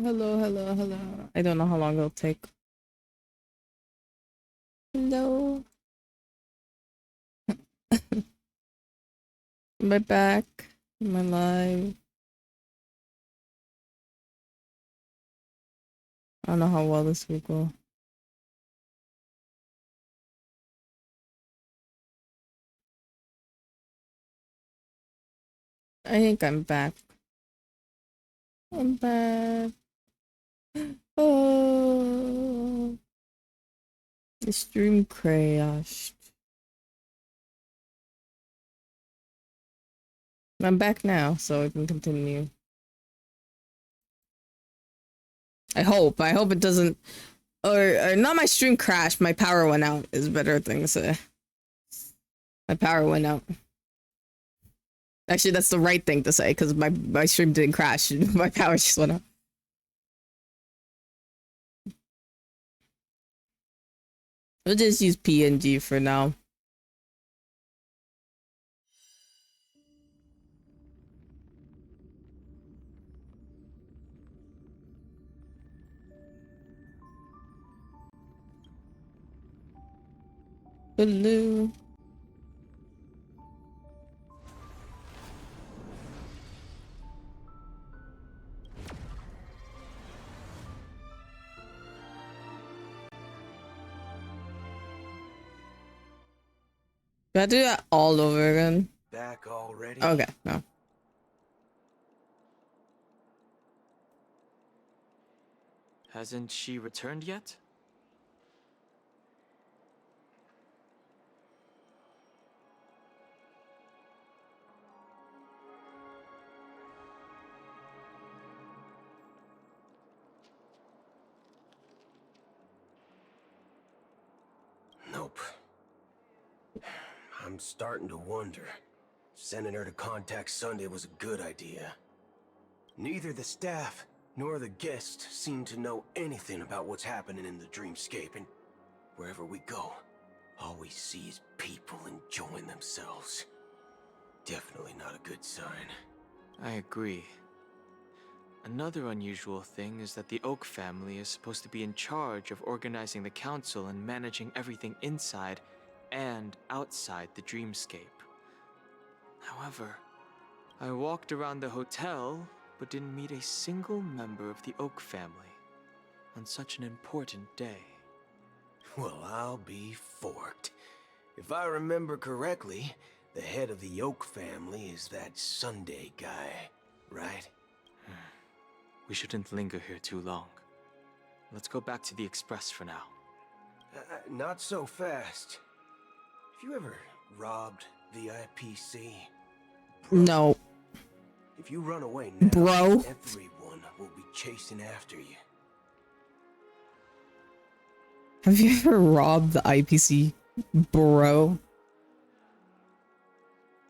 hello, hello, hello. I don't know how long it'll take. Hello. Am I back? Am I live? I don't know how well this will go. I think I'm back. I'm back. Oh, the stream crashed. I'm back now, so I can continue. I hope it doesn't, or not my stream crashed, my power went out is a better thing to say. My power went out. Actually, that's the right thing to say, because my stream didn't crash, my power just went out. We'll just use PNG for now. Hello. Do I do that all over again? Back already? Okay, no. Hasn't she returned yet? Nope. I'm starting to wonder. Sending her to contact Sunday was a good idea. Neither the staff nor the guests seem to know anything about what's happening in the dreamscape, and wherever we go, all we see is people enjoying themselves. Definitely not a good sign. I agree. Another unusual thing is that the Oak family is supposed to be in charge of organizing the council and managing everything inside and outside the dreamscape. However, I walked around the hotel, but didn't meet a single member of the Oak family on such an important day. Well, I'll be forked. If I remember correctly, the head of the Oak family is that Sunday guy, right? We shouldn't linger here too long. Let's go back to the Express for now. Not so fast. Have you ever robbed the IPC? Bro, No. if you run away now, Bro. everyone will be chasing after you. Have you ever robbed the IPC, bro?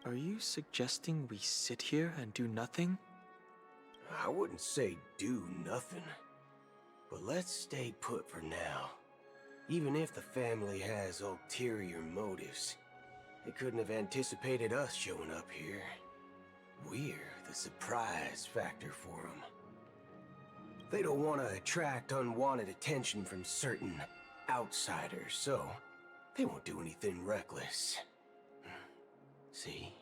Are you suggesting we sit here and do nothing? I wouldn't say do nothing, but let's stay put for now. Even if the family has ulterior motives, they couldn't have anticipated us showing up here. We're the surprise factor for them. They don't want to attract unwanted attention from certain outsiders, so they won't do anything reckless. See?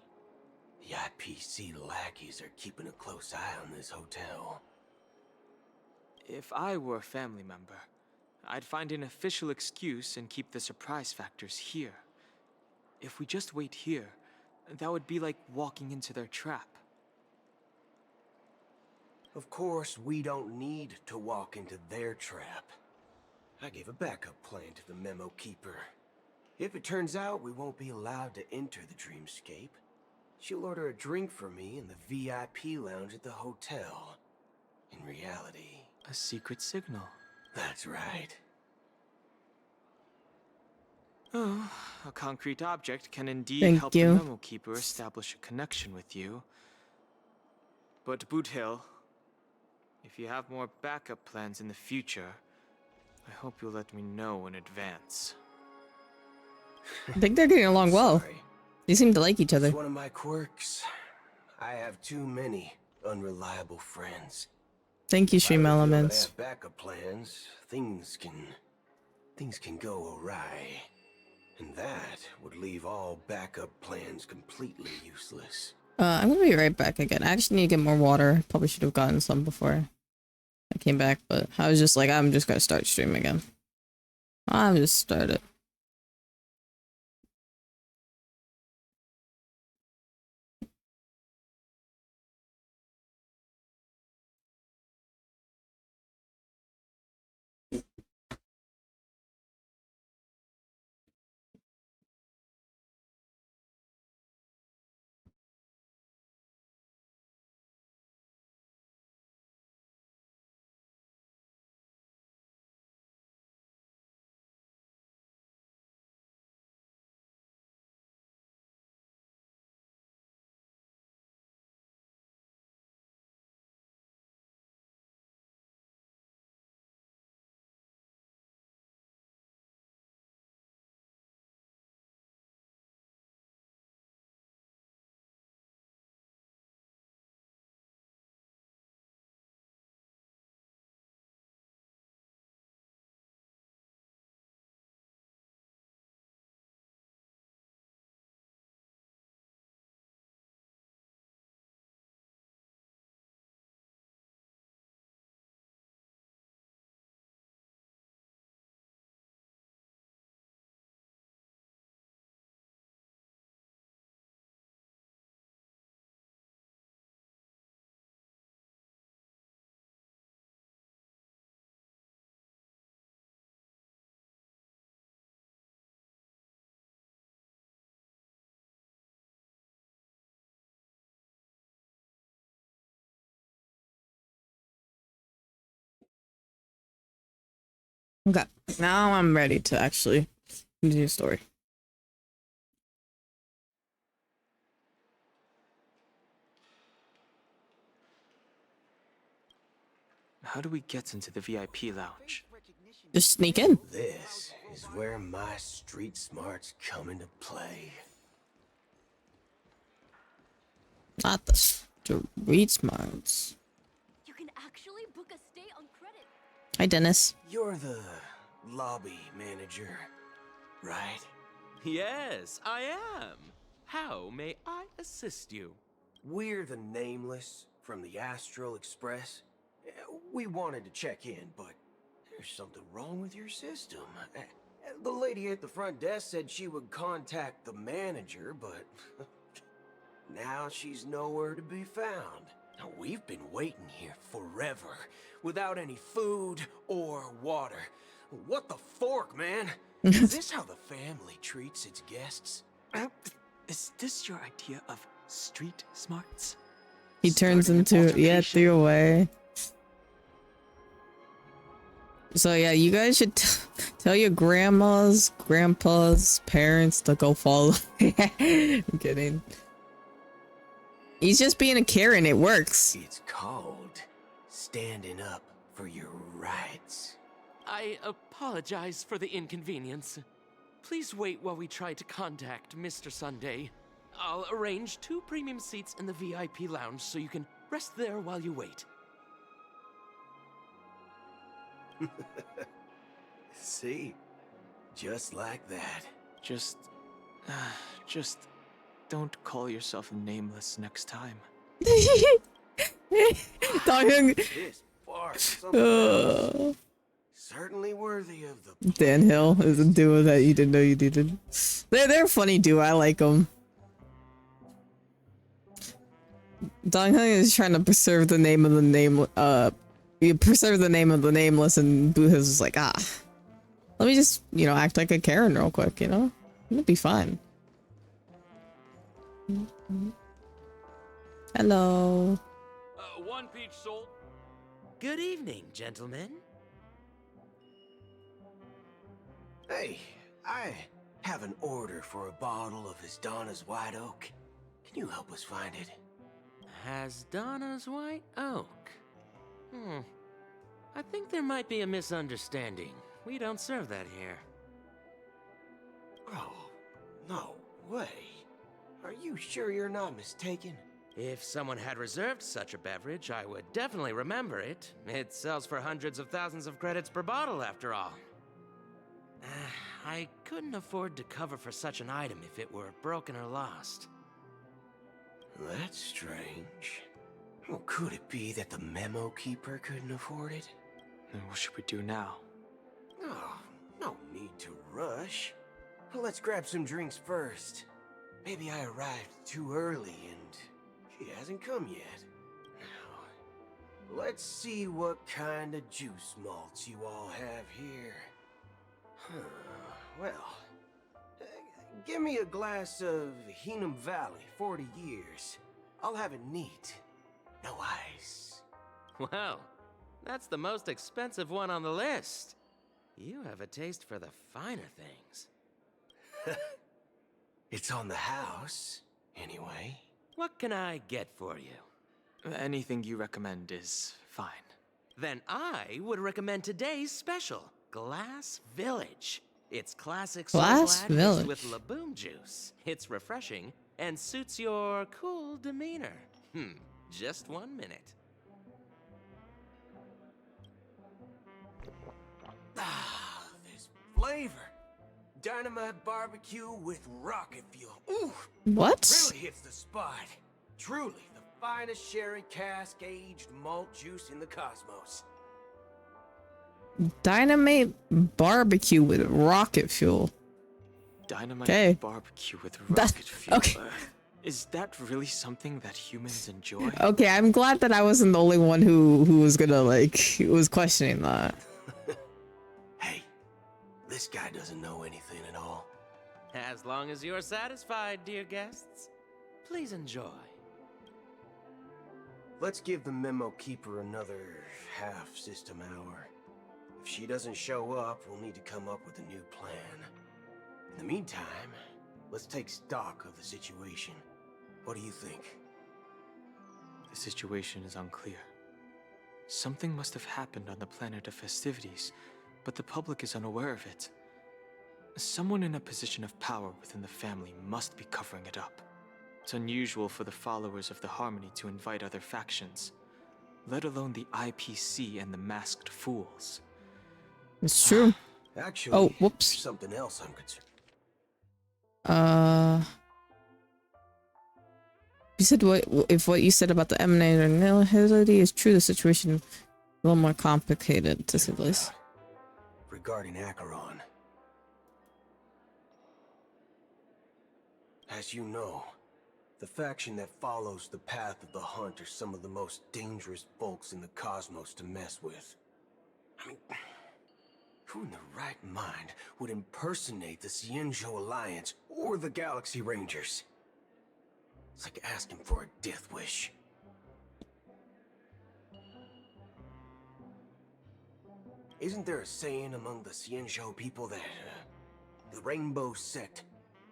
The IPC lackeys are keeping a close eye on this hotel. If I were a family member, I'd find an official excuse and keep the surprise factors here. If we just wait here, that would be like walking into their trap. Of course, we don't need to walk into their trap. I gave a backup plan to the memo keeper. If it turns out we won't be allowed to enter the dreamscape, she'll order a drink for me in the VIP lounge at the hotel. In reality... A secret signal. That's right. Oh, a concrete object can indeed Thank help you. the memo keeper establish a connection with you. But Boot Hill, if you have more backup plans in the future, I hope you'll let me know in advance. I think they're getting along well. Sorry. They seem to like each other. It's one of my quirks. I have too many unreliable friends. Thank you, If I Stream really don't Elements. have backup plans, things can go awry. And that would leave all backup plans completely useless. I'm gonna be right back again. I actually need to get more water. Probably should have gotten some before I came back, but I was just like, I'm just gonna start streaming again. I'm just started. Okay, now I'm ready to actually continue the story. How do we get into the VIP lounge? Just sneak in. This is where my street smarts come into play. Not the street smarts. You can actually book a stay on credit. Hi, Dennis. You're the lobby manager, right? Yes, I am. How may I assist you? We're the Nameless from the Astral Express. We wanted to check in, but there's something wrong with your system. The lady at the front desk said she would contact the manager, but now she's nowhere to be found. Now, we've been waiting here forever, without any food or water. What the fork, man? Is this how the family treats its guests? Is this your idea of street smarts? He turns Starting an into yeah, altercation? 3 away. So yeah, you guys should tell your grandmas, grandpas, parents to go follow. I'm kidding. He's just being a Karen. It works. It's called standing up for your rights. I apologize for the inconvenience. Please wait while we try to contact Mr. Sunday. I'll arrange 2 premium seats in the VIP lounge so you can rest there while you wait. See? Just like that. Just don't call yourself Nameless next time. Dong-hyun, This bar is something else. Certainly worthy of the... Dan Hill is a duo that you didn't know you needed. They're a funny duo. I like them. Dong-hyun is trying to preserve the name of the name. You preserve the name of the Nameless, and Boohas is like, let me just, act like a Karen real quick, It'll be fine. Hello. 1 peach sold. Good evening, gentlemen. Hey, I have an order for a bottle of His Donna's White Oak. Can you help us find it? Hasdana's White Oak. I think there might be a misunderstanding. We don't serve that here. Oh, no way. Are you sure you're not mistaken? If someone had reserved such a beverage, I would definitely remember it. It sells for hundreds of thousands of credits per bottle, after all. I couldn't afford to cover for such an item if it were broken or lost. That's strange. Well, could it be that the memo keeper couldn't afford it? Then what should we do now? Oh, no need to rush. Let's grab some drinks first. Maybe I arrived too early and she hasn't come yet. Now, let's see what kind of juice malts you all have here. Well, give me a glass of Heenum Valley, 40 years. I'll have it neat. No ice. Well, that's the most expensive one on the list. You have a taste for the finer things. It's on the house, anyway. What can I get for you? Anything you recommend is fine. Then I would recommend today's special, Glass Village. It's classic Glass soda Village. with Laboom juice. It's refreshing and suits your cool demeanor. Just 1 minute. Ah, this flavor. Dynamite barbecue with rocket fuel. Ooh, What? really hits the spot. Truly the finest sherry cask aged malt juice in the cosmos. Dynamite barbecue with rocket fuel. Dynamite Okay. barbecue with That- rocket fuel. okay. Is that really something that humans enjoy? Okay, I'm glad that I wasn't the only one who was gonna who was questioning that. Hey, this guy doesn't know anything at all. As long as you're satisfied, dear guests, please enjoy. Let's give the memo keeper another half system hour. If she doesn't show up, we'll need to come up with a new plan. In the meantime, let's take stock of the situation. What do you think? The situation is unclear. Something must have happened on the planet of festivities, but the public is unaware of it. Someone in a position of power within the family must be covering it up. It's unusual for the followers of the Harmony to invite other factions, let alone the IPC and the Masked Fools. It's true. Actually, Oh, whoops. there's something else I'm concerned. You said what you said about the Emanator nihility is true, the situation is a little more complicated, to say the least. Regarding Acheron. As you know, the faction that follows the path of the Hunt are some of the most dangerous folks in the cosmos to mess with. I mean, who in their right mind would impersonate the Cienjo Alliance or the Galaxy Rangers? It's like asking for a death wish. Isn't there a saying among the Cienjo people that the Rainbow Sect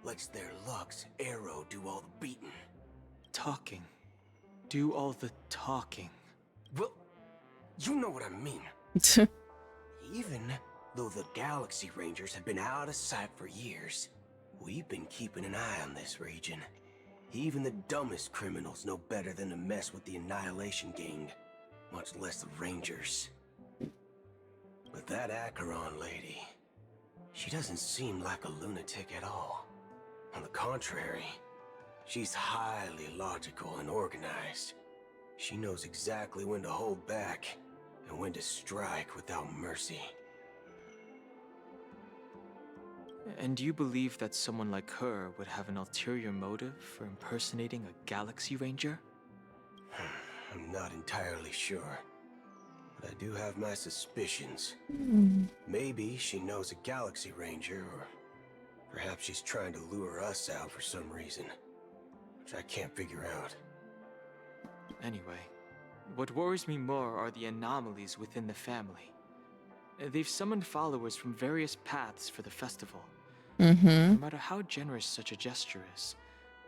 lets their Lux Arrow do all the beating? Talking. Do all the talking. Well, you know what I mean. Even though the Galaxy Rangers have been out of sight for years, we've been keeping an eye on this region. Even the dumbest criminals know better than to mess with the Annihilation Gang, much less the Rangers. But that Acheron lady, she doesn't seem like a lunatic at all. On the contrary, she's highly logical and organized. She knows exactly when to hold back and when to strike without mercy. And you believe that someone like her would have an ulterior motive for impersonating a Galaxy Ranger? I'm not entirely sure, but I do have my suspicions. Maybe she knows a Galaxy Ranger, or perhaps she's trying to lure us out for some reason, which I can't figure out. Anyway, what worries me more are the anomalies within the family. They've summoned followers from various paths for the festival. No matter how generous such a gesture is,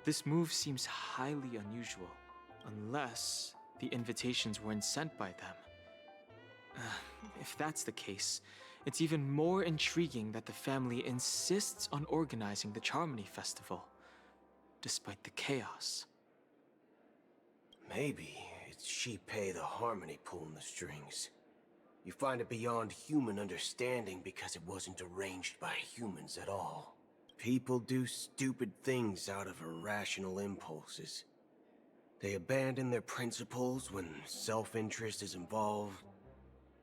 this move seems highly unusual, unless the invitations weren't sent by them. If that's the case, it's even more intriguing that the family insists on organizing the Charmony Festival, despite the chaos. Maybe it's Shipei the Harmony pulling the strings. You find it beyond human understanding because it wasn't arranged by humans at all. People do stupid things out of irrational impulses. They abandon their principles when self-interest is involved.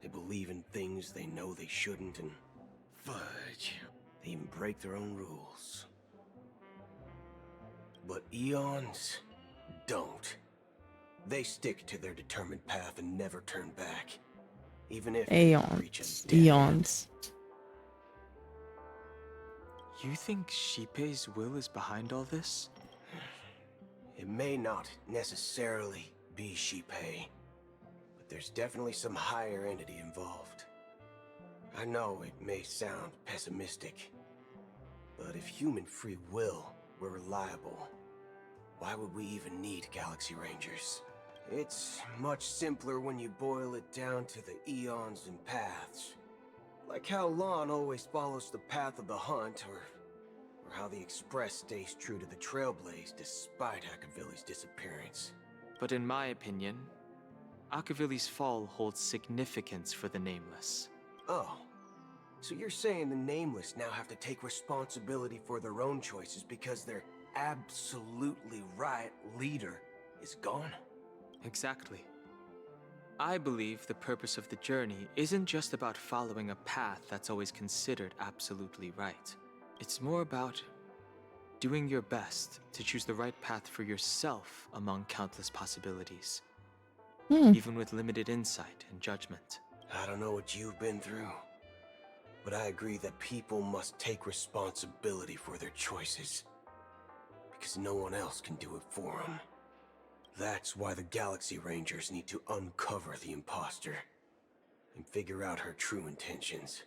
They believe in things they know they shouldn't, and fudge, they even break their own rules. But Eons don't. They stick to their determined path and never turn back, even if they reach a Aeons. dead end. Eons. You think Shipei's will is behind all this? It may not necessarily be Shipei, but there's definitely some higher entity involved. I know it may sound pessimistic, but if human free will were reliable, why would we even need Galaxy Rangers? It's much simpler when you boil it down to the eons and paths. Like how Lon always follows the path of the hunt, or how the Express stays true to the Trailblaze despite Akavilli's disappearance. But in my opinion, Akavilli's fall holds significance for the Nameless. Oh, so you're saying the Nameless now have to take responsibility for their own choices because their absolutely right leader is gone? Exactly. I believe the purpose of the journey isn't just about following a path that's always considered absolutely right. It's more about doing your best to choose the right path for yourself among countless possibilities, even with limited insight and judgment. I don't know what you've been through, but I agree that people must take responsibility for their choices, because no one else can do it for them. That's why the Galaxy Rangers need to uncover the imposter and figure out her true intentions.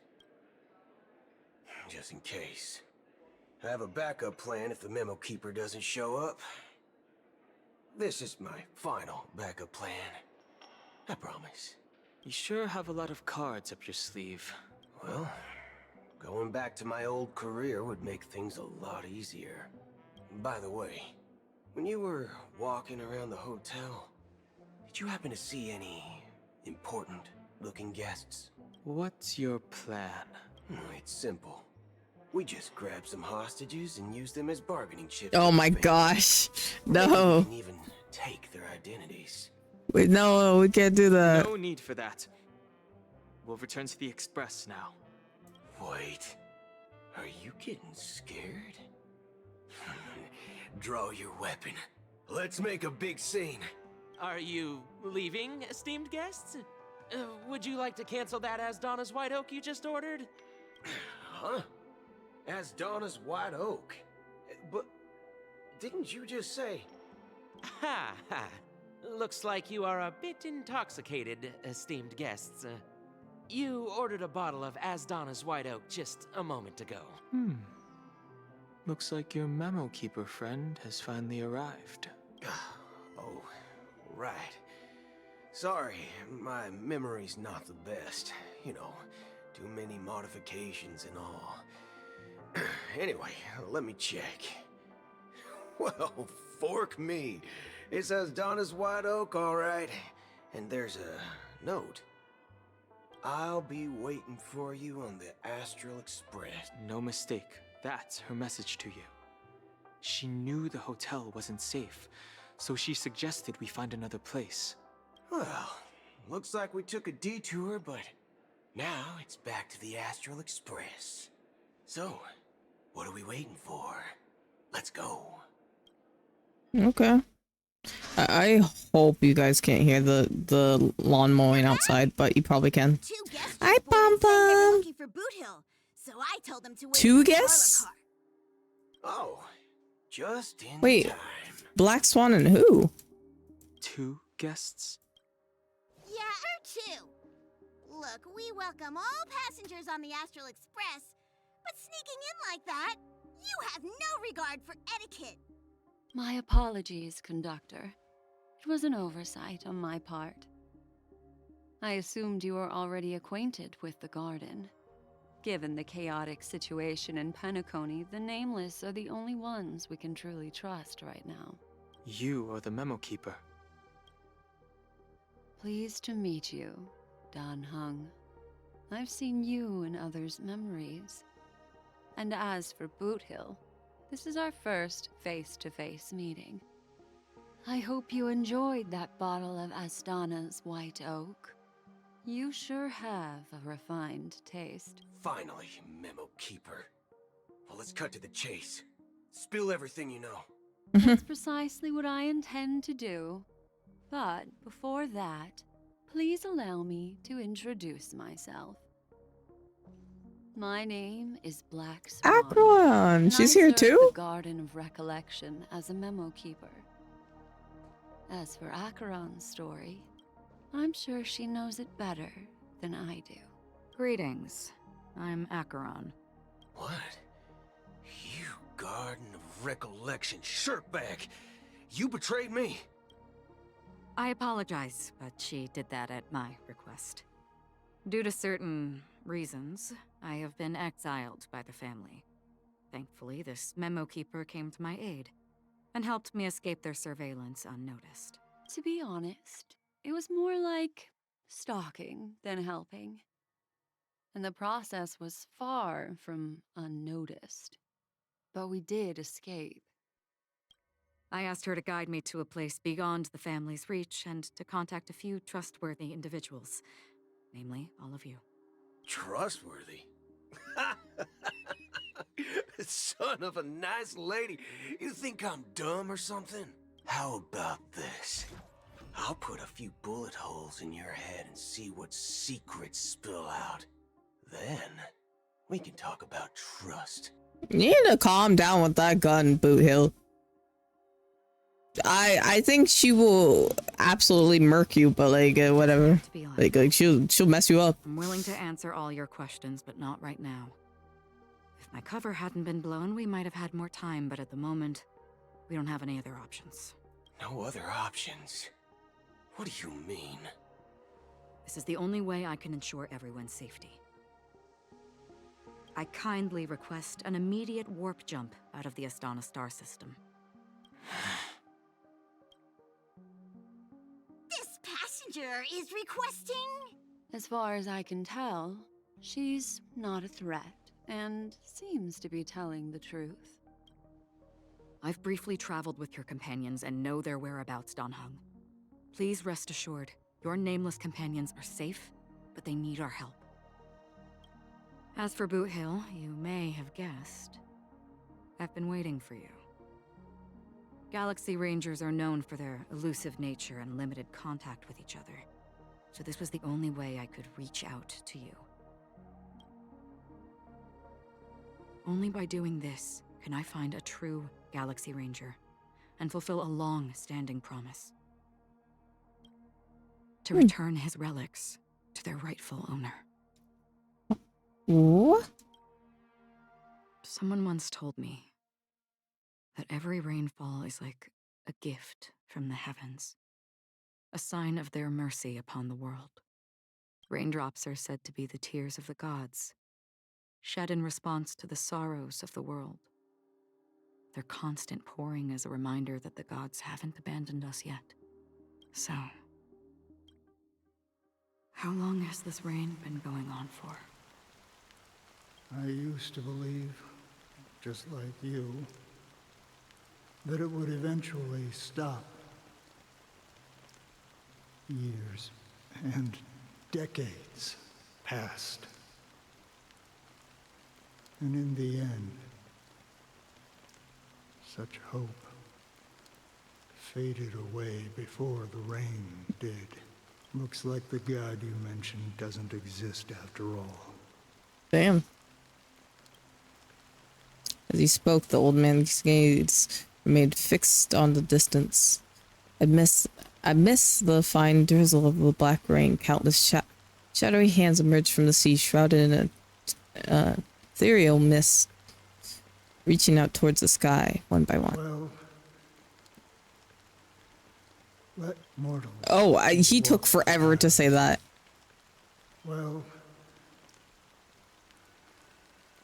Just in case. I have a backup plan if the Memo Keeper doesn't show up. This is my final backup plan. I promise. You sure have a lot of cards up your sleeve. Well, going back to my old career would make things a lot easier. By the way, when you were walking around the hotel, did you happen to see any important-looking guests? What's your plan? It's simple. We just grab some hostages and use them as bargaining chips. Oh for my the family. gosh. Maybe No. we can even take their identities. Wait, no, we can't do that. No need for that. We'll return to the Express now. Wait, are you getting scared? Draw your weapon. Let's make a big scene. Are you leaving, esteemed guests? Would you like to cancel that As Donna's White Oak you just ordered? Huh? As Donna's White Oak. But didn't you just say... Ha ha. Looks like you are a bit intoxicated, esteemed guests. You ordered a bottle of As Donna's White Oak just a moment ago. Looks like your Memo Keeper friend has finally arrived. Oh, right. Sorry, my memory's not the best. You know, too many modifications and all. Anyway, let me check. Well, fork me. It says Donna's White Oak, all right. And there's a note. I'll be waiting for you on the Astral Express. No mistake. That's her message to you. She knew the hotel wasn't safe, so she suggested we find another place. Well, looks like we took a detour, but now it's back to the Astral Express. So, what are we waiting for? Let's go. Okay. I hope you guys can't hear the lawn mowing outside, but you probably can. Two guests Hi, just boarded saying they were Pom-Pom. looking for Boot Hill, so I told them to wait Two for the guests? parlor Oh, just in Wait. time. Black Swan and who? 2 guests? car. Yeah, or two. Look, we welcome all passengers on the Astral Express, but sneaking in like that, you have no regard for etiquette. My apologies, conductor. It was an oversight on my part. I assumed you were already acquainted with the garden. Given the chaotic situation in Penacony, the Nameless are the only ones we can truly trust right now. You are the Memo Keeper. Pleased to meet you, Dan Hung. I've seen you in others' memories. And as for Boot Hill, this is our first face-to-face meeting. I hope you enjoyed that bottle of Astana's White Oak. You sure have a refined taste. Finally, Memo Keeper. Well, let's cut to the chase. Spill everything you know. That's precisely what I intend to do. But before that, please allow me to introduce myself. My name is Black Swan. Akron, and she's I here serve too? the Garden of Recollection as a memo keeper. As for Acheron's story, I'm sure she knows it better than I do. Greetings. I'm Acheron. What? You Garden of Recollection shirtbag! You betrayed me! I apologize, but she did that at my request. Due to certain reasons, I have been exiled by the family. Thankfully, this memo keeper came to my aid and helped me escape their surveillance unnoticed. To be honest, it was more like stalking than helping. And the process was far from unnoticed. But we did escape. I asked her to guide me to a place beyond the family's reach and to contact a few trustworthy individuals, namely all of you. Trustworthy? Son of a nice lady. You think I'm dumb or something? How about this? I'll put a few bullet holes in your head and see what secrets spill out. Then, we can talk about trust. You need to calm down with that gun, Boot Hill. I think she will absolutely murk you, but like whatever. To be honest, Like she'll mess you up. I'm willing to answer all your questions, but not right now. If my cover hadn't been blown, we might have had more time, but at the moment, we don't have any other options. No other options? What do you mean? This is the only way I can ensure everyone's safety. I kindly request an immediate warp jump out of the Astana star system. This passenger is requesting... As far as I can tell, she's not a threat and seems to be telling the truth. I've briefly traveled with your companions and know their whereabouts, Dan Hung. Please rest assured, your nameless companions are safe, but they need our help. As for Boot Hill, you may have guessed. I've been waiting for you. Galaxy Rangers are known for their elusive nature and limited contact with each other, so this was the only way I could reach out to you. Only by doing this can I find a true Galaxy Ranger and fulfill a long-standing promise. To return his relics to their rightful owner. What? Someone once told me that every rainfall is like a gift from the heavens, a sign of their mercy upon the world. Raindrops are said to be the tears of the gods, shed in response to the sorrows of the world. Their constant pouring is a reminder that the gods haven't abandoned us yet. So, how long has this rain been going on for? I used to believe, just like you, that it would eventually stop. Years and decades passed. And in the end, such hope faded away before the rain did. Looks like the god you mentioned doesn't exist after all. Damn. As he spoke, the old man's gaze remained fixed on the distance. I miss the fine drizzle of the black rain. Countless shadowy hands emerged from the sea, shrouded in a ethereal mist, reaching out towards the sky, one by one. Well, let mortals... Oh, he took forever to say that. Well,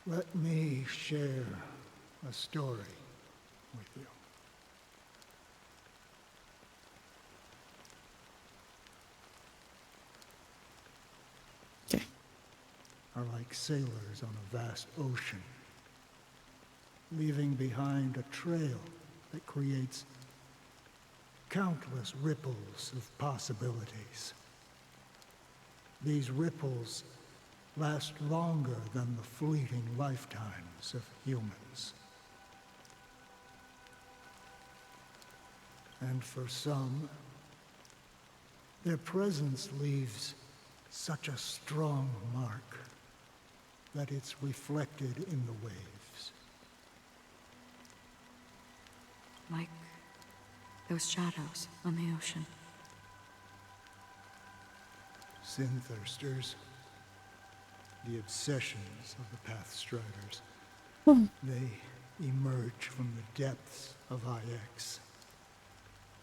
let me share a story with you. are like sailors on a vast ocean, leaving behind a trail that creates countless ripples of possibilities. These ripples last longer than the fleeting lifetimes of humans. And for some, their presence leaves such a strong mark that it's reflected in the waves. Like those shadows on the ocean. Sin-thirsters, the obsessions of the Pathstriders. They emerge from the depths of IX,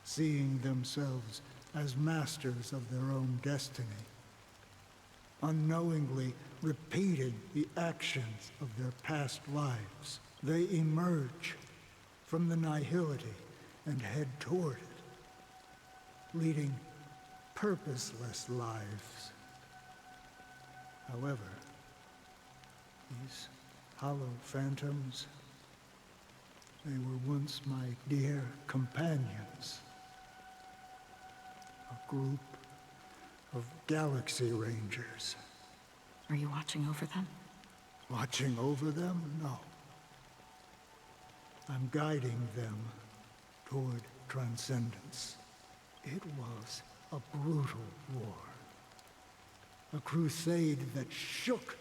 seeing themselves as masters of their own destiny, unknowingly repeating the actions of their past lives. They emerge from the nihility and head toward it, leading purposeless lives. However, these hollow phantoms, they were once my dear companions. A group of Galaxy Rangers. Are you watching over them? Watching over them? No. I'm guiding them toward transcendence. It was a brutal war. A crusade that shook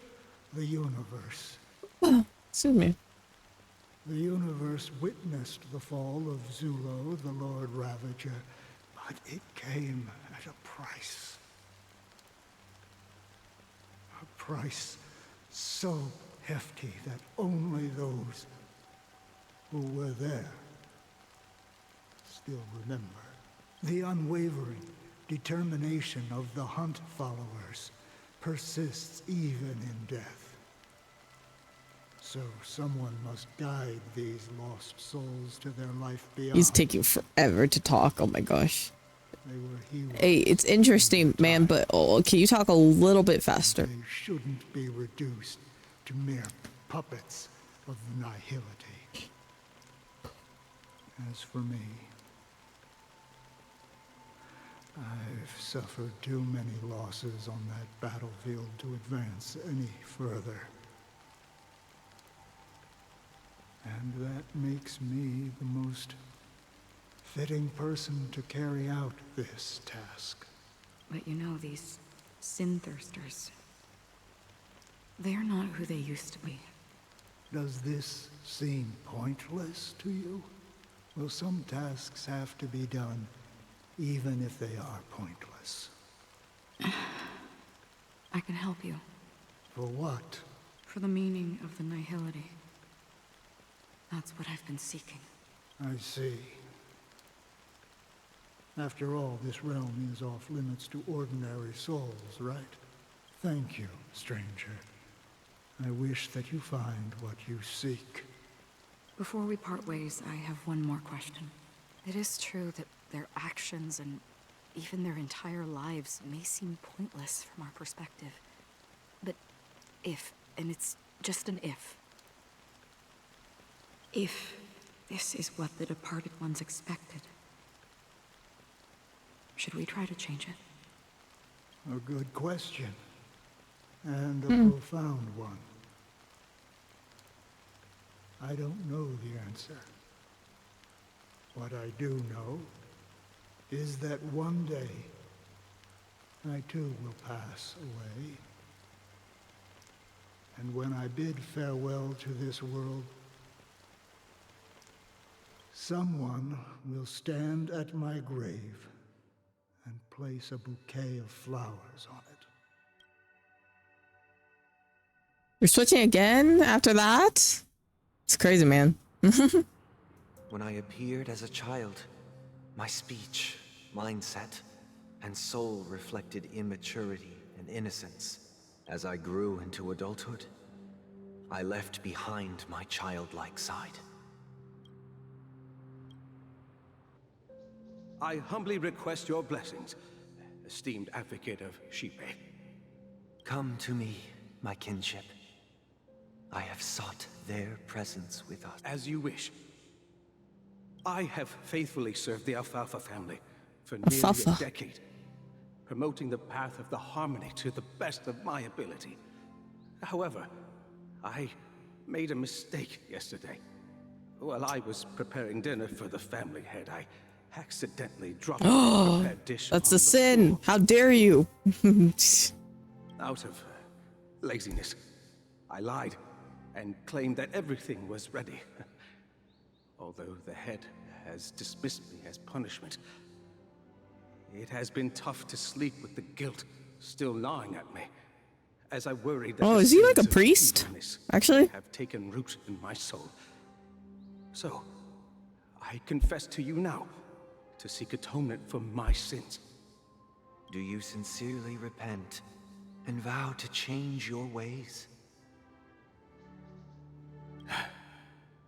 the universe. Excuse me. The universe witnessed the fall of Zulo, the Lord Ravager, but it came at a price. A price so hefty that only those who were there still remember. The unwavering determination of the Hunt followers persists even in death. So someone must guide these lost souls to their life beyond. He's taking forever to talk. Oh my gosh. They were heroes. Hey, it's interesting, man, but can you talk a little bit faster? They shouldn't be reduced to mere puppets of the nihility. As for me, I've suffered too many losses on that battlefield to advance any further. And that makes me the most fitting person to carry out this task. But you know, these sin-thirsters, they're not who they used to be. Does this seem pointless to you? Well, some tasks have to be done, even if they are pointless. I can help you. For what? For the meaning of the nihility. That's what I've been seeking. I see. After all, this realm is off limits to ordinary souls, right? Thank you, stranger. I wish that you find what you seek. Before we part ways, I have one more question. It is true that their actions and even their entire lives may seem pointless from our perspective. But if, and it's just an if this is what the departed ones expected, should we try to change it? A good question. And a profound one. I don't know the answer. What I do know is that one day, I too will pass away. And when I bid farewell to this world, someone will stand at my grave and place a bouquet of flowers on it. You're switching again after that? It's crazy, man. When I appeared as a child, my speech, mindset, and soul reflected immaturity and innocence. As I grew into adulthood, I left behind my childlike side. I humbly request your blessings, esteemed advocate of Shipe. Come to me, my kinship. I have sought their presence with us. As you wish. I have faithfully served the Alfalfa family for nearly Alfalfa. a decade, promoting the path of the harmony to the best of my ability. However, I made a mistake yesterday. While I was preparing dinner for the family head, I accidentally dropped a prepared dish. That's on a the sin. floor. How dare you? Out of laziness, I lied and claimed that everything was ready. Although the head has dismissed me as punishment, it has been tough to sleep with the guilt still gnawing at me, as I worried that Oh, the is he like a seeds of priest? evilness Actually? have taken root in my soul. So, I confess to you now to seek atonement for my sins. Do you sincerely repent and vow to change your ways?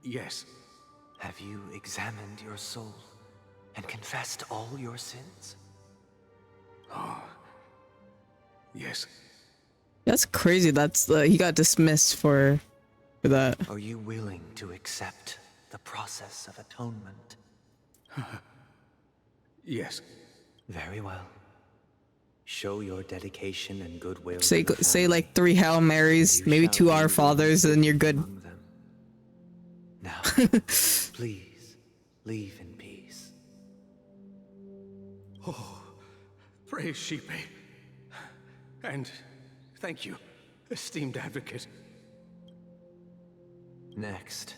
Yes. Have you examined your soul and confessed all your sins? Yes. That's crazy. That's he got dismissed for that. Are you willing to accept the process of atonement? Yes. Very well. Show your dedication and goodwill. Say to the say family, like 3 Hail Marys, and you maybe shall 2 be Our Fathers, and you're good. among them. Now, please, leave in peace. Praise Sheepy. And thank you, esteemed advocate. Next,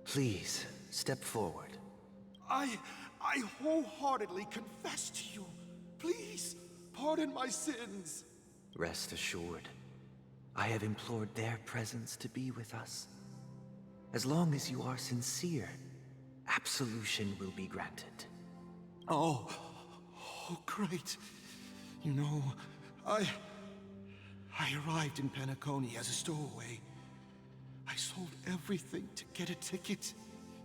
please step forward. I wholeheartedly confess to you. Please, pardon my sins. Rest assured, I have implored their presence to be with us. As long as you are sincere, absolution will be granted. Oh, great. You know, I arrived in Penacony as a stowaway. I sold everything to get a ticket.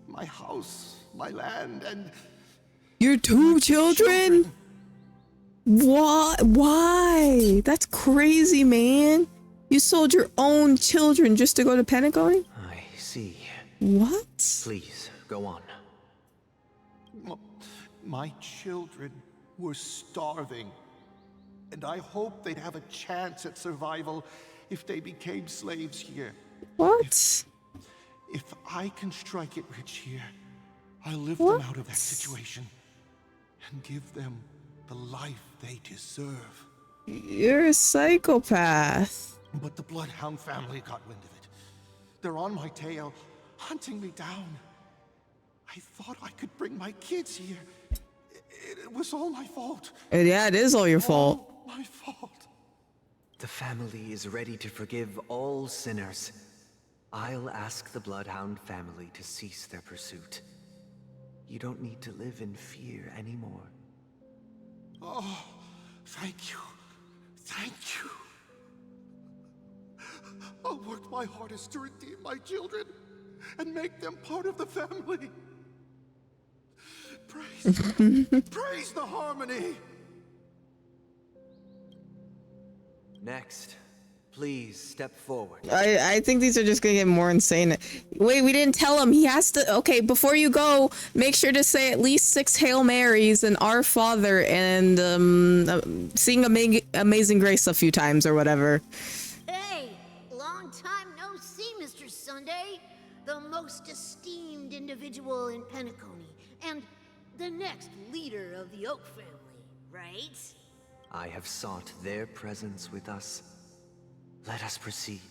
My house, my land, and... Your 2 children? What? Why? That's crazy, man. You sold your own children just to go to Penacony? I see. What? Please, go on. My children were starving, and I hoped they'd have a chance at survival if they became slaves here. What? If I can strike it rich here, I'll lift them out of that situation and give them the life they deserve. You're a psychopath. But the Bloodhound family got wind of it. They're on my tail, hunting me down. I thought I could bring my kids here. It was all my fault. Yeah, it is all your fault. All my fault. The family is ready to forgive all sinners. I'll ask the Bloodhound family to cease their pursuit. You don't need to live in fear anymore. Oh, thank you. Thank you. I'll work my hardest to redeem my children and make them part of the family. Praise the harmony. Next, please step forward. I think these are just gonna get more insane. Wait, we didn't tell him. He has to. Okay, before you go, make sure to say at least 6 Hail Marys and Our Father and sing Amazing Grace a few times or whatever. Hey, long time no see, Mr. Sunday. The most esteemed individual in Penacony, and the next leader of the Oak family, right? I have sought their presence with us. Let us proceed.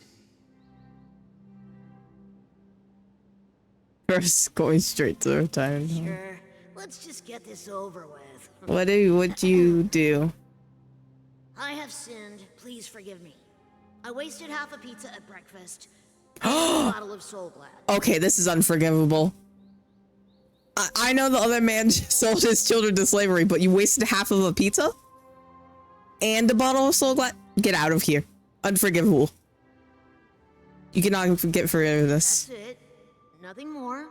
First, going straight to retirement. Sure. Let's just get this over with. What you do? I have sinned. Please forgive me. I wasted half a pizza at breakfast. And a bottle of Soul Glad. Okay, this is unforgivable. I know the other man sold his children to slavery, but you wasted half of a pizza? And a bottle of Soul Glad? Get out of here. Unforgivable. You cannot get rid of this. That's it. Nothing more.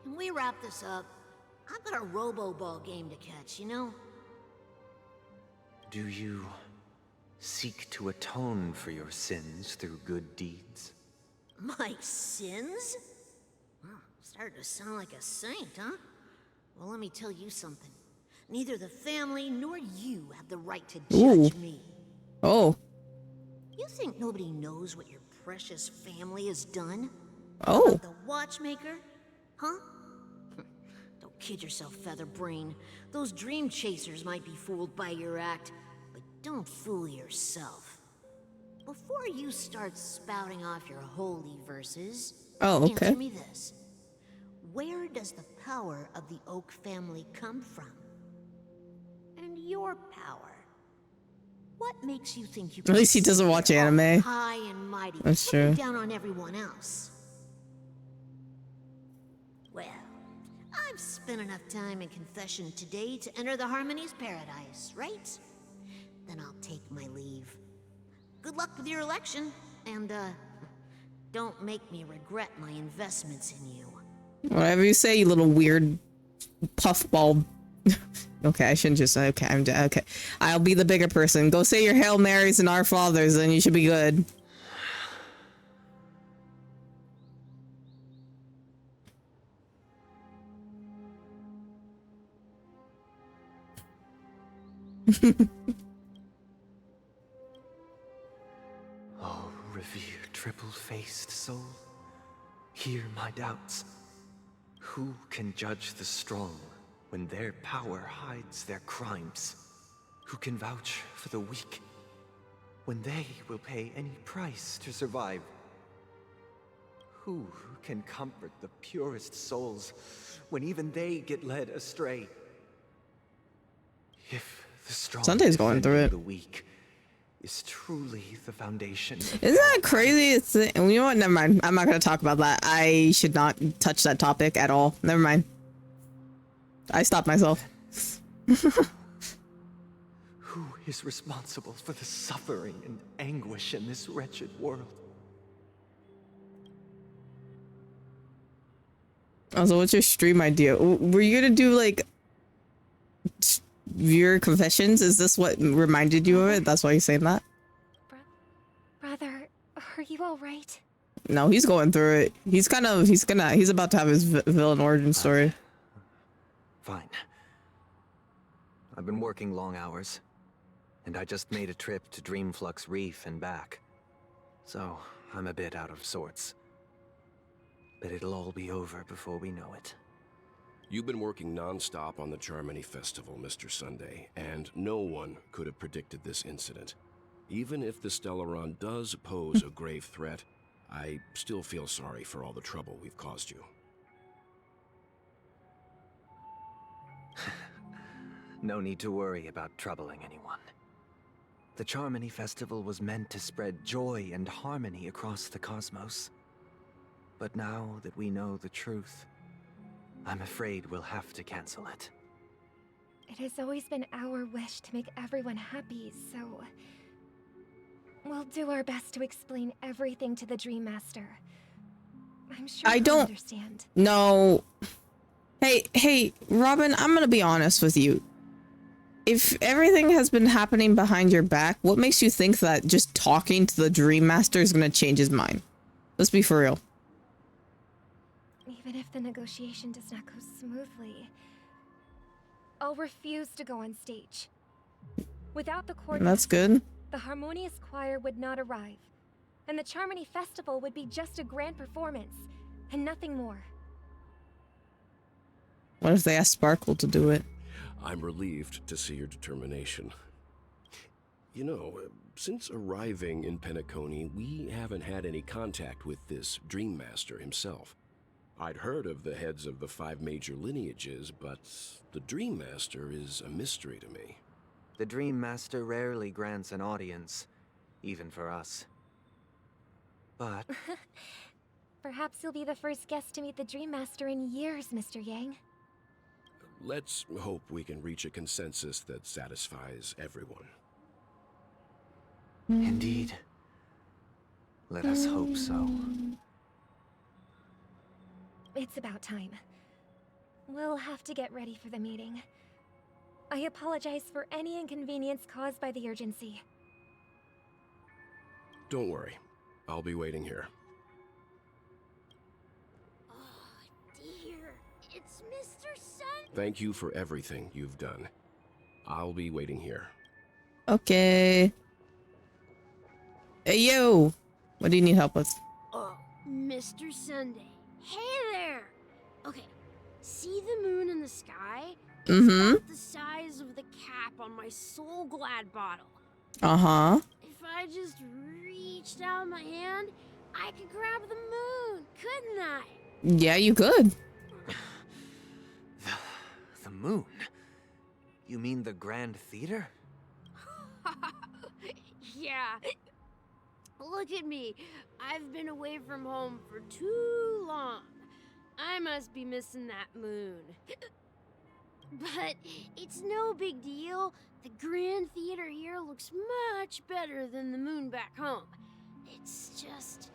Can we wrap this up? I've got a robo-ball game to catch, you know? Do you seek to atone for your sins through good deeds. My sins? Well, starting to sound like a saint, huh? Well, let me tell you something. Neither the family nor you have the right to judge me. Oh. You think nobody knows what your precious family has done? Oh. About the watchmaker? Huh? Don't kid yourself, Featherbrain. Those dream chasers might be fooled by your act, but don't fool yourself. Before you start spouting off your holy verses, okay. answer me this. Where does the power of the Oak family come from? And your power? What makes you think you can At least he doesn't watch anime. high and mighty, That's looking true. down on everyone else? Well, I've spent enough time in confession today to enter the Harmony's paradise, right? Then I'll take my leave. Good luck with your election, and don't make me regret my investments in you. Whatever you say, you little weird puffball. Okay, I shouldn't just say, okay, okay. I'll be the bigger person. Go say your Hail Marys and Our Fathers, and you should be good. Oh, revered triple-faced soul, hear my doubts. Who can judge the strong when their power hides their crimes? Who can vouch for the weak when they will pay any price to survive? Who can comfort the purest souls when even they get led astray? If the strong Sunday's going through it. the weak is truly the foundation. Isn't that crazy? You know what? Never mind. I'm not going to talk about that. I should not touch that topic at all. Never mind. I stopped myself. Who is responsible for the suffering and anguish in this wretched world? Also, what's your stream idea? Were you going to do like viewer confessions? Is this what reminded you of it? That's why you're saying that? Brother, are you all right? No, he's going through it. He's about to have his villain origin story. Fine. I've been working long hours, and I just made a trip to Dreamflux Reef and back. So, I'm a bit out of sorts. But it'll all be over before we know it. You've been working non-stop on the Charmony Festival, Mr. Sunday, and no one could have predicted this incident. Even if the Stellaron does pose a grave threat, I still feel sorry for all the trouble we've caused you. No need to worry about troubling anyone. The Charmony Festival was meant to spread joy and harmony across the cosmos. But now that we know the truth, I'm afraid we'll have to cancel it. It has always been our wish to make everyone happy, so... we'll do our best to explain everything to the Dream Master. I'm sure he'll understand. No. Hey, Robin, I'm gonna be honest with you. If everything has been happening behind your back, what makes you think that just talking to the Dream Master is gonna change his mind? Let's be for real. Even if the negotiation does not go smoothly, I'll refuse to go on stage. Without the court, That's good. the Harmonious Choir would not arrive, and the Charmony Festival would be just a grand performance, and nothing more. What if they ask Sparkle to do it? I'm relieved to see your determination. You know, since arriving in Penacony, we haven't had any contact with this Dream Master himself. I'd heard of the heads of the 5 major lineages, but the Dream Master is a mystery to me. The Dream Master rarely grants an audience, even for us. But... Perhaps you'll be the first guest to meet the Dream Master in years, Mr. Yang. Let's hope we can reach a consensus that satisfies everyone. Indeed. Let us hope so. It's about time. We'll have to get ready for the meeting. I apologize for any inconvenience caused by the urgency. Don't worry. I'll be waiting here. Oh, dear. It's Mr. Sunday. Thank you for everything you've done. I'll be waiting here. Okay. Hey, yo! What do you need help with? Oh, Mr. Sunday. Hey there! Okay, see the moon in the sky? Mm-hmm. It's about the size of the cap on my Soul Glad bottle. Uh-huh. If I just reached out my hand, I could grab the moon, couldn't I? Yeah, you could. The moon? You mean the Grand Theater? Yeah. Look at me. I've been away from home for too long. I must be missing that moon. But it's no big deal. The Grand Theater here looks much better than the moon back home. It's just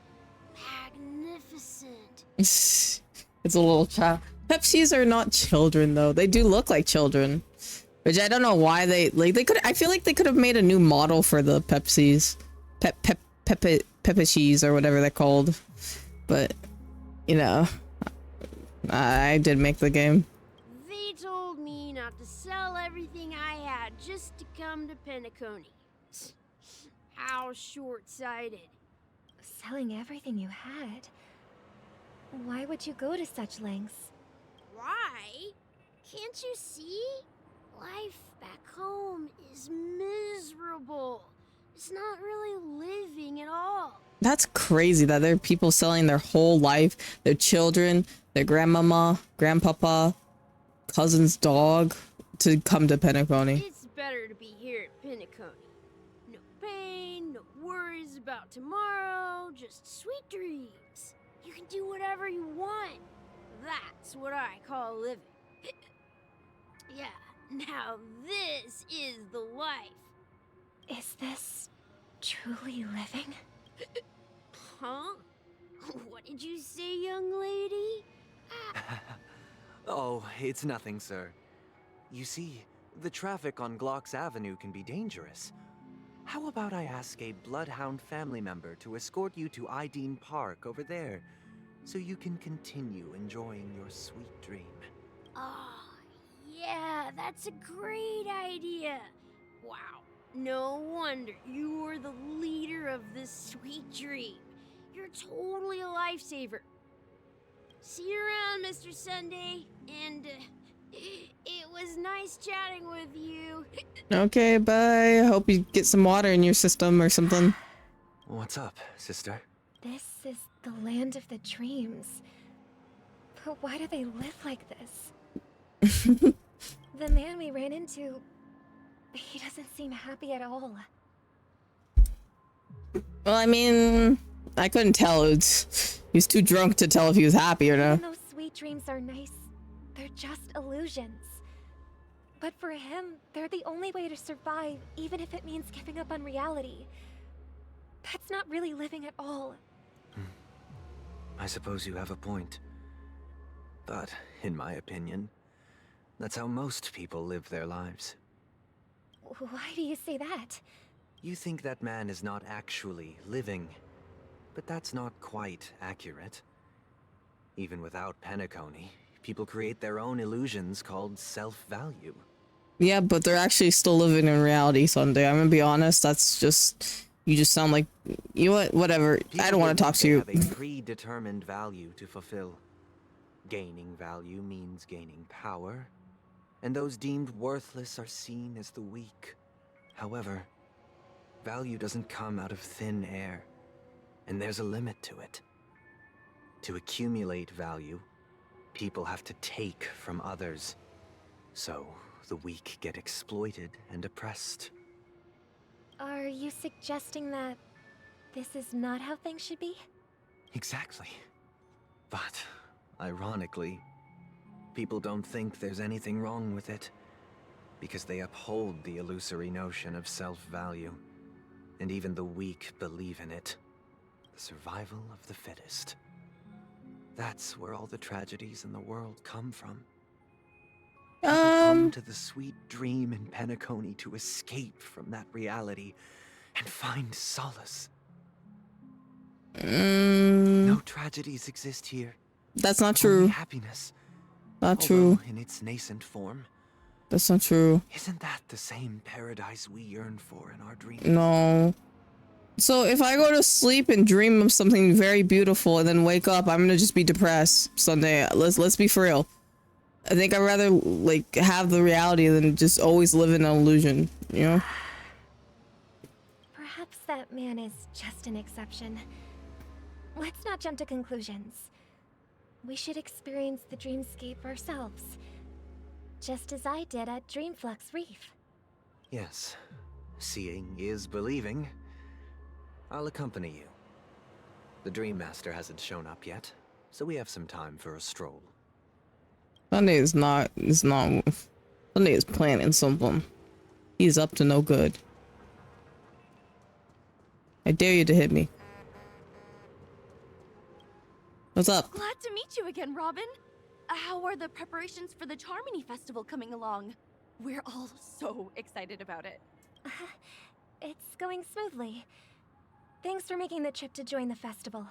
magnificent. It's a little child. Pepsis are not children, though. They do look like children. Which I don't know why they could. I feel like they could have made a new model for the Pepsis. Pepsis or whatever they're called. But, you know, I did make the game. They told me not to sell everything I had just to come to Penacony. How short-sighted. Selling everything you had? Why would you go to such lengths? Why? Can't you see? Life back home is miserable. It's not really living at all. That's crazy that there are people selling their whole life, their children, their grandmama, grandpapa, cousin's dog to come to Penacony. It's better to be here at Penacony. No pain, no worries about tomorrow, just sweet dreams. You can do whatever you want. That's what I call living. Yeah, now this is the life. Is this truly living? Huh? What did you say, young lady? Oh, it's nothing, sir. You see, the traffic on Glock's Avenue can be dangerous. How about I ask a Bloodhound family member to escort you to Ideen Park over there, so you can continue enjoying your sweet dream? Oh, yeah, that's a great idea. Wow, no wonder you were the leader of this sweet dream. You're totally a lifesaver. See you around, Mr. Sunday, and it was nice chatting with you. Okay, bye. Hope you get some water in your system or something. What's up, sister? This is the land of the dreams. But why do they live like this? The man we ran into, he doesn't seem happy at all. Well, I mean, I couldn't tell. He was too drunk to tell if he was happy or not. Even though sweet dreams are nice, they're just illusions. But for him, they're the only way to survive, even if it means giving up on reality. That's not really living at all. I suppose you have a point. But, in my opinion, that's how most people live their lives. Why do you say that? You think that man is not actually living, but that's not quite accurate. Even without Penacony, people create their own illusions called self-value. Yeah, but they're actually still living in reality, Sunday. I'm gonna be honest, that's just... You just sound like... You know what? Whatever. I don't want to talk to you. They have a predetermined value to fulfill. Gaining value means gaining power, and those deemed worthless are seen as the weak. However, value doesn't come out of thin air, and there's a limit to it. To accumulate value, people have to take from others. So, the weak get exploited and oppressed. Are you suggesting that this is not how things should be? Exactly. But, ironically, people don't think there's anything wrong with it, because they uphold the illusory notion of self-value, and even the weak believe in it. The survival of the fittest. That's where all the tragedies in the world come from. People come to the sweet dream in Penacony to escape from that reality and find solace. No tragedies exist here. That's not Only true. happiness. Not Although true. in its nascent form. That's not true. Isn't that the same paradise we yearn for in our dreams? No. So if I go to sleep and dream of something very beautiful and then wake up, I'm gonna just be depressed Sunday. Let's be for real. I think I'd rather like have the reality than just always live in an illusion, you know? Perhaps that man is just an exception. Let's not jump to conclusions. We should experience the dreamscape ourselves. Just as I did at Dreamflux Reef. Yes. Seeing is believing. I'll accompany you. The Dream Master hasn't shown up yet, so we have some time for a stroll. Sunday is not, Sunday is planning something. He's up to no good. I dare you to hit me. What's up? Glad to meet you again, Robin. How are the preparations for the Charmony Festival coming along? We're all so excited about it. It's going smoothly. Thanks for making the trip to join the festival.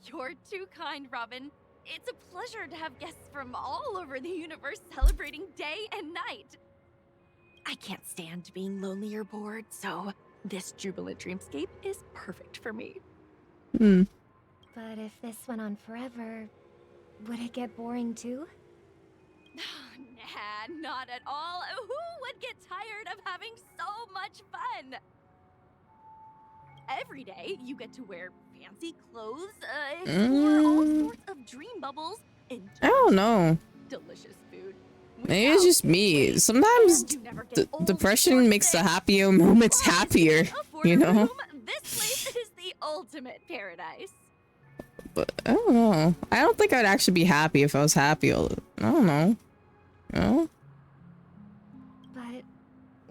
You're too kind, Robin. It's a pleasure to have guests from all over the universe celebrating day and night. I can't stand being lonely or bored, so this jubilant dreamscape is perfect for me. But if this went on forever, would it get boring too? Nah, not at all. Who would get tired of having so much fun? Every day, you get to wear fancy clothes, explore all sorts of dream bubbles, and I don't know. delicious food. Maybe it's just me. Sometimes depression makes the happier moments happier, you know? This place is the ultimate paradise. But I don't know. I don't think I'd actually be happy if I was happy. I don't know. No? But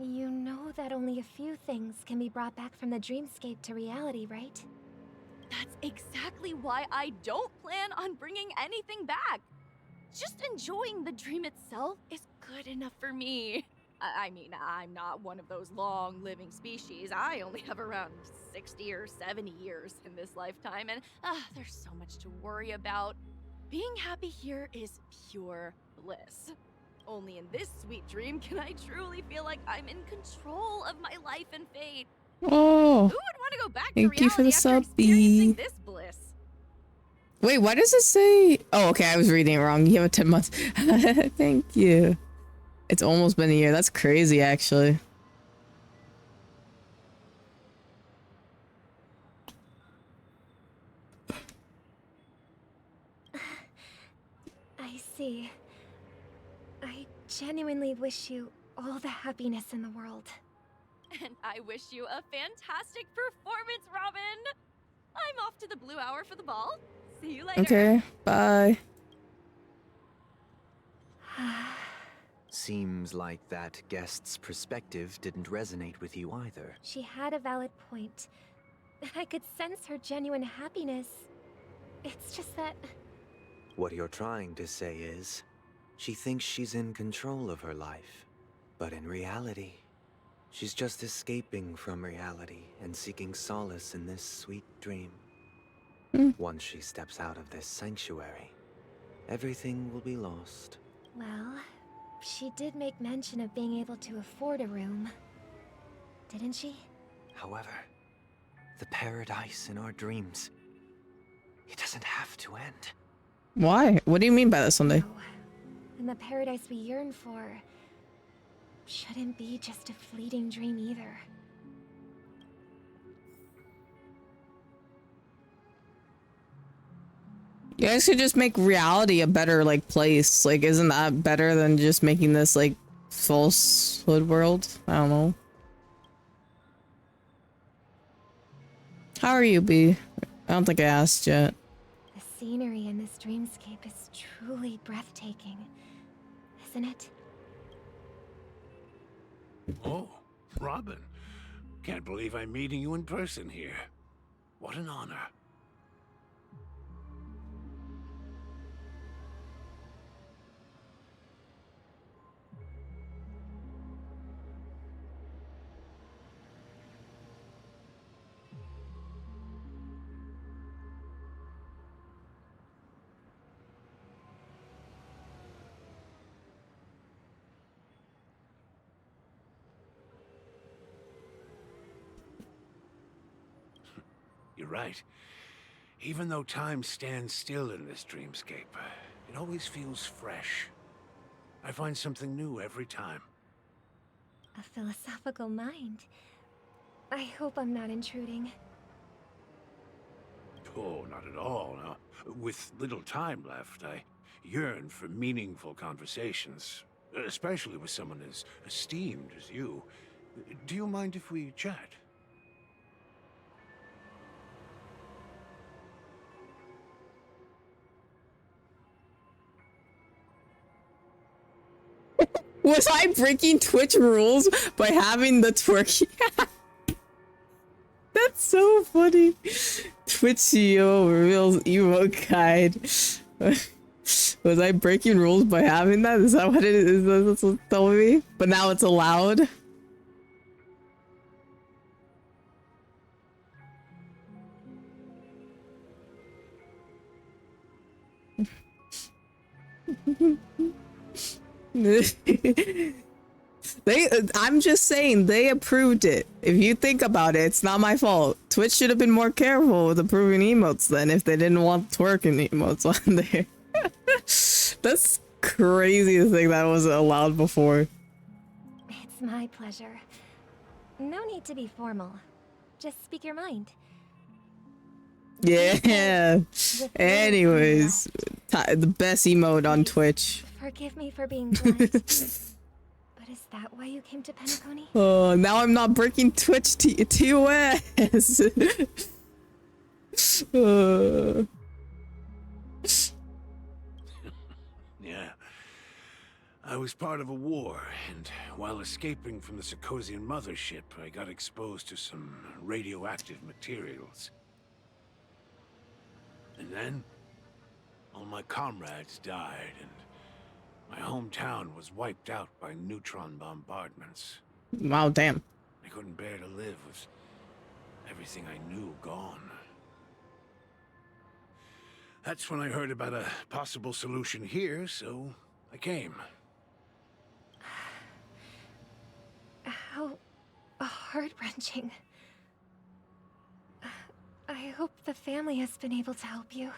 you know that only a few things can be brought back from the dreamscape to reality, right? That's exactly why I don't plan on bringing anything back. Just enjoying the dream itself is good enough for me. I mean, I'm not one of those long-living species. I only have around 60 or 70 years in this lifetime, and there's so much to worry about. Being happy here is pure bliss. Only in this sweet dream can I truly feel like I'm in control of my life and fate. Oh, who would want to go back to thank you for reality the after sub, experiencing B. this bliss? Wait, why does it say? Oh, okay, I was reading it wrong. You have a 10 months. Thank you. It's almost been a year. That's crazy, actually. I see. I genuinely wish you all the happiness in the world. And I wish you a fantastic performance, Robin! I'm off to the Blue Hour for the ball. See you later. Okay, bye. Seems like that guest's perspective didn't resonate with you either. She had a valid point. I could sense her genuine happiness. It's just that... What you're trying to say is, she thinks she's in control of her life. But in reality, she's just escaping from reality and seeking solace in this sweet dream. Once she steps out of this sanctuary, everything will be lost. Well, she did make mention of being able to afford a room. Didn't she? However, the paradise in our dreams, it doesn't have to end. Why? What do you mean by that, Sunday? And the paradise we yearn for shouldn't be just a fleeting dream either. You guys could just make reality a better, like, place. Like, isn't that better than just making this, like, falsehood world? I don't know. How are you, B? I don't think I asked yet. The scenery in this dreamscape is truly breathtaking, isn't it? Oh, Robin. Can't believe I'm meeting you in person here. What an honor. You're right. Even though time stands still in this dreamscape, it always feels fresh. I find something new every time. A philosophical mind. I hope I'm not intruding. Oh, not at all. Now, with little time left, I yearn for meaningful conversations, especially with someone as esteemed as you. Do you mind if we chat? Was I breaking Twitch rules by having the twerky? That's so funny. Twitch CEO reveals emote guide. Was I breaking rules by having that? Is that what it is? That's what it's telling me? But now it's allowed? I'm just saying, they approved it. If you think about it, it's not my fault. Twitch should have been more careful with approving emotes then if they didn't want twerking emotes on there. That's crazy to think that wasn't allowed before. It's my pleasure. No need to be formal. Just speak your mind. Yeah. Anyways, the best emote on Twitch. Forgive me for being blunt. But is that why you came to Penacony? Oh, now I'm not breaking Twitch TOS. Yeah. I was part of a war, and while escaping from the Sarkosian mothership, I got exposed to some radioactive materials. And then, all my comrades died, and my hometown was wiped out by neutron bombardments. Wow, damn. I couldn't bear to live with everything I knew gone. That's when I heard about a possible solution here, so I came. How heart-wrenching. I hope the family has been able to help you.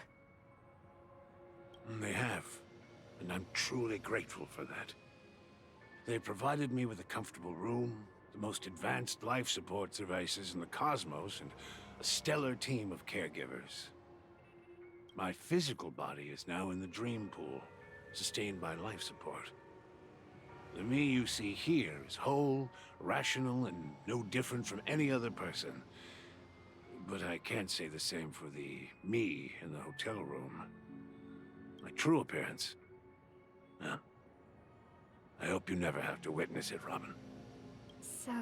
They have, and I'm truly grateful for that. They provided me with a comfortable room, the most advanced life support devices in the cosmos, and a stellar team of caregivers. My physical body is now in the dream pool, sustained by life support. The me you see here is whole, rational, and no different from any other person. But I can't say the same for the me in the hotel room. My true appearance. Well, I hope you never have to witness it, Robin. So,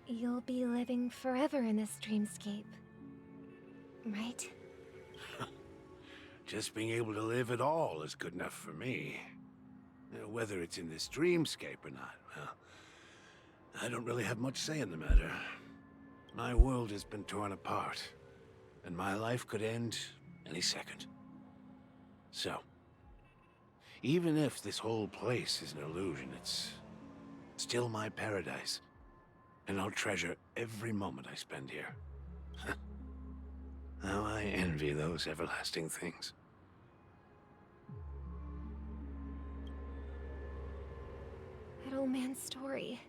you'll be living forever in this dreamscape, right? Just being able to live at all is good enough for me. Whether it's in this dreamscape or not, well, I don't really have much say in the matter. My world has been torn apart, and my life could end any second. So, even if this whole place is an illusion, it's still my paradise, and I'll treasure every moment I spend here. How I envy those everlasting things. That old man's story.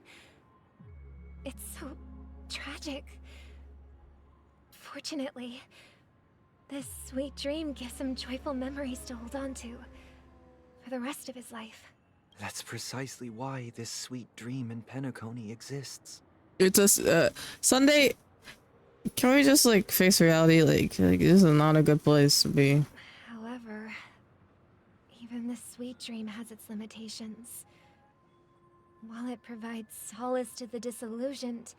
It's so tragic. Fortunately, this sweet dream gives him joyful memories to hold on to for the rest of his life. That's precisely why this sweet dream in Penacony exists. It's a Sunday. Can we just like face reality? Like this is not a good place to be. However, even this sweet dream has its limitations. While it provides solace to the disillusioned,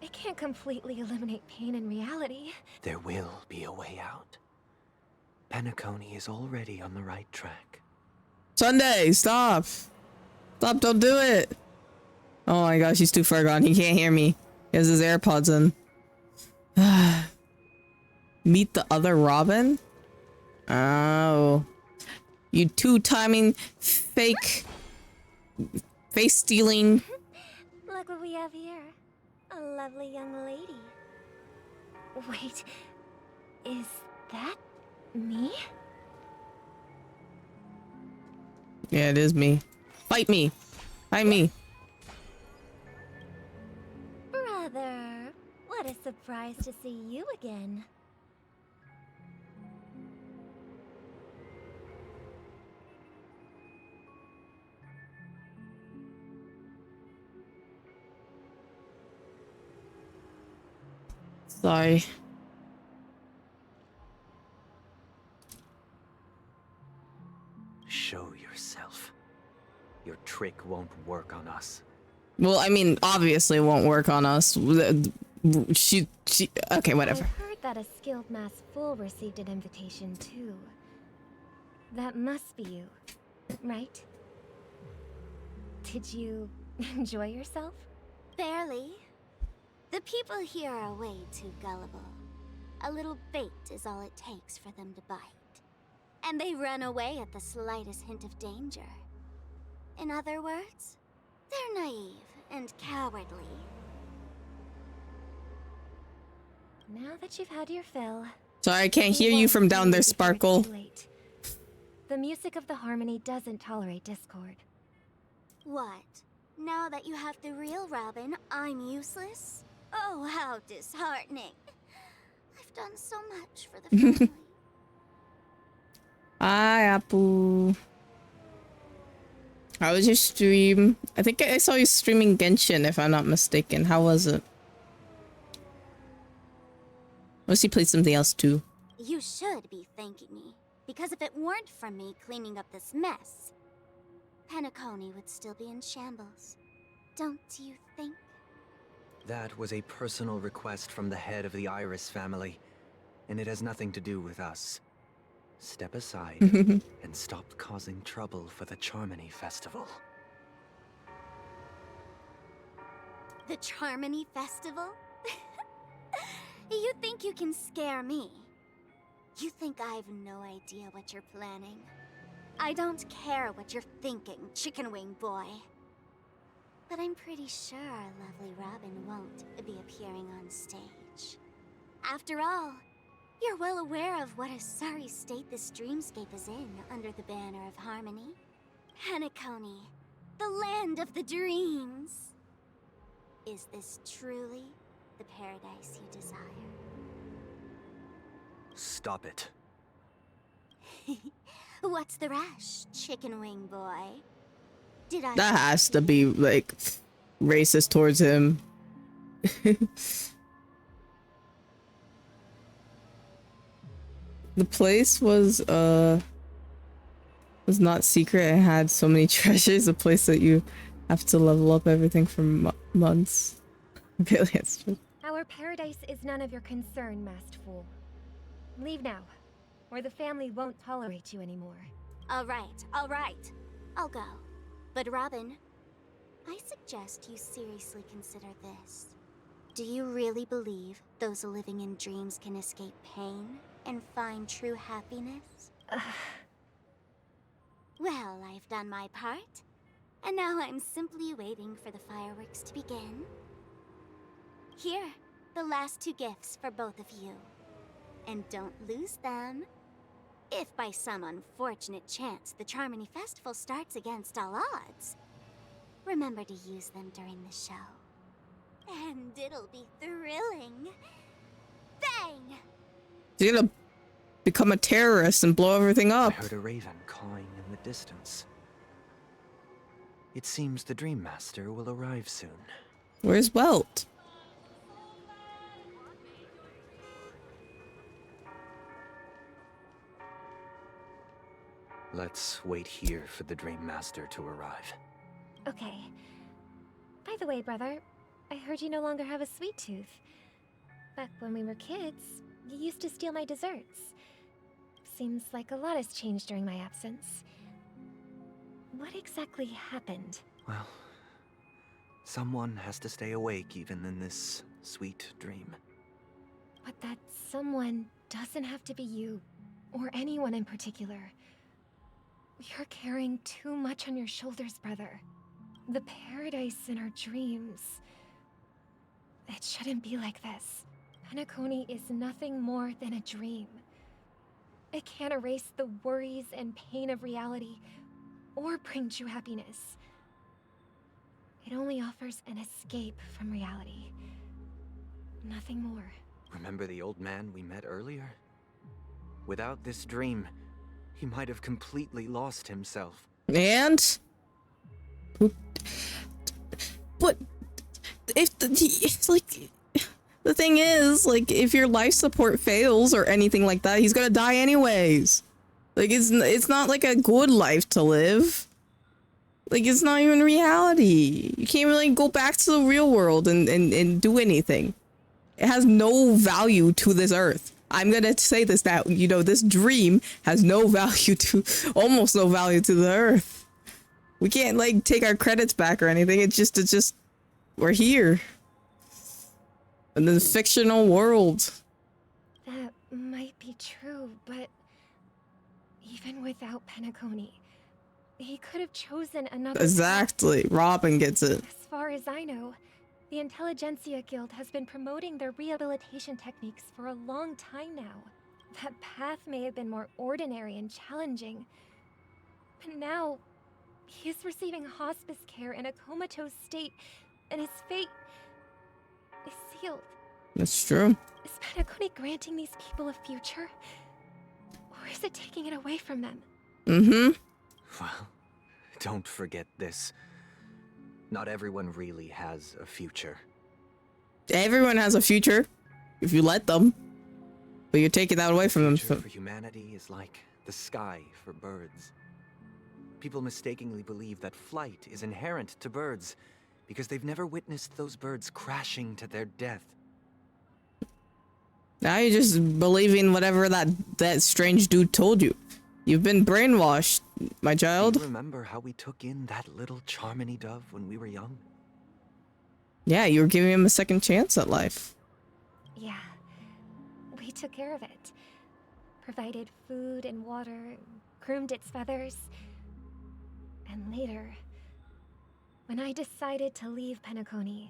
it can't completely eliminate pain in reality. There will be a way out. Penacony is already on the right track. Sunday, stop! Stop! Don't do it! Oh my gosh, he's too far gone. He can't hear me. He has his AirPods in. Meet the other Robin? Oh. You two-timing fake face-stealing. Look what we have here. A lovely young lady. Wait, is that me? Yeah, it is me. Fight me! Fight me! Brother, what a surprise to see you again. Sorry. Show yourself. Your trick won't work on us. Well, I mean, obviously it won't work on us. She, okay, whatever. I heard that a skilled mass fool received an invitation too. That must be you, right? Did you enjoy yourself? Barely. The people here are way too gullible. A little bait is all it takes for them to bite. And they run away at the slightest hint of danger. In other words, they're naive and cowardly. Now that you've had your fill... Sorry, I can't hear you from down there, Sparkle. The music of the harmony doesn't tolerate discord. What? Now that you have the real Robin, I'm useless? Oh, how disheartening. I've done so much for the family. Hi, Apple. How was your stream? I think I saw you streaming Genshin, if I'm not mistaken. How was it? Unless you played something else too. You should be thanking me, because if it weren't for me cleaning up this mess, Penacony would still be in shambles. Don't you think? That was a personal request from the head of the Iris family, and it has nothing to do with us. Step aside and stop causing trouble for the Charmony Festival. The Charmony Festival? You think you can scare me? You think I've no idea what you're planning? I don't care what you're thinking, Chicken Wing Boy. But I'm pretty sure our lovely Robin won't be appearing on stage. After all, you're well aware of what a sorry state this dreamscape is in under the banner of harmony. Penacony, the land of the dreams. Is this truly the paradise you desire? Stop it. What's the rush, Chicken Wing Boy? Did I... That has to be, like, racist towards him. The place was not secret. It had so many treasures. A place that you have to level up everything for months. Really, it's true. Our paradise is none of your concern, masked fool. Leave now, or the family won't tolerate you anymore. All right. I'll go. But Robin, I suggest you seriously consider this. Do you really believe those living in dreams can escape pain and find true happiness? Well, I've done my part, and now I'm simply waiting for the fireworks to begin. Here, the last 2 gifts for both of you. And don't lose them. If by some unfortunate chance the Charmony Festival starts against all odds, remember to use them during the show. And it'll be thrilling. Bang! You're gonna become a terrorist and blow everything up. I heard a raven cawing in the distance. It seems the Dream Master will arrive soon. Where's Welt? Let's wait here for the Dream Master to arrive. Okay. By the way, brother, I heard you no longer have a sweet tooth. Back when we were kids, you used to steal my desserts. Seems like a lot has changed during my absence. What exactly happened? Well, someone has to stay awake even in this sweet dream. But that someone doesn't have to be you, or anyone in particular. You're carrying too much on your shoulders, brother. The paradise in our dreams. It shouldn't be like this. Penacony is nothing more than a dream. It can't erase the worries and pain of reality, or bring true happiness. It only offers an escape from reality. Nothing more. Remember the old man we met earlier? Without this dream, he might have completely lost himself. And? But if it's like, the thing is, like, if your life support fails or anything like that, he's gonna die anyways. Like, it's not like a good life to live. Like, it's not even reality. You can't really go back to the real world and do anything. It has no value to this earth. I'm gonna say this, that, you know, this dream has no value to, almost no value to the earth. We can't, like, take our credits back or anything. It's just, we're here. In the fictional world. That might be true, but even without Penacony, he could have chosen another Exactly. path. Robin gets it. As far as I know, the Intelligentsia Guild has been promoting their rehabilitation techniques for a long time now. That path may have been more ordinary and challenging, but now he is receiving hospice care in a comatose state, and his fate is sealed. That's true. Is Penacony granting these people a future? Or is it taking it away from them? Mm-hmm. Well, don't forget this. Not everyone really has a future. Everyone has a future, if you let them. But you're taking that away from them. The future for humanity is like the sky for birds. People mistakenly believe that flight is inherent to birds because they've never witnessed those birds crashing to their death. Now you're just believing whatever that strange dude told you. You've been brainwashed, my child. Do you remember how we took in that little Charmony dove when we were young? Yeah, you were giving him a second chance at life. Yeah, we took care of it. Provided food and water, groomed its feathers. And later, when I decided to leave Penacony,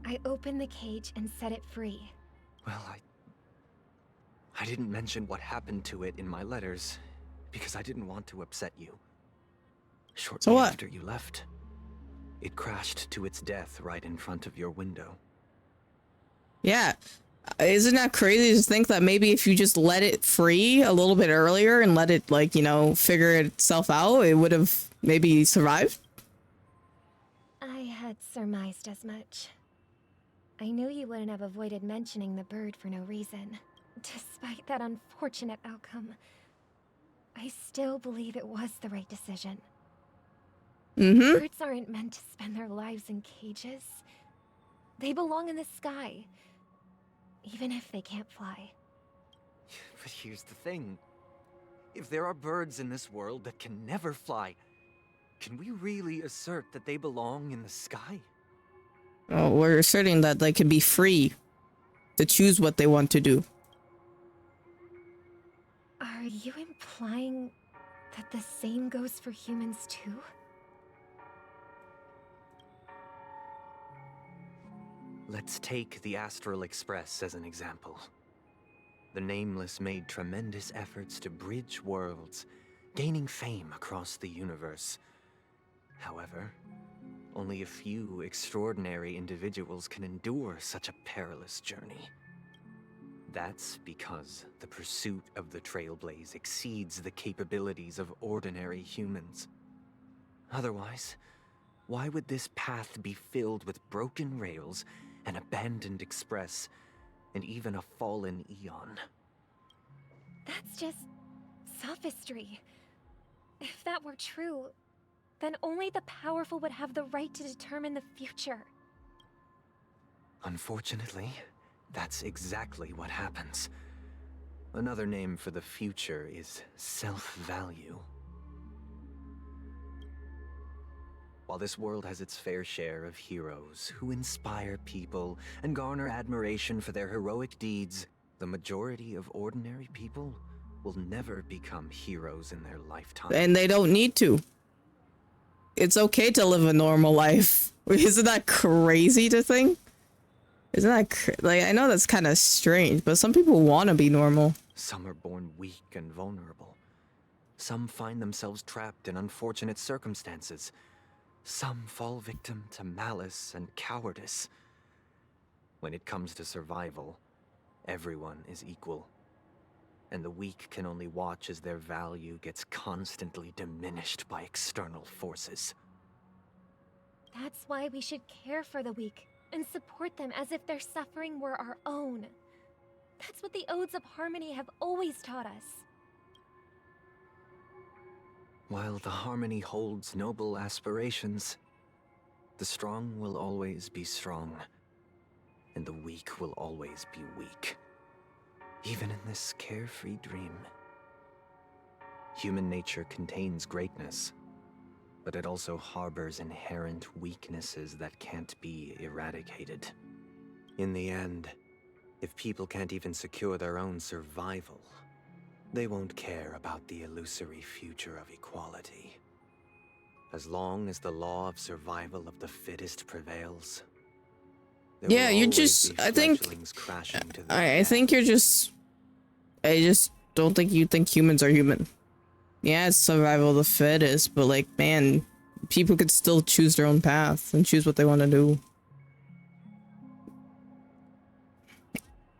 I opened the cage and set it free. Well, I didn't mention what happened to it in my letters because I didn't want to upset you. Shortly after you left, it crashed to its death right in front of your window. Yeah. Isn't that crazy to think that maybe if you just let it free a little bit earlier and let it, like, you know, figure itself out, it would have maybe survived? I had surmised as much. I knew you wouldn't have avoided mentioning the bird for no reason. Despite that unfortunate outcome, I still believe it was the right decision. Mm-hmm. Birds aren't meant to spend their lives in cages. They belong in the sky, even if they can't fly. But here's the thing. If there are birds in this world that can never fly, can we really assert that they belong in the sky? Oh, we're asserting that they can be free to choose what they want to do. Are you implying that the same goes for humans too? Let's take the Astral Express as an example. The Nameless made tremendous efforts to bridge worlds, gaining fame across the universe. However, only a few extraordinary individuals can endure such a perilous journey. That's because the pursuit of the Trailblaze exceeds the capabilities of ordinary humans. Otherwise, why would this path be filled with broken rails, an abandoned express, and even a fallen Eon? That's just sophistry. If that were true, then only the powerful would have the right to determine the future. Unfortunately, that's exactly what happens. Another name for the future is self-value. While this world has its fair share of heroes who inspire people and garner admiration for their heroic deeds, the majority of ordinary people will never become heroes in their lifetime. And they don't need to. It's okay to live a normal life. Isn't that crazy to think? Isn't that like, I know that's kind of strange, but some people want to be normal. Some are born weak and vulnerable. Some find themselves trapped in unfortunate circumstances. Some fall victim to malice and cowardice. When it comes to survival, everyone is equal. And the weak can only watch as their value gets constantly diminished by external forces. That's why we should care for the weak and support them as if their suffering were our own. That's what the Odes of Harmony have always taught us. While the Harmony holds noble aspirations, the strong will always be strong, and the weak will always be weak. Even in this carefree dream. Human nature contains greatness, but it also harbors inherent weaknesses that can't be eradicated. In the end, if people can't even secure their own survival, they won't care about the illusory future of equality. As long as the law of survival of the fittest prevails, Yeah, you're just, I think you're just, I just don't think you think humans are human. Yeah, it's survival of the fittest, but like, man, people could still choose their own path and choose what they want to do.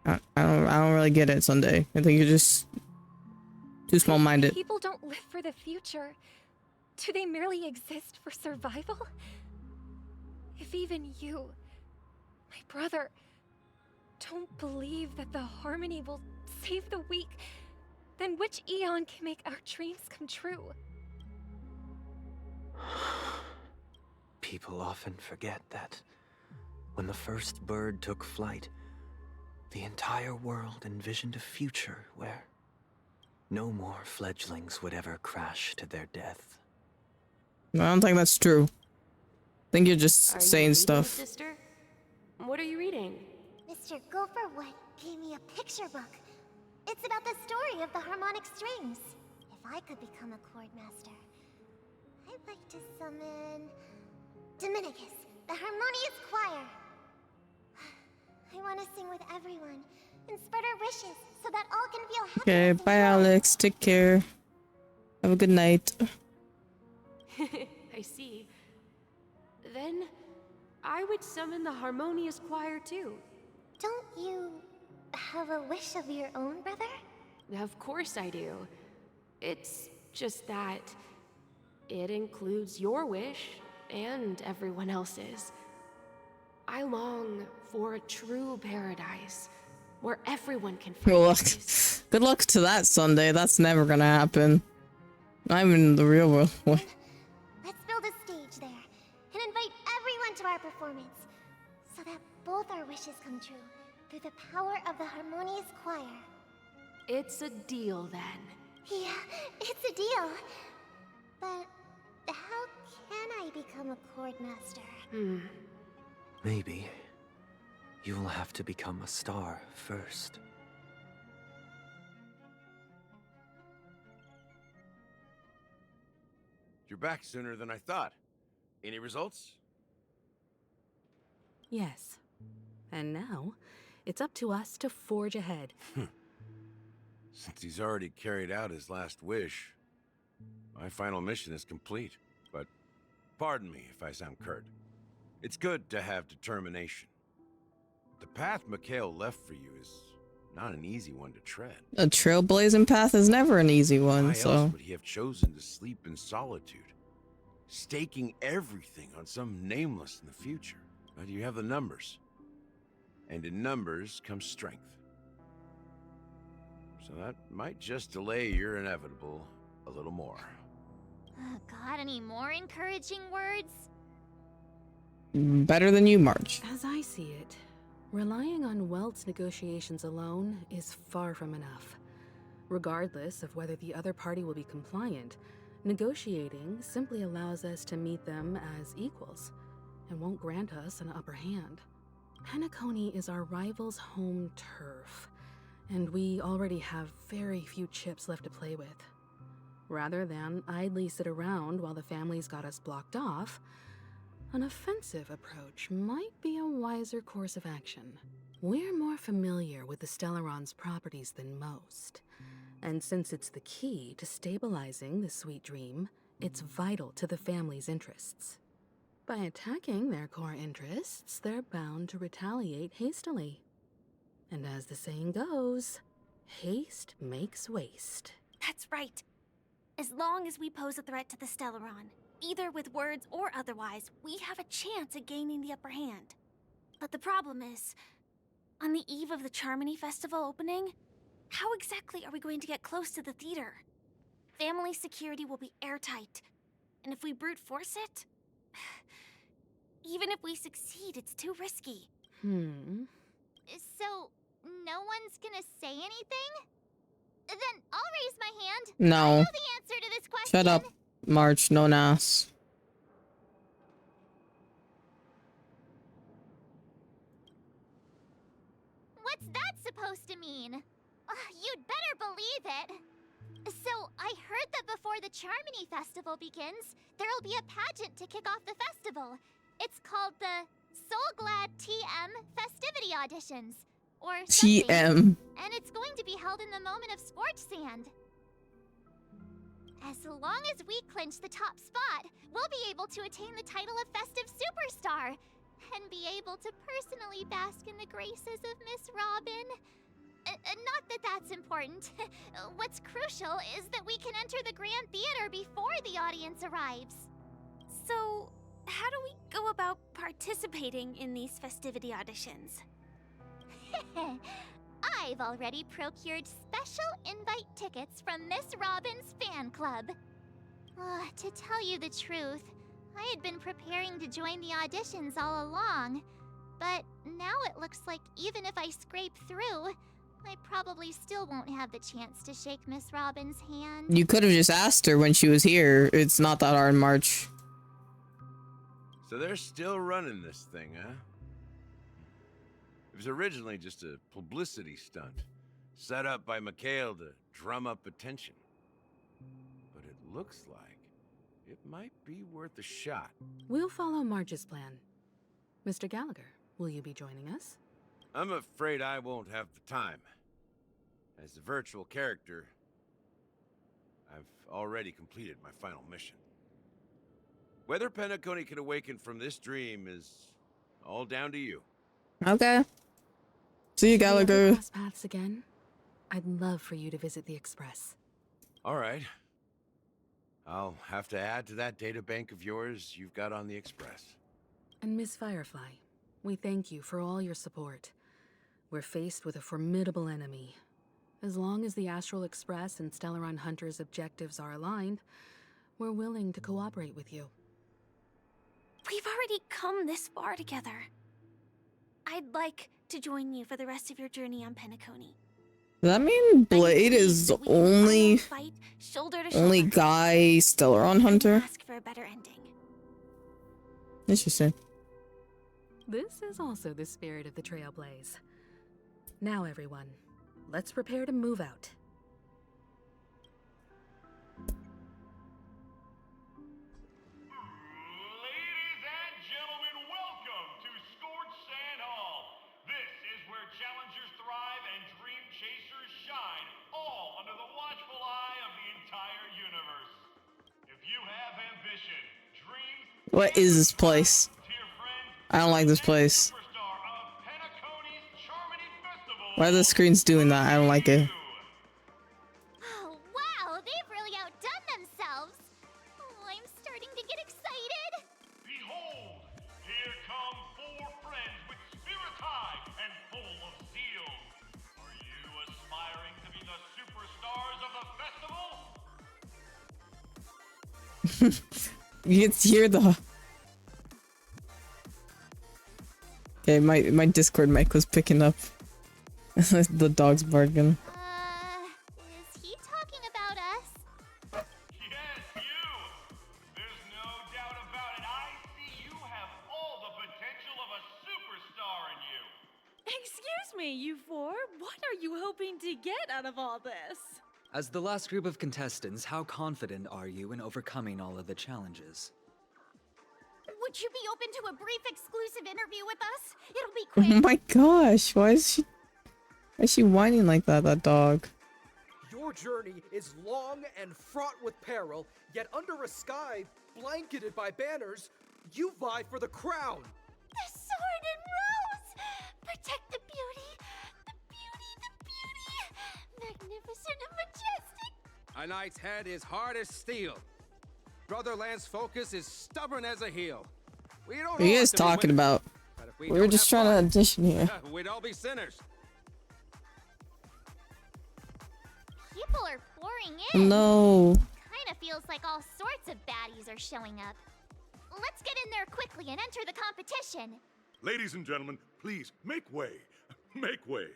I don't really get it, Sunday. I think you're just too small-minded. People don't live for the future. Do they merely exist for survival? If even you, my brother, don't believe that the Harmony will save the weak, then which Eon can make our dreams come true? People often forget that when the first bird took flight, the entire world envisioned a future where no more fledglings would ever crash to their death. I don't think that's true. I think you're just Are saying you reading, stuff. Sister? What are you reading? Mr. Gopherwood gave me a picture book. It's about the story of the harmonic strings. If I could become a chord master, I'd like to summon Dominicus, the harmonious choir. I want to sing with everyone and spread our wishes so that all can feel happy. Okay, bye Alex. Take care. Have a good night. I see. Then I would summon the harmonious choir too. Don't you have a wish of your own, brother? Of course I do. It's just that it includes your wish and everyone else's. I long for a true paradise where everyone can find peace. Good luck to that, Sunday. That's never gonna happen. Not even in the real world. What? Let's build a stage there and invite everyone to our performance so that both our wishes come true through the power of the harmonious choir. It's a deal then. Yeah, it's a deal. But how can I become a chord master? Maybe you will have to become a star first. You're back sooner than I thought. Any results? Yes. And now, it's up to us to forge ahead. Since he's already carried out his last wish, my final mission is complete. But pardon me if I sound curt. It's good to have determination. The path Mikhail left for you is not an easy one to tread. A trailblazing path is never an easy one, Why so. else would he have chosen to sleep in solitude, staking everything on some nameless in the future? But you have the numbers, and in numbers comes strength. So that might just delay your inevitable a little more. Got any more encouraging words? Better than you, Marge. As I see it, relying on Welt's negotiations alone is far from enough. Regardless of whether the other party will be compliant, negotiating simply allows us to meet them as equals and won't grant us an upper hand. Penacony is our rival's home turf, and we already have very few chips left to play with. Rather than idly sit around while the family's got us blocked off, An offensive approach might be a wiser course of action. We're more familiar with the Stellaron's properties than most. And since it's the key to stabilizing the sweet dream, it's vital to the family's interests. By attacking their core interests, they're bound to retaliate hastily. And as the saying goes, haste makes waste. That's right. As long as we pose a threat to the Stellaron, either with words or otherwise, we have a chance at gaining the upper hand. But the problem is, on the eve of the Charmony Festival opening, how exactly are we going to get close to the theater? Family security will be airtight, and if we brute force it, even if we succeed, it's too risky. So, no one's gonna say anything? Then I'll raise my hand. No. I know the answer to this question. Shut up, March. No nas. What's that supposed to mean? You'd better believe it. So, I heard that before the Charmony Festival begins, there'll be a pageant to kick off the festival. It's called the Soul Glad TM Festivity Auditions. Or something. TM. And it's going to be held in the moment of Scorch Sand. As long as we clinch the top spot, we'll be able to attain the title of Festive Superstar. And be able to personally bask in the graces of Miss Robin. Not that that's important. What's crucial is that we can enter the Grand Theater before the audience arrives. So, how do we go about participating in these festivity auditions? I've already procured special invite tickets from Miss Robin's fan club. To tell you the truth, I had been preparing to join the auditions all along. But now it looks like even if I scrape through, I probably still won't have the chance to shake Miss Robin's hand. You could have just asked her when she was here. It's not that hard, March. So they're still running this thing, huh? It was originally just a publicity stunt, set up by Mikhail to drum up attention. But it looks like it might be worth a shot. We'll follow March's plan. Mr. Gallagher, will you be joining us? I'm afraid I won't have the time. As a virtual character, I've already completed my final mission. Whether Penacony can awaken from this dream is all down to you. Okay. See you, Gallagher. Cross paths again? I'd love for you to visit the Express. All right. I'll have to add to that data bank of yours you've got on the Express. And Miss Firefly, we thank you for all your support. We're faced with a formidable enemy. As long as the Astral Express and Stellaron Hunter's objectives are aligned, we're willing to cooperate with you. We've already come this far together. I'd like to join you for the rest of your journey on Penacony. Does that mean Blade is the only guy Stellaron Hunter? Ask for a better ending. Interesting. This is also the spirit of the Trailblaze. Now, everyone, let's prepare to move out. Ladies and gentlemen, welcome to Scorch Sand Hall. This is where challengers thrive and dream chasers shine, all under the watchful eye of the entire universe. If you have ambition, dreams... What is this place? I don't like this place. Why are the screens doing that? I don't like it. Oh, wow, they've really outdone themselves. Oh, I'm starting to get excited. Behold, here come four friends with spirit high and full of zeal. Are you aspiring to be the superstars of the festival? You can hear the... Okay, my Discord mic was picking up the dog's barking. Is he talking about us? Yes, you! There's no doubt about it. I see you have all the potential of a superstar in you. Excuse me, you four. What are you hoping to get out of all this? As the last group of contestants, how confident are you in overcoming all of the challenges? Would you be open to a brief exclusive interview with us? It'll be Oh quick. my gosh, why is she whining like that, that dog? Your journey is long and fraught with peril, yet under a sky blanketed by banners, you vie for the crown. The sword and rose! Protect the beauty! The beauty! The beauty! Magnificent and majestic! A knight's head is hard as steel. Brother Lance Focus is stubborn as a heel. We don't What are you guys talking about? We were just trying to audition here. We'd all be sinners. People are pouring in. No. Kinda feels like all sorts of baddies are showing up. Let's get in there quickly and enter the competition. Ladies and gentlemen, please make way. Make way.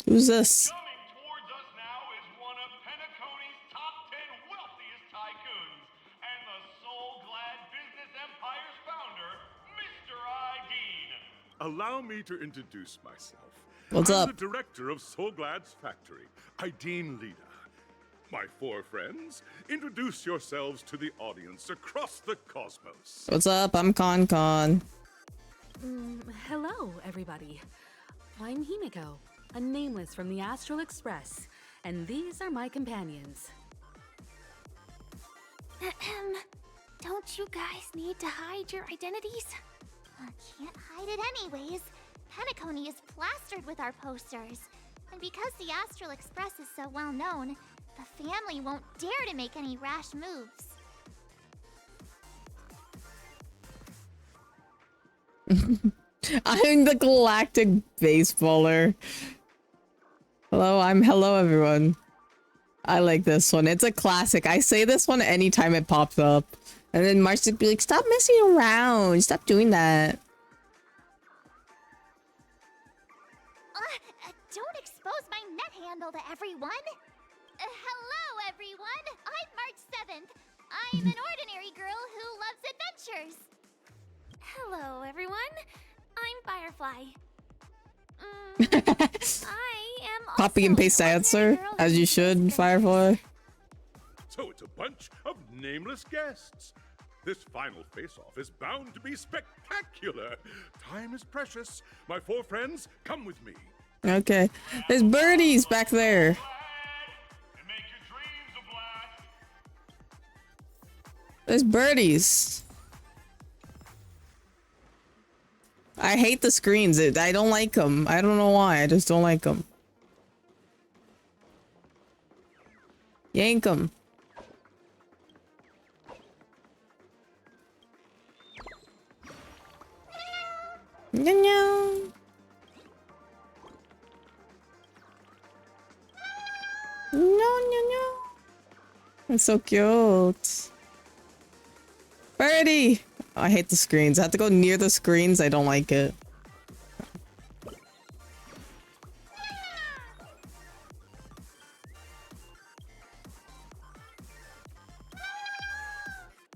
Who's this? Coming towards us now is one of Penacony's top 10 wealthiest tycoons and the soul-glad business empire's founder, Mr. Ideen. Allow me to introduce myself. What's I'm up? the director of Soulglad's factory, Ideen Lida. My four friends, introduce yourselves to the audience across the cosmos. What's up? I'm Con. Hello, everybody. I'm Himiko, a nameless from the Astral Express, and these are my companions. Don't you guys need to hide your identities? Can't hide it anyways. Penacony is plastered with our posters. And because the Astral Express is so well known, the family won't dare to make any rash moves. I'm the galactic baseballer. Hello everyone. I like this one. It's a classic. I say this one anytime it pops up. And then March would be like, stop messing around. Stop doing that. Don't expose my net handle to everyone. Hello, everyone. I'm March 7th. I'm an ordinary girl who loves adventures. Hello, everyone. I'm Firefly. I am also Copy and paste answer, as you should, Firefly. So it's a bunch of nameless guests. This final face-off is bound to be spectacular. Time is precious. My four friends, come with me. Okay. There's birdies back there. There's birdies. I hate the screens. I don't like them. I don't know why. I just don't like them. Yank them. No. It's so cute. Birdie! Oh, I hate the screens. I have to go near the screens. I don't like it.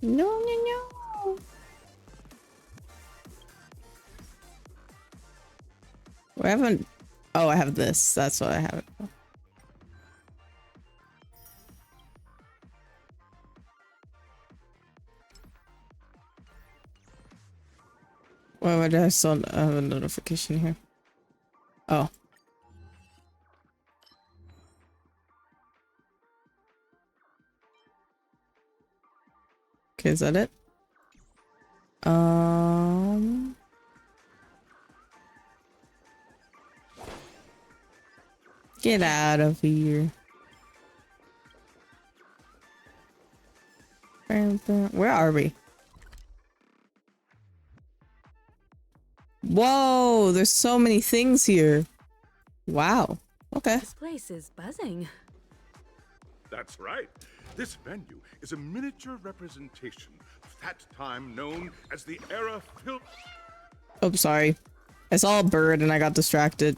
No. I haven't. Oh, I have this. That's what I have. Why did I still have a notification here? Oh. Okay, is that it? Get out of here. Where are we? Whoa, there's so many things here. Wow. Okay. This place is buzzing. That's right. This venue is a miniature representation of that time known as the era filled. Oh, sorry. I saw a bird and I got distracted.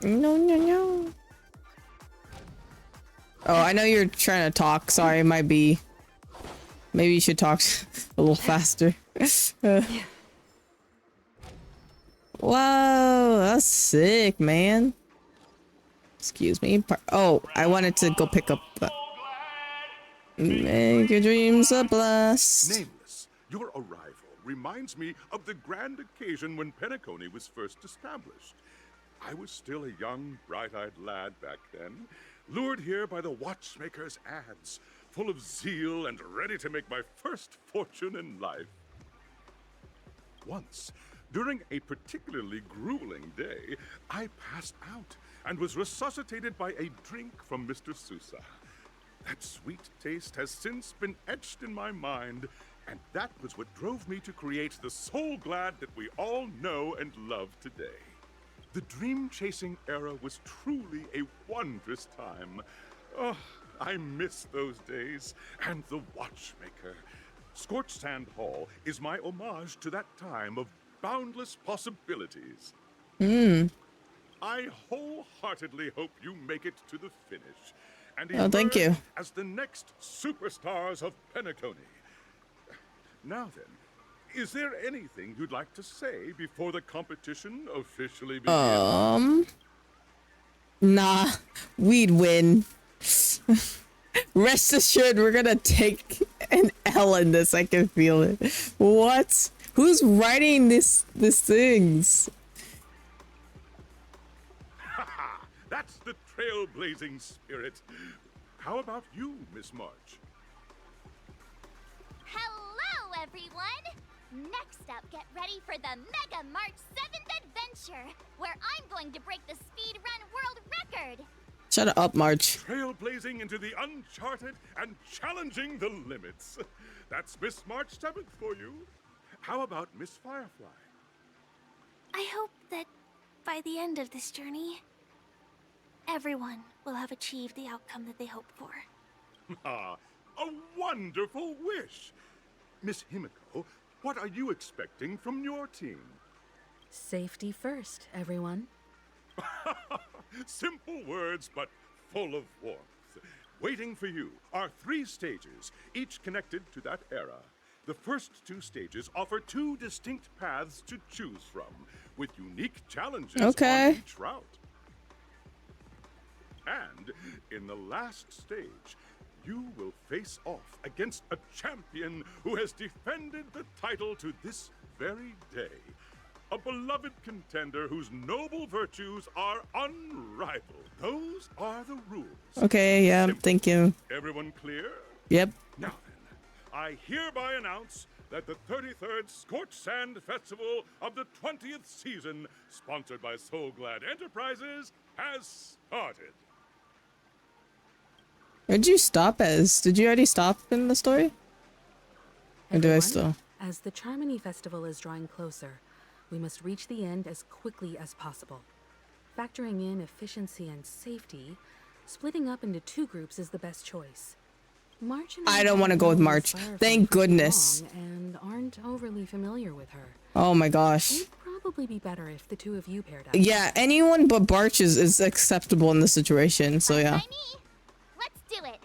No. Oh, I know you're trying to talk. Sorry, it might be. Maybe you should talk a little faster. Whoa, that's sick, man. Excuse me. Oh, I wanted to go pick up the... Make your dreams a blast. Nameless, Your arrival reminds me of the grand occasion when Penacony was first established. I was still a young, bright-eyed lad back then, lured here by the watchmaker's ads, full of zeal and ready to make my first fortune in life. Once, during a particularly grueling day, I passed out and was resuscitated by a drink from Mr. Sousa. That sweet taste has since been etched in my mind, and that was what drove me to create the Soul Glad that we all know and love today. The dream-chasing era was truly a wondrous time. Oh, I miss those days, and the watchmaker. Scorched Sand Hall is my homage to that time of boundless possibilities. I wholeheartedly hope you make it to the finish and Oh, thank you. as the next superstars of Penacony. Now then, is there anything you'd like to say before the competition officially begins? Nah, we'd win. Rest assured, we're gonna take an L in this. I can feel it. What? Who's writing this things? That's the trailblazing spirit. How about you, Miss March? Hello, everyone! Next up, get ready for the Mega March 7th adventure, where I'm going to break the speedrun world record! Shut up, March. Trailblazing into the uncharted and challenging the limits. That's Miss March 7th for you. How about Miss Firefly? I hope that by the end of this journey, everyone will have achieved the outcome that they hoped for. Ah, a wonderful wish! Miss Himiko, what are you expecting from your team? Safety first, everyone. Simple words, but full of warmth. Waiting for you are 3 stages, each connected to that era. The first 2 stages offer 2 distinct paths to choose from, with unique challenges on each route. And in the last stage, you will face off against a champion who has defended the title to this very day. A beloved contender whose noble virtues are unrivaled. Those are the rules. Okay, yeah, thank you. Everyone clear? Yep. Now then, I hereby announce that the 33rd Scorched Sand Festival of the 20th season, sponsored by Soul Glad Enterprises, has started. Where'd you stop as? Did you already stop in the story? Or do I still? As the Charmony Festival is drawing closer, we must reach the end as quickly as possible. Factoring in efficiency and safety, splitting up into 2 groups is the best choice. March and I don't want to go with March. Thank goodness. And aren't overly familiar with her. Oh my gosh. It'd probably be better if the 2 of you paired up. Yeah, anyone but Barch is acceptable in this situation, so yeah. Let's do it!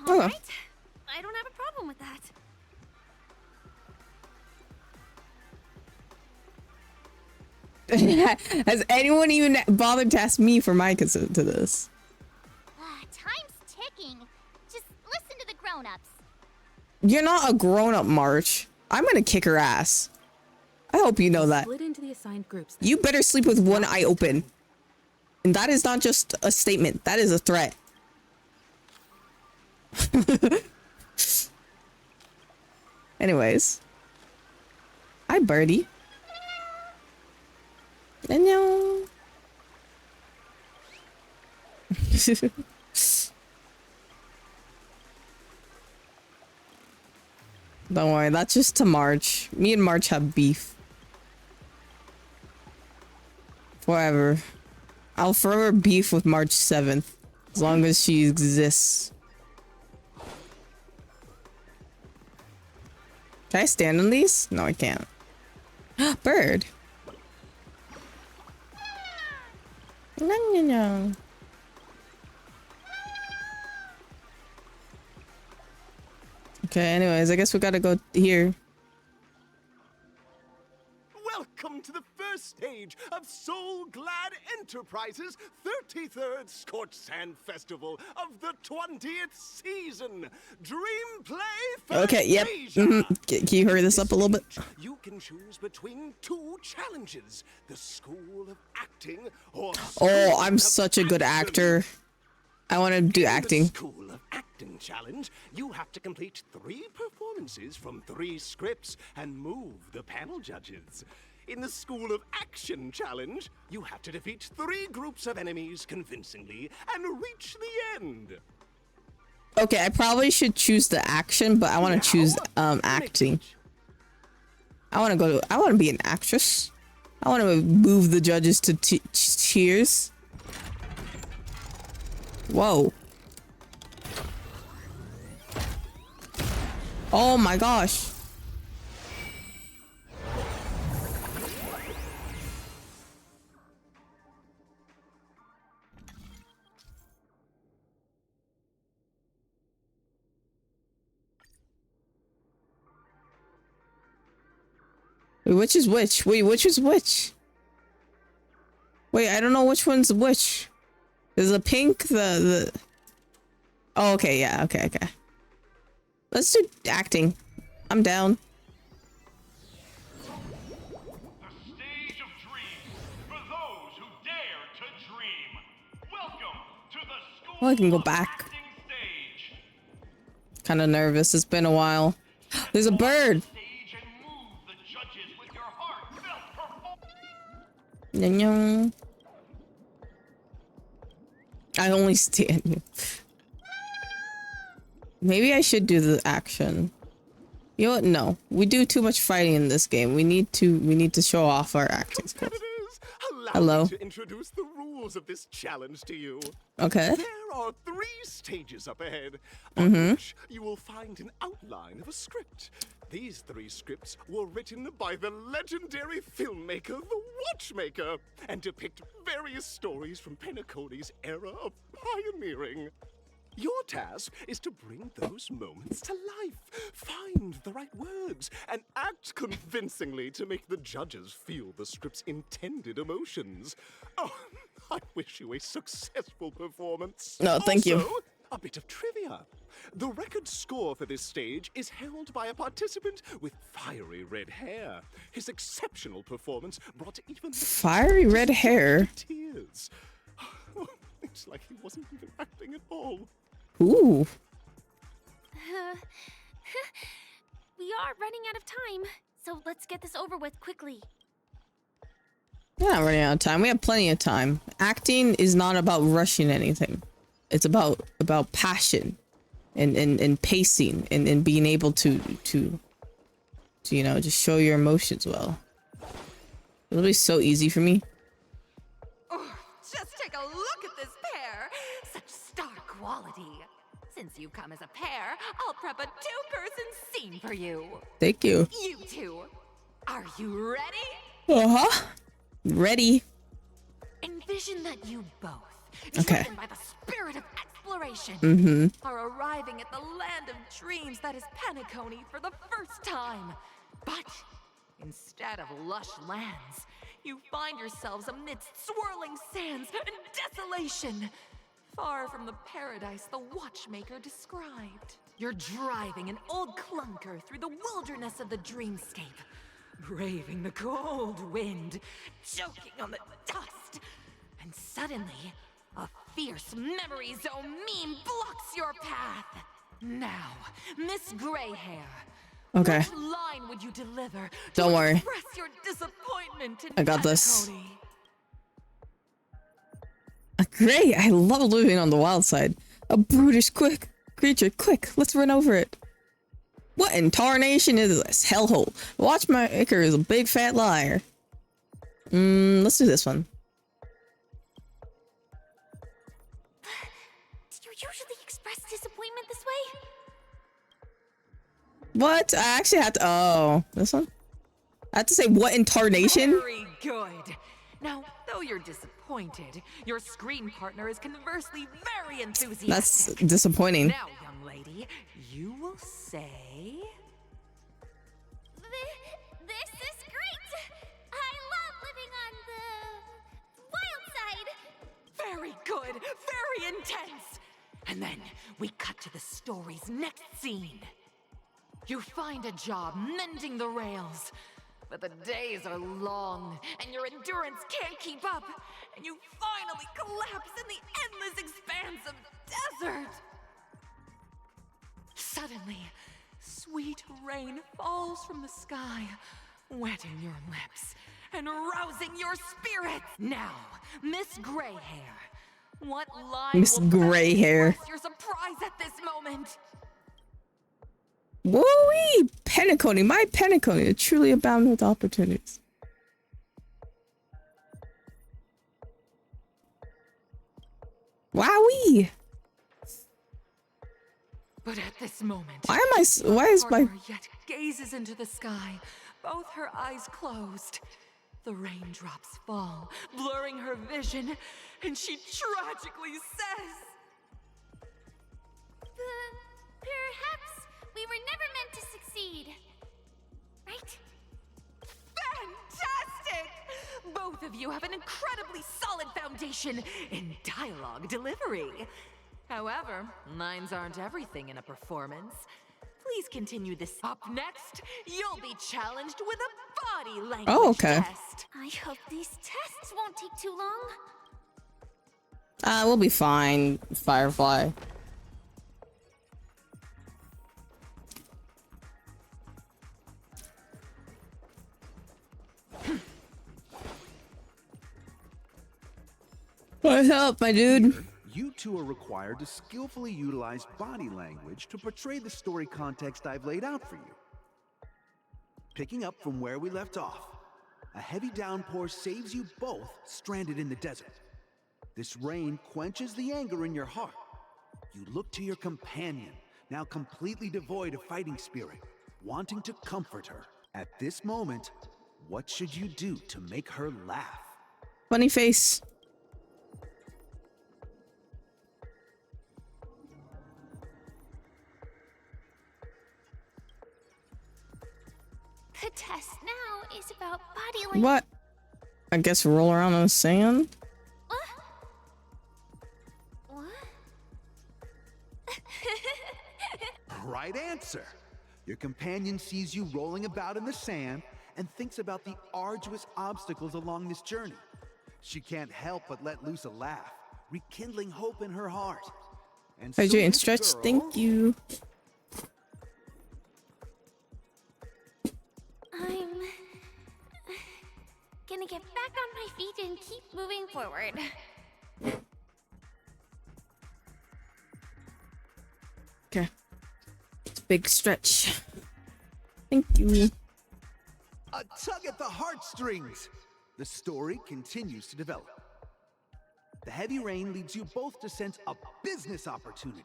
Alright, I don't have a problem with that. Has anyone even bothered to ask me for my consent to this? Time's ticking. Just listen to the grown-ups. You're not a grown-up, March. I'm gonna kick her ass. I hope you know that. Split into the assigned groups. You better sleep with one eye open. And that is not just a statement. That is a threat. Anyways. Hi, Birdie. Hello. Don't worry, that's just to March. Me and March have beef. Forever. I'll forever beef with March 7th. As long as she exists. Can I stand on these? No, I can't. Bird. No. Okay, anyways, I guess we gotta go here. Welcome to the first stage of Soul Glad Enterprises' 33rd Scorched Sand Festival of the 20th season. Dream Play Okay, yep. Fantasia. Can you hurry this up a little bit? You can choose between 2 challenges: the School of Acting or Oh, I'm such a good actor. I want to do acting. School of Acting Challenge, you have to complete 3 performances from 3 scripts and move the panel judges. In the School of Action Challenge, you have to defeat 3 groups of enemies convincingly and reach the end. Okay, I probably should choose the action, but I want to choose acting. I want to be an actress. I want to move the judges to tears. Whoa. Oh my gosh. Wait, which is which? Wait, which is which? Wait, I don't know which one's which. There's a pink, the... Oh, okay, yeah, okay. Let's do acting. I'm down. The stage of dreams for those who dare to dream. Welcome to the School Well, I can go back. stage. Kind of nervous. It's been a while. There's a bird. Nyong. I only stand. Maybe I should do the action. You know what? No, we do too much fighting in this game. We need to show off our acting skills. Hello. Me to introduce the rules of this challenge to you. Okay. There are 3 stages up ahead, on which you will find an outline of a script. These 3 scripts were written by the legendary filmmaker, The Watchmaker, and depict various stories from Penacony's era of pioneering. Your task is to bring those moments to life, find the right words, and act convincingly to make the judges feel the script's intended emotions. Oh, I wish you a successful performance. No, thank you. Also, a bit of trivia. The record score for this stage is held by a participant with fiery red hair. His exceptional performance brought even Fiery red hair? tears. It's like he wasn't even acting at all. Ooh. We are running out of time, so let's get this over with quickly. We're not running out of time. We have plenty of time. Acting is not about rushing anything. It's about passion and pacing and being able to you know, just show your emotions well. It'll be so easy for me. Oh, just take a look at this pair. Such star quality. Since you've come as a pair, I'll prep a 2-person scene for you. Thank you. You 2, are you ready? Uh-huh. Ready. Envision that you both, Okay. driven by the spirit of exploration, are arriving at the land of dreams that is Penacony for the first time. But instead of lush lands, you find yourselves amidst swirling sands and desolation, far from the paradise the Watchmaker described. You're driving an old clunker through the wilderness of the dreamscape, braving the cold wind, choking on the dust, and suddenly, a fierce memory zone meme blocks your path. Now, Miss Greyhair, Okay. which line would you deliver Don't to worry. express your disappointment in I got this. Penacony? Great. I love living on the wild side. A brutish creature. Quick, let's run over it. What in tarnation is this hellhole? Watchmaker is a big fat liar. Let's do this one. Do you usually express disappointment this way? What? I actually have to. Oh, this one? I have to say what in tarnation? Very good. Now, though you're disappointed, your screen partner is conversely very enthusiastic. That's disappointing. Now, young lady, you will say... This is great! I love living on the good, very intense. And then we cut to the story's next scene. You find a job mending the rails, but the days are long and your endurance can't keep up, and you finally collapse in the endless expanse of desert. Suddenly, sweet rain falls from the sky, wetting your lips and rousing your spirits. Now, Miss Greyhair, what line Miss will Greyhair. express your surprise at this moment? Woo-wee! Penacony, my Penacony, are truly abound with opportunities. Wowee! But at this moment, Why is my partner yet gazes into the sky, both her eyes closed. The raindrops fall, blurring her vision, and she tragically says, Perhaps we were never meant to succeed. Right? Fantastic! Both of you have an incredibly solid foundation in dialogue delivery. However, lines aren't everything in a performance. Please continue this. Up next, you'll be challenged with a body language test. I hope these tests won't take too long. We'll be fine, Firefly. What's up, my dude? You two are required to skillfully utilize body language to portray the story context I've laid out for you. Picking up from where we left off, a heavy downpour saves you both stranded in the desert. This rain quenches the anger in your heart. You look to your companion, now completely devoid of fighting spirit, wanting to comfort her. At this moment, what should you do to make her laugh? Funny face. The test now is about body language. What? I guess roll around in the sand? What? Right answer. Your companion sees you rolling about in the sand and thinks about the arduous obstacles along this journey. She can't help but let loose a laugh, rekindling hope in her heart. And so Hydrate and this stretch, girl- thank you. I'm gonna get back on my feet and keep moving forward. Okay. It's a big stretch. Thank you. A tug at the heartstrings. The story continues to develop. The heavy rain leads you both to sense a business opportunity.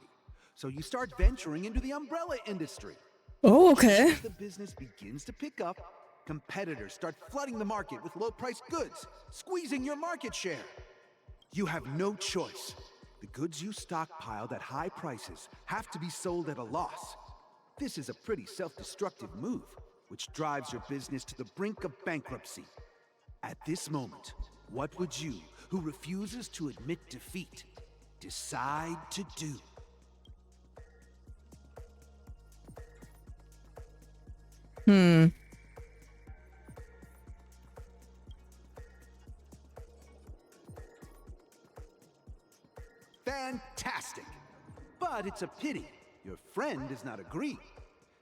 So you start venturing into the umbrella industry. Oh, okay. As the business begins to pick up, competitors start flooding the market with low-priced goods, squeezing your market share. You have no choice. The goods you stockpiled at high prices have to be sold at a loss. This is a pretty self-destructive move, which drives your business to the brink of bankruptcy. At this moment, what would you, who refuses to admit defeat, decide to do? Fantastic! But it's a pity your friend does not agree.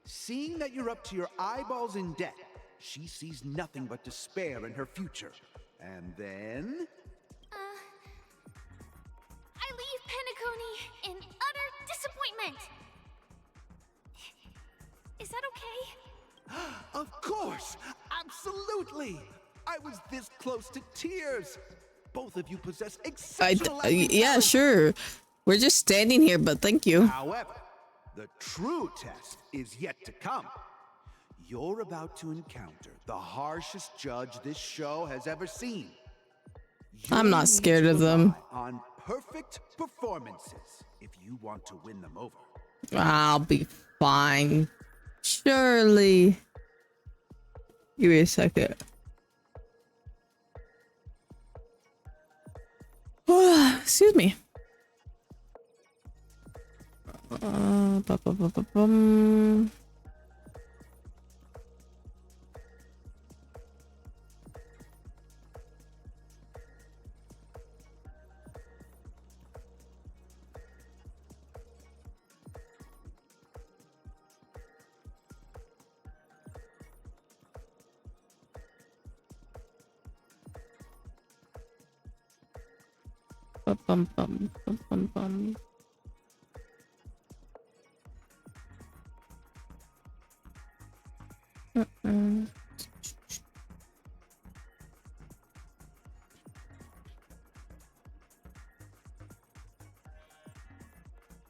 Seeing that you're up to your eyeballs in debt, she sees nothing but despair in her future. And then... I leave Penacony in utter disappointment. Is that okay? Of course! Absolutely! I was this close to tears! Both of you possess exceptional Yeah, sure. We're just standing here, but thank you. However, the true test is yet to come. You're about to encounter the harshest judge this show has ever seen. I'm not scared of them. On perfect performances if you want to win them over. I'll be fine. Surely. Give me a second. Excuse me. Ba-ba-ba-ba-bum. Bum, bum, bum, bum.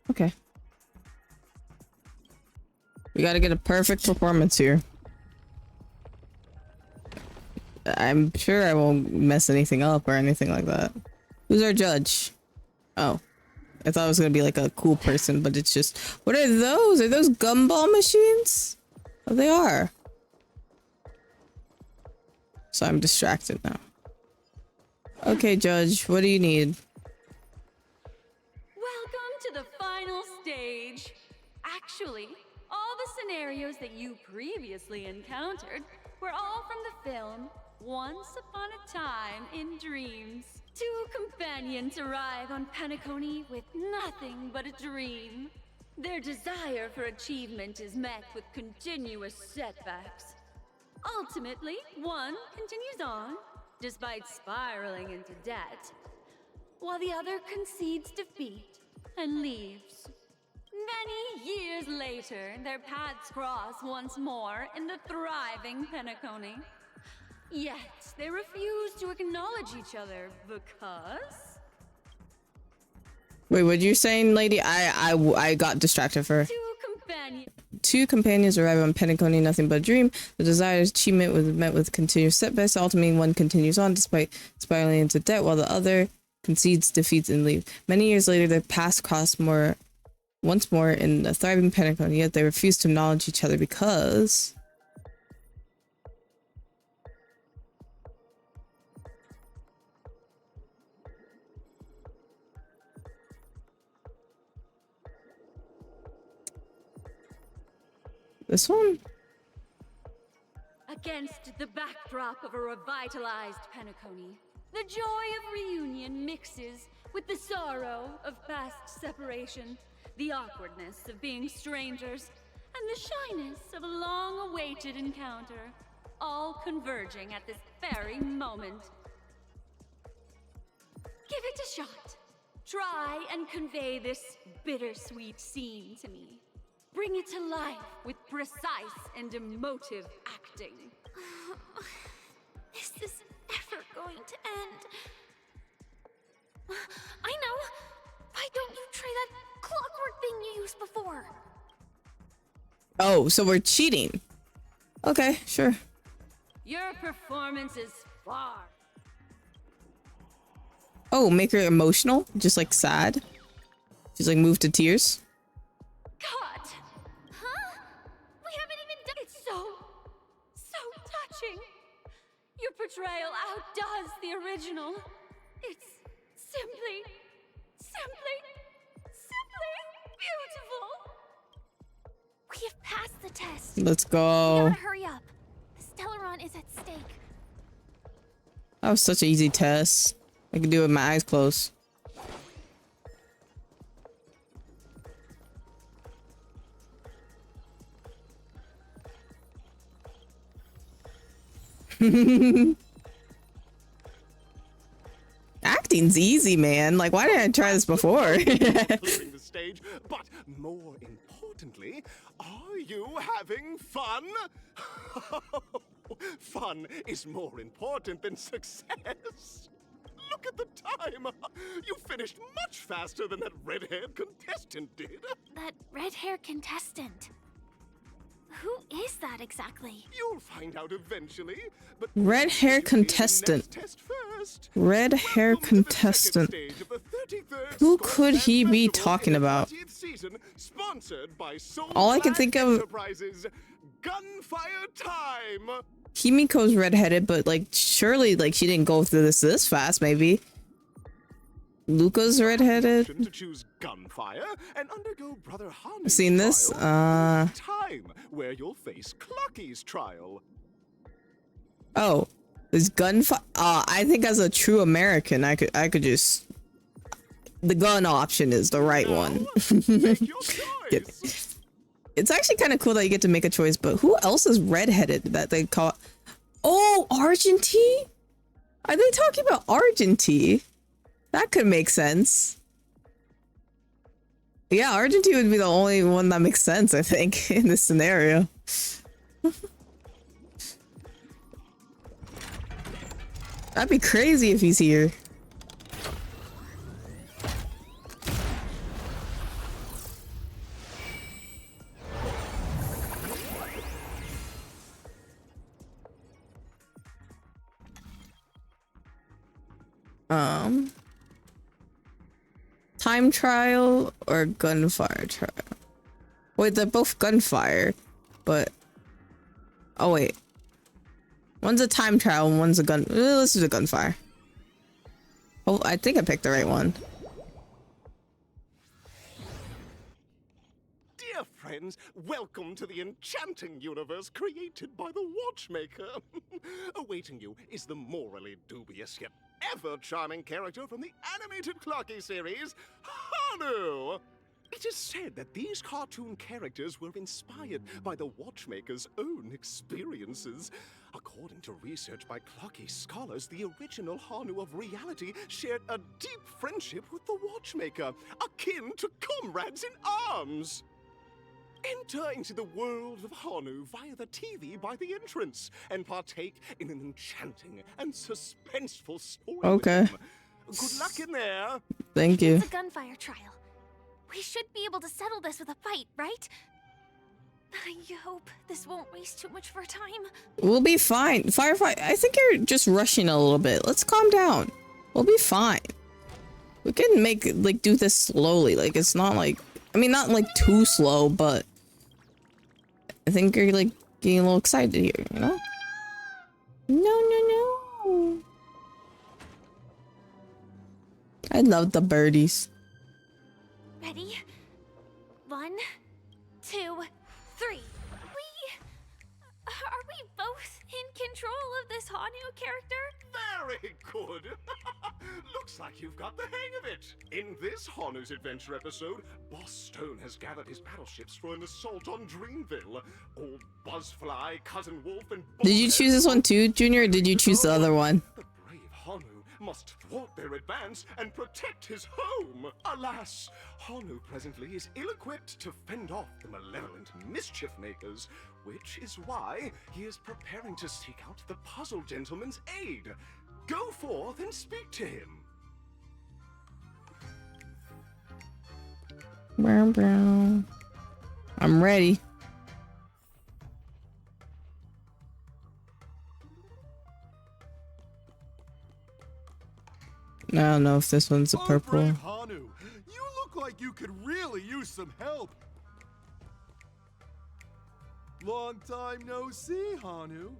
Okay. We gotta get a perfect performance here. I'm sure I won't mess anything up or anything like that. Who's our judge? Oh. I thought it was gonna be like a cool person, but it's just... What are those? Are those gumball machines? Oh, they are. So I'm distracted now. Okay, Judge, what do you need? Welcome to the final stage. Actually, all the scenarios that you previously encountered were all from the film Once Upon a Time in Dreams. Two companions arrive on Penacony with nothing but a dream. Their desire for achievement is met with continuous setbacks. Ultimately, one continues on, despite spiraling into debt, while the other concedes defeat and leaves. Many years later, their paths cross once more in the thriving Penacony. Yet, they refuse to acknowledge each other because... Wait, what you saying, lady? I got distracted for... Two companions arrive on Penacony, nothing but a dream. The desired achievement was met with continuous setbacks. Ultimately, one continues on despite spiraling into debt, while the other concedes defeats and leaves. Many years later, their paths cross once more in the thriving Penacony, yet they refuse to acknowledge each other because... This one? Against the backdrop of a revitalized Penacony, the joy of reunion mixes with the sorrow of past separation, the awkwardness of being strangers, and the shyness of a long-awaited encounter, all converging at this very moment. Give it a shot. Try and convey this bittersweet scene to me. Bring it to life with precise and emotive acting. This is never going to end. I know! Why don't you try that clockwork thing you used before? Oh, so we're cheating. Okay, sure. Your performance is far. Oh, make her emotional? Just like sad? She's like moved to tears? God! Huh? We haven't even done it. So touching. Your portrayal outdoes the original. It's simply beautiful. We have passed the test. Let's We go. gotta hurry up. The Stellaron is at stake. That was such an easy test. I can do it with my eyes closed. Acting's easy, man. Like, why didn't I try this before? Clearing the stage, but more importantly, are you having fun? Fun is more important than success. Look at the time. You finished much faster than that red-haired contestant did. That red-haired contestant. Who is that exactly? You'll find out eventually. But Red hair contestant. Red hair contestant. Who could he be talking about? All I can think of. Gunfire time. Himiko's redheaded, but like surely like she didn't go through this fast, maybe. Luca's redheaded. To choose gunfire and undergo Brother Hanu's I've seen this. time, where you'll face Clucky's trial. Oh, this gunfire. I think as a true American, I could just. The gun option is the right one. It's actually kind of cool that you get to make a choice, but who else is redheaded that they call? Oh, Argentine? Are they talking about Argentine? That could make sense. Yeah, Argentine would be the only one that makes sense, I think, in this scenario. That'd be crazy if he's here. Time trial or gunfire trial? Wait, they're both gunfire, but oh wait, one's a time trial and one's a gun. Let's do the gunfire. Oh, I think I picked the right one. Dear friends, welcome to the enchanting universe created by the Watchmaker. Awaiting you is the morally dubious yet ever charming character from the animated Clocky series, Hanu! It is said that these cartoon characters were inspired by the Watchmaker's own experiences. According to research by Clocky scholars, the original Hanu of reality shared a deep friendship with the Watchmaker, akin to comrades in arms. Enter into the world of Hanu via the TV by the entrance and partake in an enchanting and suspenseful story. Okay. Good luck in there. Thank you. It's a gunfire trial. We should be able to settle this with a fight, right? I hope this won't waste too much of our time. We'll be fine. Firefight, I think you're just rushing a little bit. Let's calm down. We'll be fine. We can do this slowly. Like, it's not like, I mean, not like too slow, but I think you're like getting a little excited here, you know? No. I love the birdies. Ready? 1, 2, 3. Are we both in control of this Hanu character? Very good. Looks like you've got the hang of it. In this Hanu's Adventure episode, Boss Stone has gathered his battleships for an assault on Dreamville. Old Buzzfly, Cousin Wolf, and Did you choose this one too, Junior, or did you choose the other one? The brave Hanu must thwart their advance and protect his home. Alas, Hanu presently is ill-equipped to fend off the malevolent mischief makers, which is why he is preparing to seek out the Puzzle Gentleman's aid. Go forth and speak to him. I'm ready. I don't know if this one's a purple. Brave Hanu, you look like you could really use some help. Long time no see, Hanu.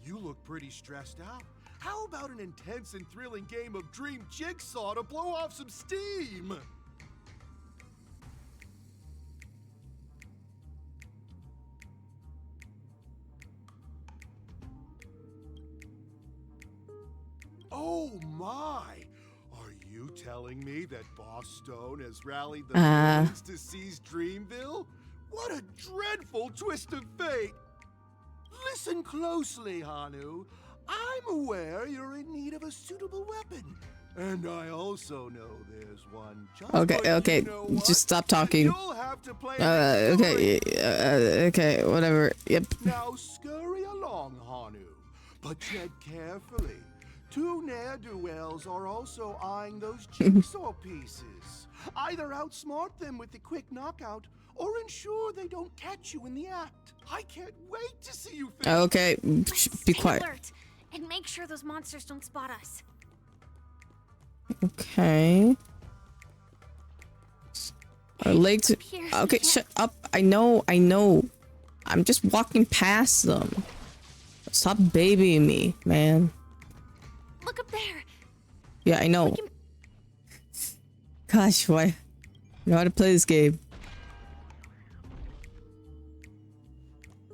You look pretty stressed out. How about an intense and thrilling game of Dream Jigsaw to blow off some steam? Oh my! Are you telling me that Boss Stone has rallied the villains to seize Dreamville? What a dreadful twist of fate! Listen closely, Hanu. I'm aware you're in need of a suitable weapon. And I also know there's one just Okay, you know just stop talking. You'll have to play okay, whatever. Yep. Now scurry along, Hanu, but tread carefully. 2 ne'er-do-wells are also eyeing those jigsaw pieces. Either outsmart them with a quick knockout, or ensure they don't catch you in the act. I can't wait to see you finish. Okay, be quiet. Alert, and make sure those monsters don't spot us. Okay. Our legs. Okay, shut up. I know. I'm just walking past them. Stop babying me, man. Look up there. Yeah, I know. Gosh, why? I know how to play this game.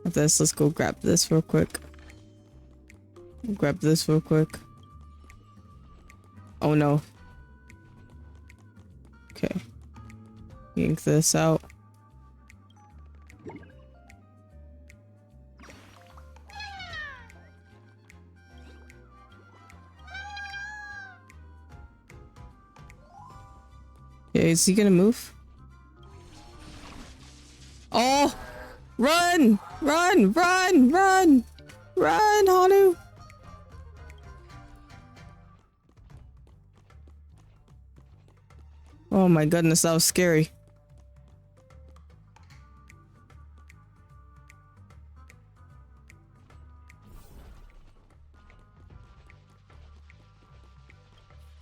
Let's go grab this real quick. Grab this real quick. Oh no. Okay. Yank this out. Yeah, is he gonna move? Oh! Run! Run! Run! Run! Run, Hanu! Oh my goodness, that was scary.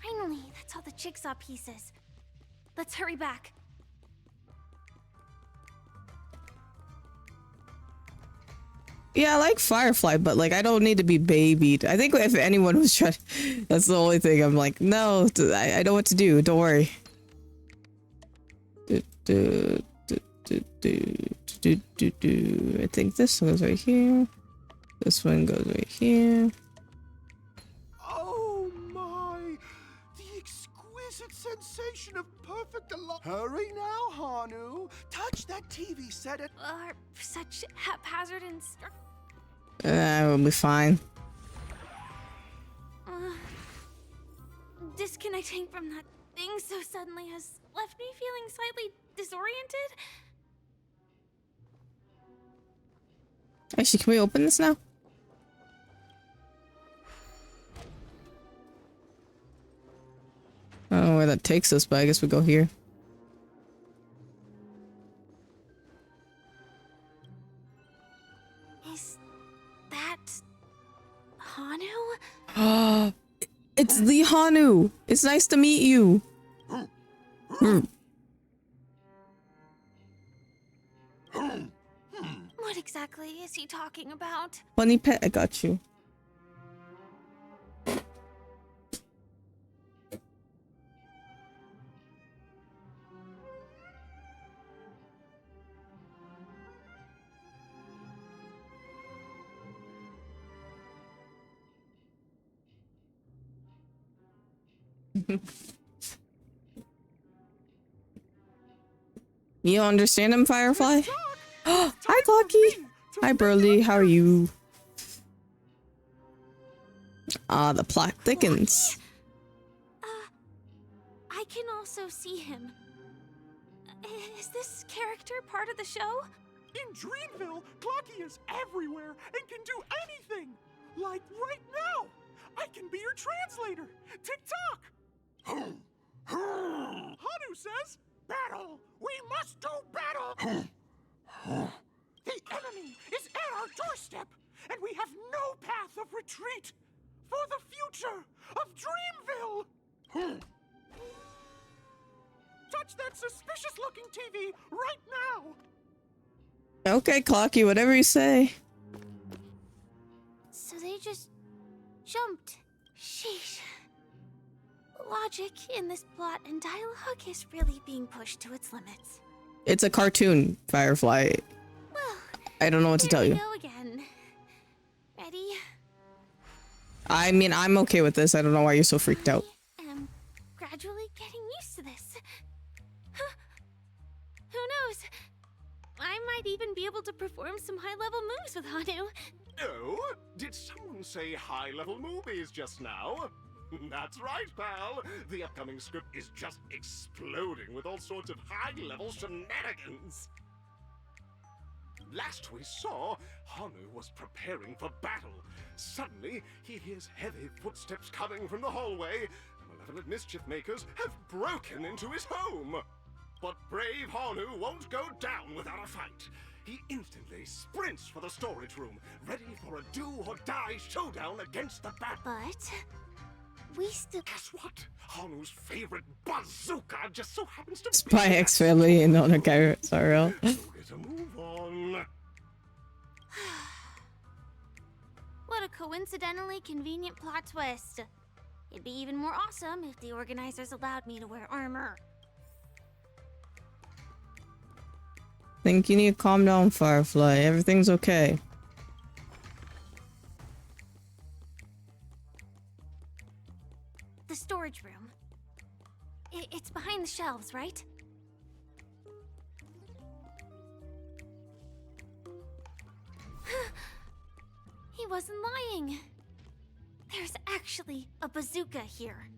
Finally, that's all the jigsaw pieces. Let's hurry back. Yeah, I like Firefly, but like I don't need to be babied. I think if anyone was trying, that's the only thing. I'm like, no, I know what to do. Don't worry. I think this one goes right here. This one goes right here. Oh my! The exquisite sensation of perfect Hurry now, Hanu! Touch that TV set at- Are such haphazard instructions. We'll be fine. Disconnecting from that thing so suddenly has left me feeling slightly disoriented. Actually, can we open this now? I don't know where that takes us, but I guess we go here. Is that Hanu? It's the Hanu. It's nice to meet you. What exactly is he talking about? Bunny pet, I got you. You understand him, Firefly? Hi, Clocky. Hi, Burley. How are you? Ah, the plot thickens. I can also see him. Is this character part of the show? In Dreamville, Clocky is everywhere and can do anything. Like right now. I can be your translator. Tick-tock. Hanu says, battle! We must do battle! The enemy is at our doorstep, and we have no path of retreat for the future of Dreamville! Touch that suspicious-looking TV right now! Okay, Clocky, whatever you say. So they just jumped. Sheesh. Logic in this plot and dialogue is really being pushed to its limits. It's a cartoon, Firefly. Well, I don't know what to tell you. Go again. Ready? I mean, I'm okay with this. I don't know why you're so freaked out. I'm gradually getting used to this. Huh. Who knows? I might even be able to perform some high-level moves with Hanu. Oh, did someone say high-level movies just now? That's right, pal. The upcoming script is just exploding with all sorts of high-level shenanigans. Last we saw, Hanu was preparing for battle. Suddenly, he hears heavy footsteps coming from the hallway. The malevolent mischief makers have broken into his home. But brave Hanu won't go down without a fight. He instantly sprints for the storage room, ready for a do-or-die showdown against the bat. But we still... Guess what? Hanu's favorite bazooka just so happens to Spy X Family and Honor Carrots are real. Get a move on. What a coincidentally convenient plot twist. It'd be even more awesome if the organizers allowed me to wear armor. Think you need to calm down, Firefly. Everything's okay. The storage room. It's behind the shelves, right? He wasn't lying. There's actually a bazooka here.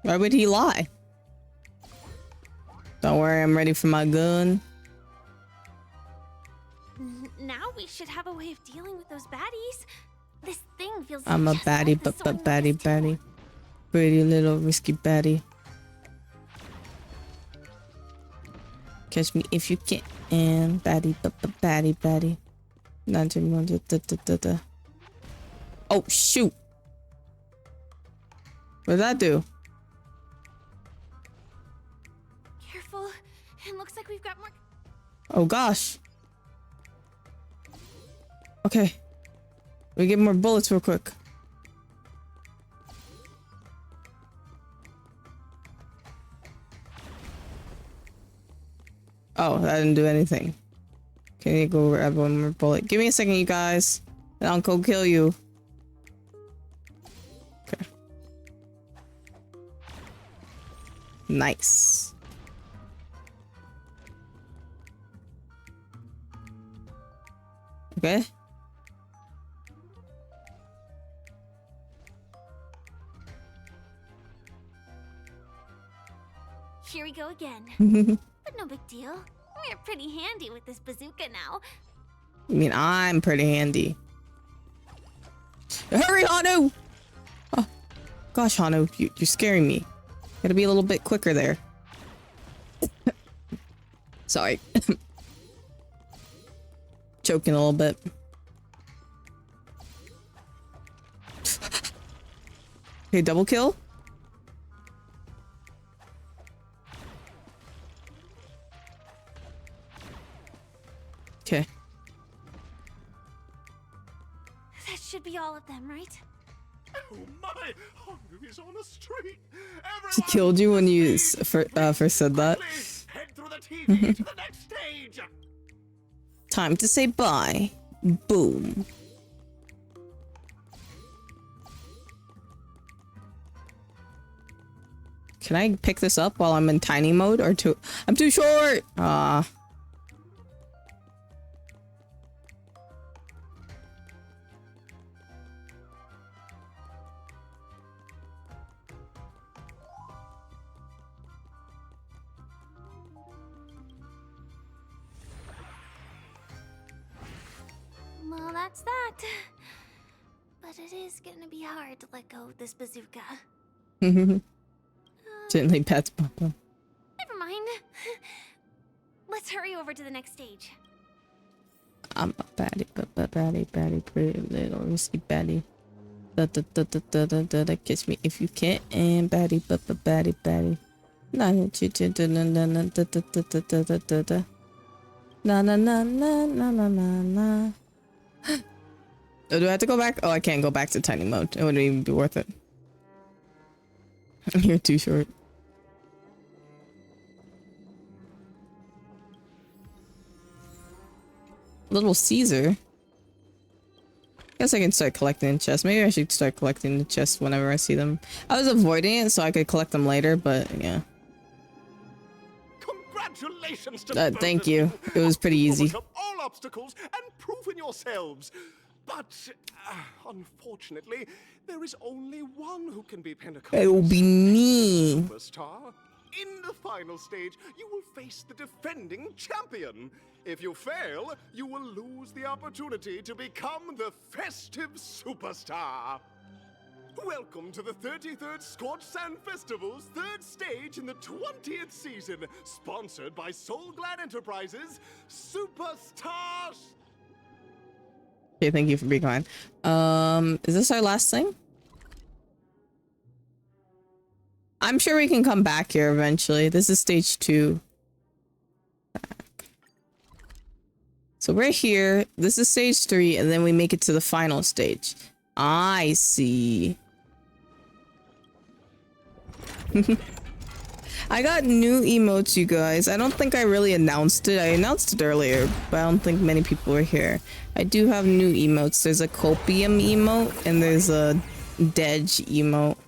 Why would he lie? Don't worry, I'm ready for my gun. Now we should have a way of dealing with those baddies. This thing feels I'm a just baddie, like the but baddie. Pretty little risky baddie. Catch me if you can. Baddie, but baddie. 921. Oh, shoot. What did that do? Careful. It looks like we've got more. Oh, gosh. Okay. We get more bullets real quick. Oh, that didn't do anything. Can you go grab one more bullet? Give me a second, you guys. And I'll go kill you. Okay. Nice. Okay. Here we go again. But no big deal. We're pretty handy with this bazooka now. I mean, I'm pretty handy. Hurry, Hanu! Oh, gosh, Hanu, you're scaring me. Gotta be a little bit quicker there. Sorry. Choking a little bit. Okay, double kill. Okay. That should be all of them, right? Oh my! Hanu is on a streak! She killed you when you first said that. Head through the TV to the next stage! Time to say bye. Boom. Can I pick this up while I'm in tiny mode or too? I'm too short. Well, that's that. But it is gonna be hard to let go of this bazooka. Gently pets Papa. Never mind. Let's hurry over to the next stage. I'm a baddie, baddie, pretty little risky baddie. Da kiss me if you can, and baddie, baddie. Na na na na na na. Oh, do I have to go back? Oh, I can't go back to tiny mode. It wouldn't even be worth it. You're too short. Little Caesar. Guess I can start collecting chests. Maybe I should start collecting the chests whenever I see them. I was avoiding it so I could collect them later, but yeah. Congratulations to Thank you. It was pretty easy. Overcome all obstacles and proven yourselves. But unfortunately, there is only one who can be Pentacle's It will be me. superstar. In the final stage, you will face the defending champion. If you fail, you will lose the opportunity to become the festive superstar. Welcome to the 33rd Scorched Sand Festival's third stage in the 20th season, sponsored by Soul Glad Enterprises, Superstars. Okay, thank you for being kind. Is this our last thing? I'm sure we can come back here eventually. This is stage 2. So we're here. This is stage 3, and then we make it to the final stage. I see. I got new emotes, you guys. I don't think I really announced it. I announced it earlier, but I don't think many people were here. I do have new emotes. There's a copium emote and there's a Dedge emote.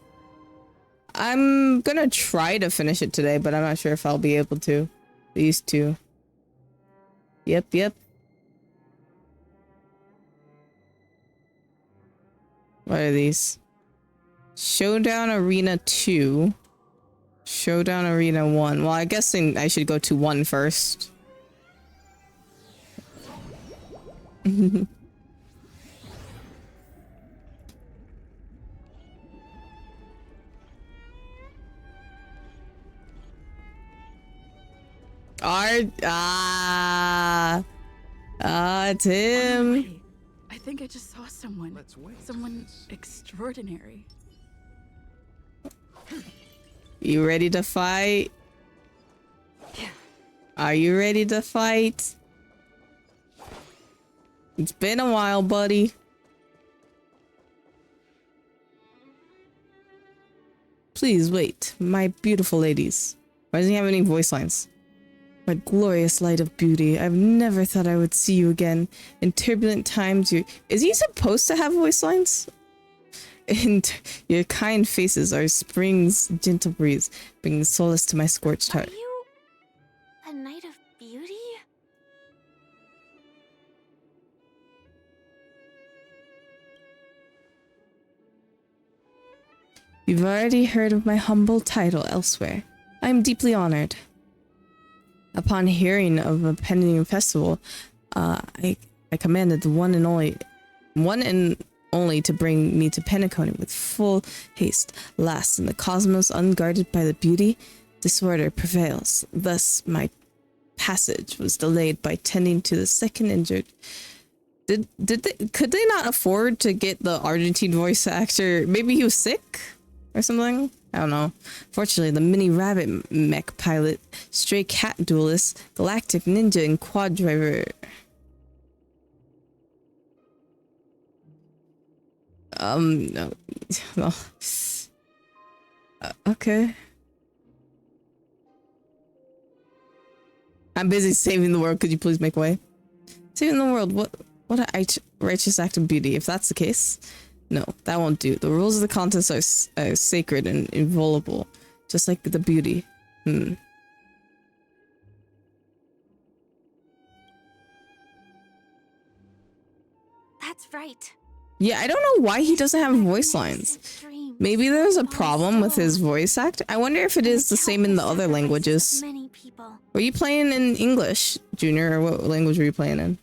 I'm gonna try to finish it today, but I'm not sure if I'll be able to. These two. Yep. What are these? Showdown Arena 2. Showdown Arena 1. Well, I guess I should go to 1 first. Tim. Wait, I think I just saw someone. Let's wait. Someone extraordinary. You ready to fight? Are you ready to fight? It's been a while, buddy. Please wait, my beautiful ladies. Why doesn't he have any voice lines? My glorious light of beauty, I've never thought I would see you again. In turbulent times, is he supposed to have voice lines? And your kind faces are spring's gentle breeze, bringing solace to my scorched heart. Are you a knight of beauty? You've already heard of my humble title elsewhere. I am deeply honored. Upon hearing of a pending festival, I commanded the one and only to bring me to Penacony with full haste. Last, in the cosmos unguarded by the beauty, disorder prevails. Thus, my passage was delayed by tending to the second injured. Could they not afford to get the Argentine voice actor? Maybe he was sick or something? I don't know. Fortunately, the mini rabbit mech pilot, stray cat duelist, galactic ninja, and quad driver. No. Okay. I'm busy saving the world. Could you please make way? Saving the world. What a righteous act of beauty. If that's the case, no, that won't do. The rules of the contest are sacred and inviolable, just like the beauty. That's right. Yeah, I don't know why he doesn't have voice lines. Maybe there's a problem with his voice act. I wonder if it is the same in the other languages. Were you playing in English, Junior, or what language were you playing in?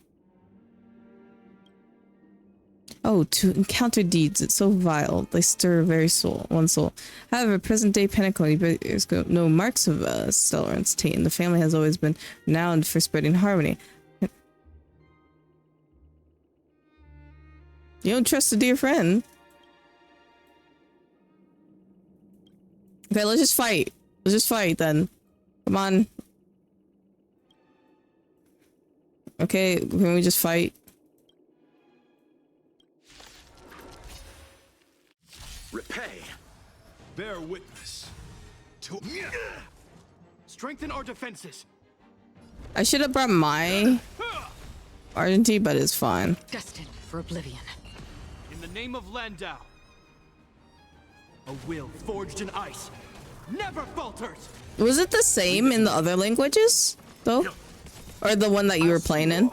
Oh, to encounter deeds, it's so vile. They stir very one's soul. However, present-day Penacony bears no marks of stellar entity, and the family has always been renowned for spreading harmony. You don't trust a dear friend. Okay, let's just fight. Let's just fight then. Come on. Okay, can we just fight? Repay. Bear witness. To strengthen our defenses. I should have brought my Argentine, but it's fine. Destined for oblivion. In the name of Landau, a will forged in ice never falters. Was it the same in the other languages, though? Or the one that you were playing in?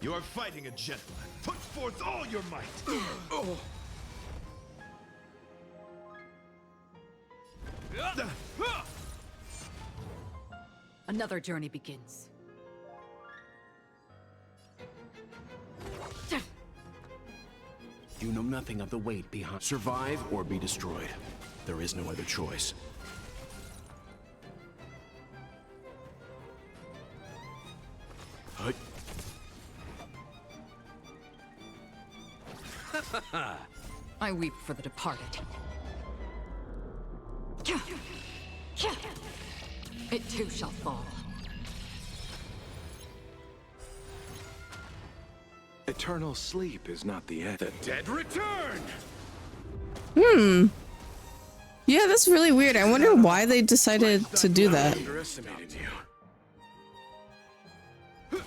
You are fighting a gentleman. Put forth all your might. Another journey begins. You know nothing of the weight behind. Survive or be destroyed. There is no other choice. I weep for the departed. It too shall fall. Eternal sleep is not the end. The dead return! Yeah, that's really weird. I wonder why they decided to do that. Underestimated you.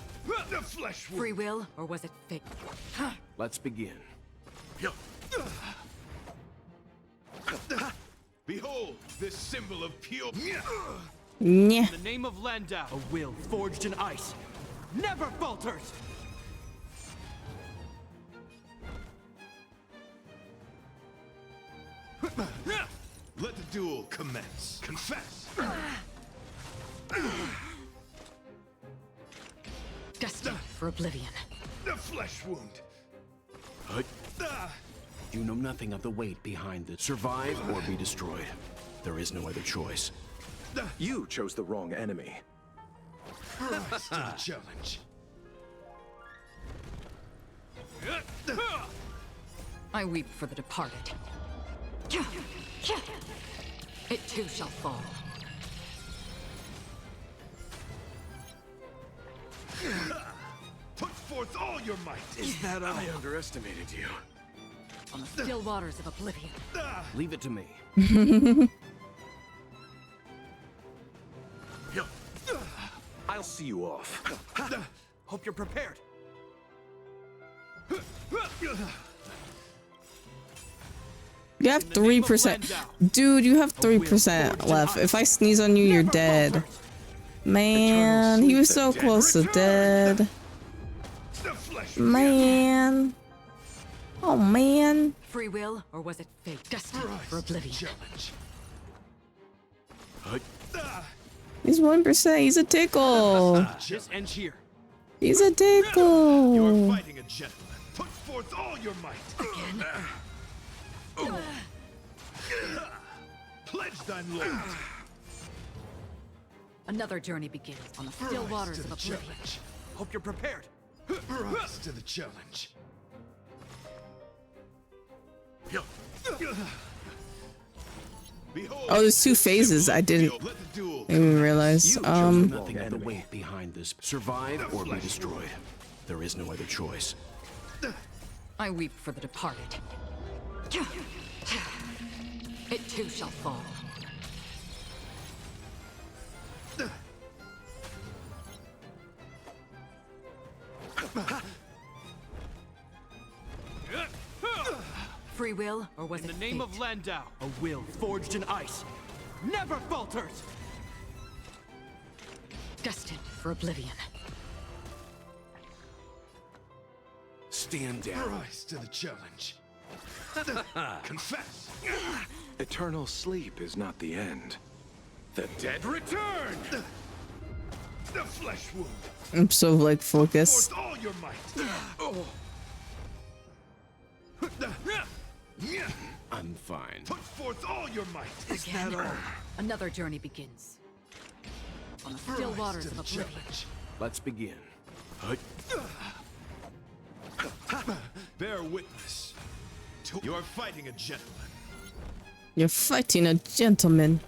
The flesh Free will, or was it fate? Let's begin. Behold, this symbol of pure. Yeah. In the name of Landau, a will forged in ice never falters. Let the duel commence. Confess. Destined for oblivion. The flesh wound. You know nothing of the weight behind this. Survive or be destroyed. There is no other choice. You chose the wrong enemy. Rise to the challenge. I weep for the departed. It too shall fall. Put forth all your might. Is that I underestimated you? On the still waters of oblivion. Leave it to me. I'll see you off. Hope you're prepared. You have 3%. Dude, you have 3% left. If I sneeze on you, you're dead. Man, he was so close to dead. Man. Oh, man. Free will, or was it fate? Destined for oblivion. He's 1%. He's a tickle. This ends here. He's a tickle. You're fighting a gentleman. Put forth all your might. Again. Pledge thine loyalty. Another journey begins on the still Rise waters to of the oblivion. challenge. Hope you're prepared. Rise to the challenge. Behold, Oh, there's 2 phases. I didn't even realize. Nothing of the weight behind this. Survive or be destroyed. There is no other choice. I weep for the departed. It too shall fall. Free will, or was In it the name fate? of Landau, a will forged in ice never falters. Destined for oblivion. Stand down. rise to the challenge. Confess. Eternal sleep is not the end. The dead return! The flesh wound. I'm so, like, focused. Forth all your might. I'm fine. Put forth all your might. Again. Another journey begins. On the still Rise waters to of the oblivion. challenge. Let's begin. Bear witness. You're fighting a gentleman. You're fighting a gentleman.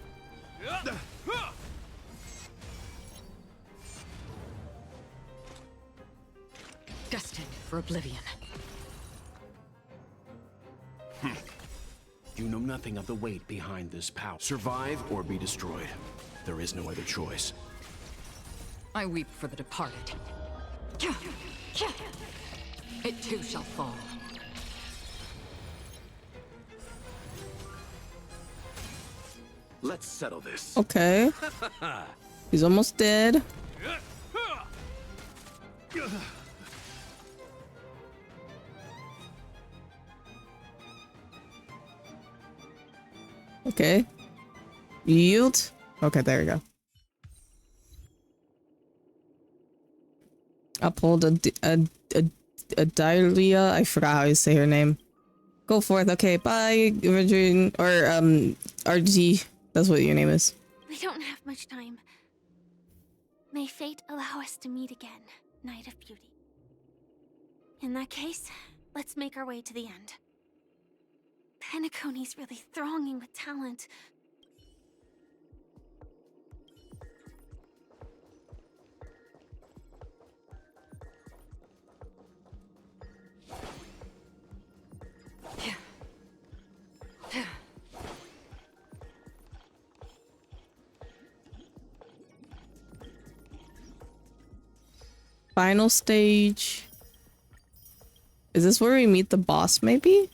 Destined for oblivion. You know nothing of the weight behind this power. Survive or be destroyed. There is no other choice. I weep for the departed. It too shall fall. Let's settle this. Okay. He's almost dead. Okay. Yield. Okay, there we go. Uphold a Dahlia. I forgot how you say her name. Go forth. Okay, bye, Virgin or RG. That's what your name is. We don't have much time. May fate allow us to meet again, Knight of Beauty. In that case, let's make our way to the end. Penacony's really thronging with talent. Final stage. Is this where we meet the boss, maybe?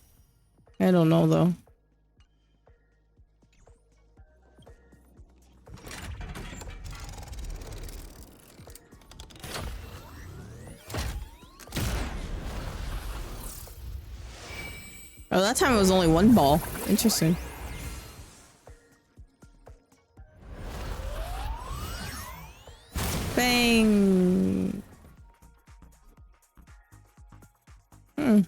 I don't know, though. Oh, that time it was only one ball. Interesting. Bang! Congratulations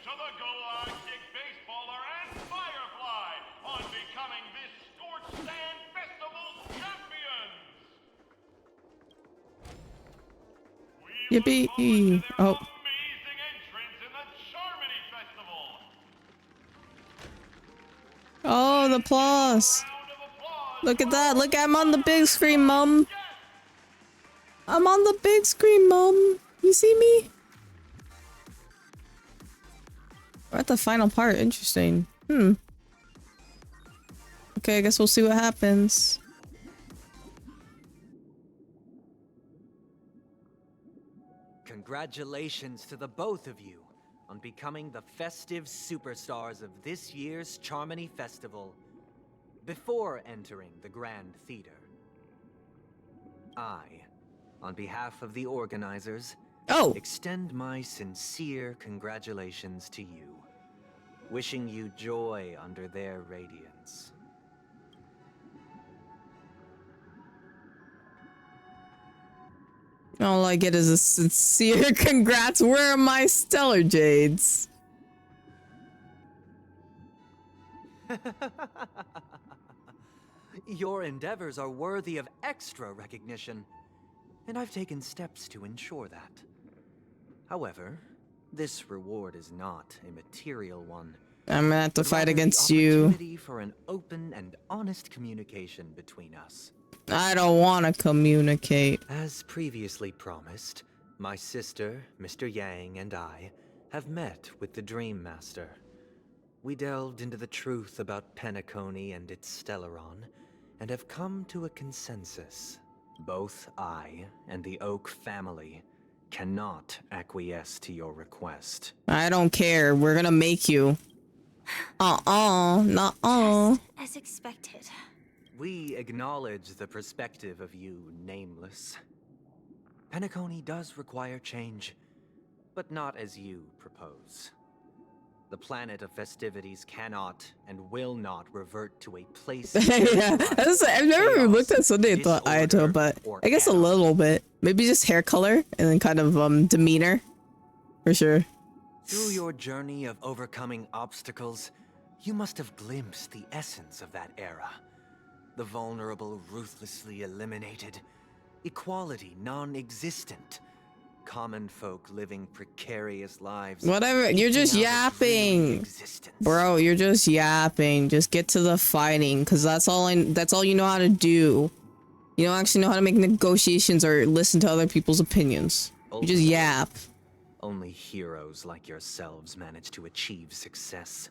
to the Galactic Baseballer and Firefly on becoming this Scorched Sand Festival's champions! Yippee! Oh. Oh, the applause! Look at that! Look, I'm on the big screen, Mom! I'm on the big screen, Mom! You see me? We're at the final part. Interesting. Okay, I guess we'll see what happens. Congratulations to the both of you on becoming the festive superstars of this year's Charmony Festival. Before entering the Grand Theater, I, on behalf of the organizers, extend my sincere congratulations to you, wishing you joy under their radiance. All I get is a sincere congrats. Where are my stellar jades? Your endeavors are worthy of extra recognition, and I've taken steps to ensure that. However, this reward is not a material one. I'm gonna have to but fight rather against the you. opportunity for an open and honest communication between us. I don't want to communicate. As previously promised, my sister, Mr. Yang, and I have met with the Dream Master. We delved into the truth about Penacony and its Stellaron, and have come to a consensus. Both I and the Oak family cannot acquiesce to your request. I don't care. We're gonna make you. Nuh-uh. As expected. We acknowledge the perspective of you, Nameless. Penacony does require change, but not as you propose. The planet of festivities cannot and will not revert to a place. Yeah, I've never looked at Sunday and thought Ayato, but I guess a little bit. Maybe just hair color and then kind of demeanor, for sure. Through your journey of overcoming obstacles, you must have glimpsed the essence of that era. The vulnerable ruthlessly eliminated, equality non-existent, common folk living precarious lives. Whatever, you're just yapping. Bro, you're just yapping. Just get to the fighting, because that's all you know how to do. You don't actually know how to make negotiations or listen to other people's opinions. You just yap. Only heroes like yourselves manage to achieve success.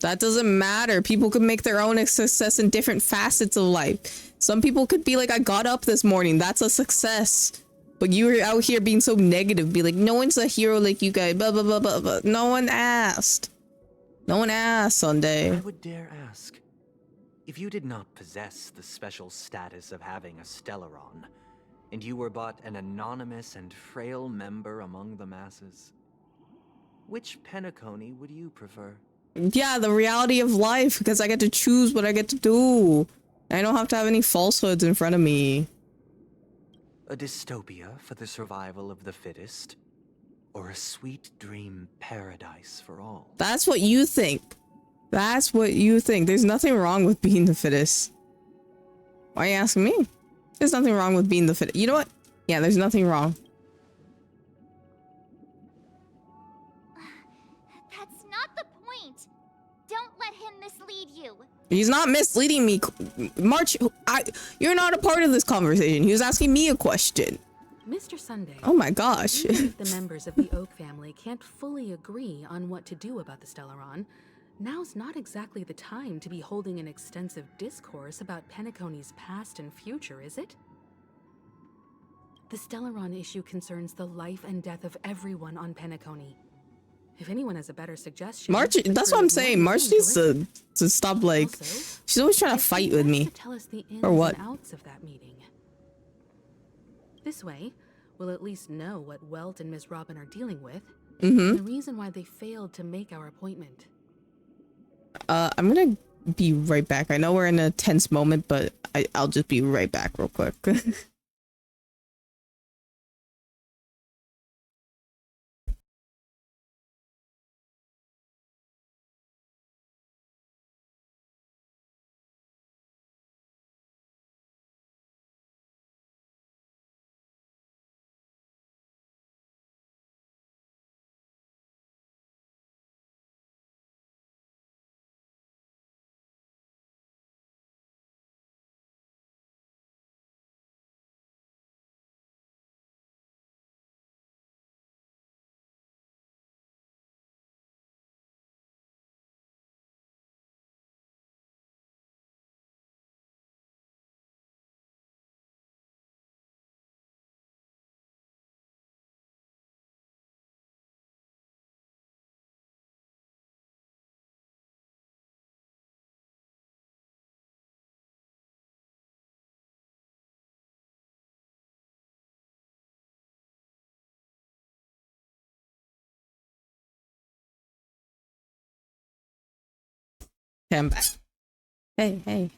That doesn't matter. People could make their own success in different facets of life. Some people could be like, I got up this morning. That's a success. But you were out here being so negative. Be like, no one's a hero like you guys. Blah, blah, blah, blah, blah. No one asked. No one asked, Sunday. I would dare ask, if you did not possess the special status of having a Stellaron, and you were but an anonymous and frail member among the masses, which Penacony would you prefer? Yeah, the reality of life, because I get to choose what I get to do. I don't have to have any falsehoods in front of me. A dystopia for the survival of the fittest, or a sweet dream paradise for all? That's what you think. That's what you think. There's nothing wrong with being the fittest. Why are you asking me? There's nothing wrong with being the fittest. You know what? Yeah, there's nothing wrong. That's not the point. Don't let him mislead you. He's not misleading me. March, you're not a part of this conversation. He was asking me a question. Mr. Sunday. Oh my gosh. Even if the members of the Oak family can't fully agree on what to do about the Stellaron, Now's not exactly the time to be holding an extensive discourse about Penacony's past and future, is it? The Stellaron issue concerns the life and death of everyone on Penacony. If anyone has a better suggestion... March, that's what I'm saying. March needs to stop, like... Also, she's always trying to fight with me. tell us the ins Or what? and outs of that meeting. This way, we'll at least know what Welt and Miss Robin are dealing with, and the reason why they failed to make our appointment. I'm gonna be right back. I know we're in a tense moment, but I'll just be right back real quick. Okay, I'm back. Hey. Hey.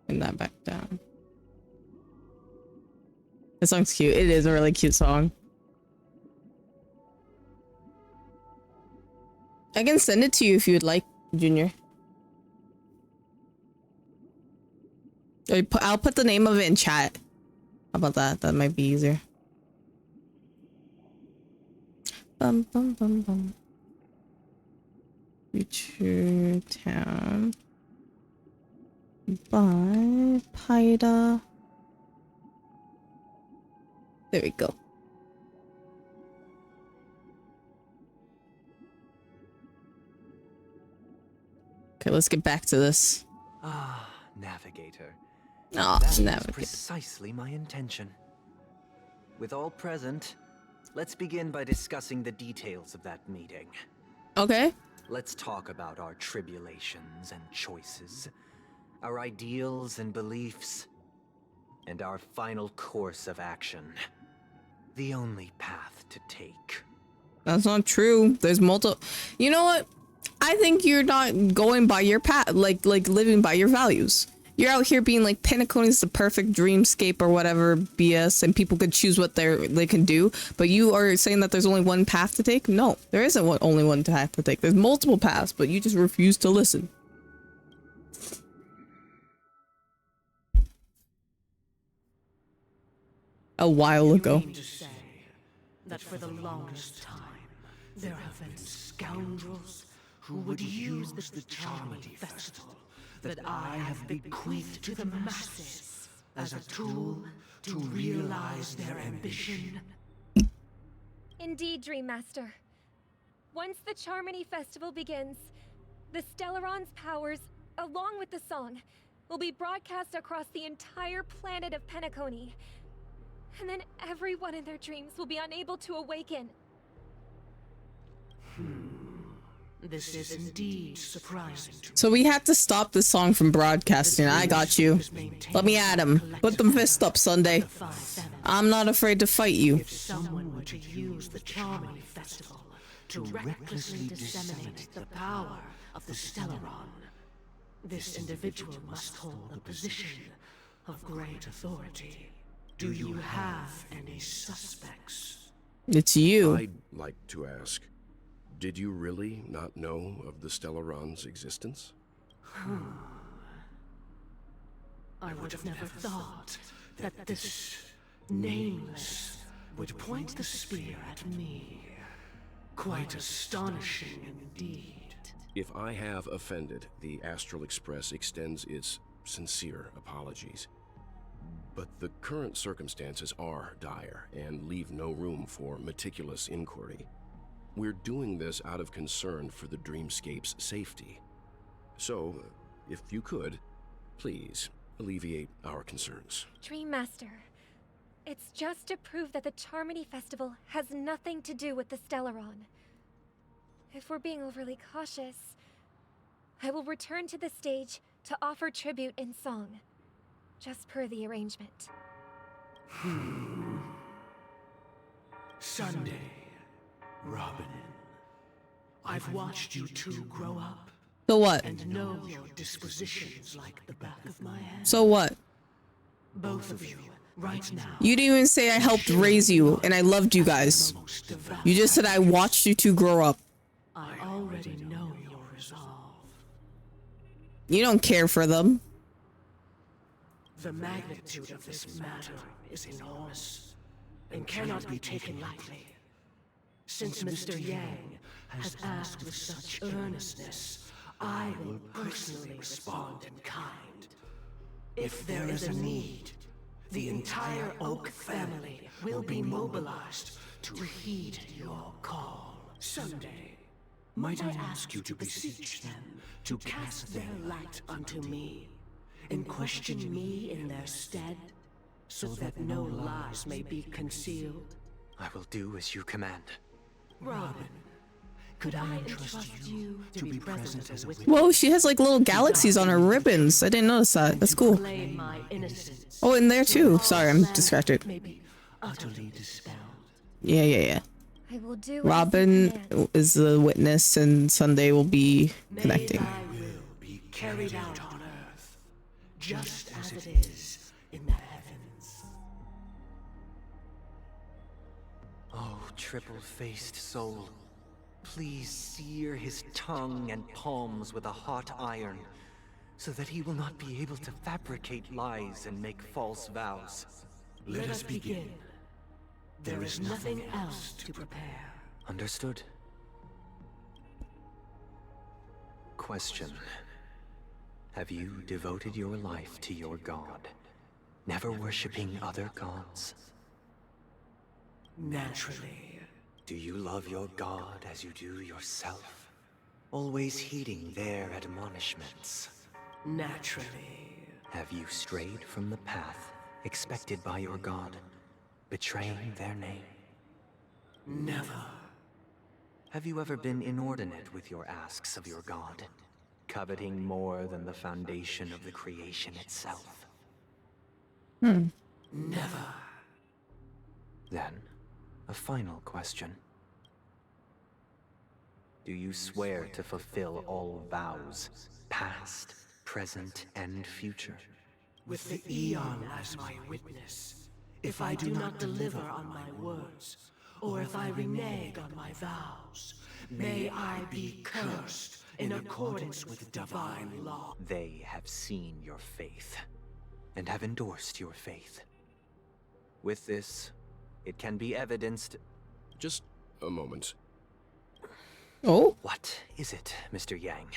Bring that back down. This song's cute. It is a really cute song. I can send it to you if you would like, Junior. I'll put the name of it in chat. How about that? That might be easier. Bum bum bum bum. Future Town by Paida. There we go. Okay, let's get back to this. Ah, Navigator. Oh, That is Navigator. precisely my intention. With all present, let's begin by discussing the details of that meeting. Okay. Let's talk about our tribulations and choices, our ideals and beliefs, and our final course of action. The only path to take. That's not true. There's multiple. You know what? I think you're not going by your path, like living by your values. You're out here being like Penacony's the perfect dreamscape or whatever BS, and people could choose what they can do. But you are saying that there's only one path to take. No, there isn't only one path to take. There's multiple paths, but you just refuse to listen. A while ago. You mean to say that for the longest time, there have been scoundrels who would use the Charmony Festival that I have bequeathed to the masses as a tool to realize their ambition? Indeed, Dream Master. Once the Charmony Festival begins, the Stellaron's powers, along with the song, will be broadcast across the entire planet of Penacony. And then everyone in their dreams will be unable to awaken. This is indeed surprising to me. So we had to stop this song from broadcasting. I got you. Let me at him. Put them fists up, Sunday. I'm not afraid to fight you. If someone were to use the Charmony Festival to recklessly disseminate the power of the Stellaron, this individual must hold a position of great authority. Do you have any suspects? It's you. I'd like to ask, did you really not know of the Stellaron's existence? I would have never thought that this nameless would point the spear at me. Quite astonishing indeed. If I have offended, the Astral Express extends its sincere apologies. But the current circumstances are dire and leave no room for meticulous inquiry. We're doing this out of concern for the Dreamscape's safety. So, if you could, please alleviate our concerns. Dream Master, it's just to prove that the Charmony Festival has nothing to do with the Stellaron. If we're being overly cautious, I will return to the stage to offer tribute in song, just per the arrangement. Sunday, Robin, I've watched you two grow up. So what? And know your dispositions like the back of my hand. So what? Both of you, right now. You didn't even say I helped raise you and I loved you guys. You just said I watched you two grow up. I already know your resolve. You don't care for them. The magnitude of this matter is enormous and cannot be taken lightly. Since Mr. Yang has asked with such earnestness, I will personally respond in kind. If there is a need, the entire Oak family will be mobilized to heed your call. Someday, might I ask you to beseech them to cast their light unto me, and question me in their stead, so that no lies may be concealed? I will do as you command. Robin, could I entrust you to be present as a witness? Whoa, she has like little galaxies on her ribbons. I didn't notice that. That's cool. Claim my innocence. Oh, and there too. Sorry, I'm distracted. May be utterly dispelled. Yeah. I will do Robin is the witness and Sunday will be connecting. May thy will be carried out on earth, just as it is in the heavens. Oh, triple-faced soul, please sear his tongue and palms with a hot iron, so that he will not be able to fabricate lies and make false vows. Let us begin. There is nothing else to prepare. Understood. Question. Have you devoted your life to your god, never worshipping other gods? Naturally. Do you love your god as you do yourself, always heeding their admonishments? Naturally. Have you strayed from the path expected by your god, betraying their name? Never. Have you ever been inordinate with your asks of your god, coveting more than the foundation of the creation itself? Never. Then, a final question. Do you swear to fulfill all vows, past, present, and future? With the Eon as my witness, if I do not deliver on my words, or if I renege on my vows, may I be cursed in accordance with divine law. They have seen your faith, and have endorsed your faith. With this, it can be evidenced... Just a moment. Oh? What is it, Mr. Yang?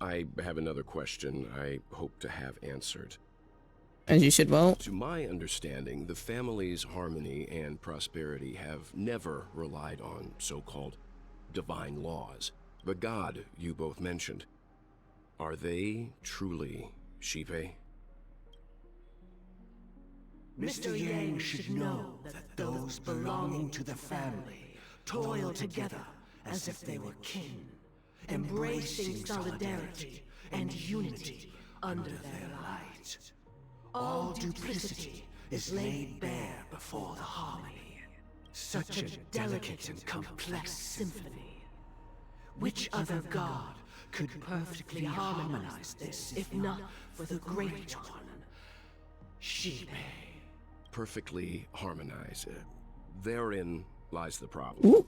I have another question I hope to have answered. As you should well. To my understanding, the family's harmony and prosperity have never relied on so-called divine laws. The god you both mentioned, are they truly Shipe? Mr. Yang should know that those belonging to the family toil together as if they were kin, embracing solidarity and unity under their light. All duplicity is laid bare before the harmony. Such a delicate and complex symphony. Which other god could perfectly harmonize this, if not for the great one, Shipe? Perfectly harmonized. Therein lies the problem. Ooh.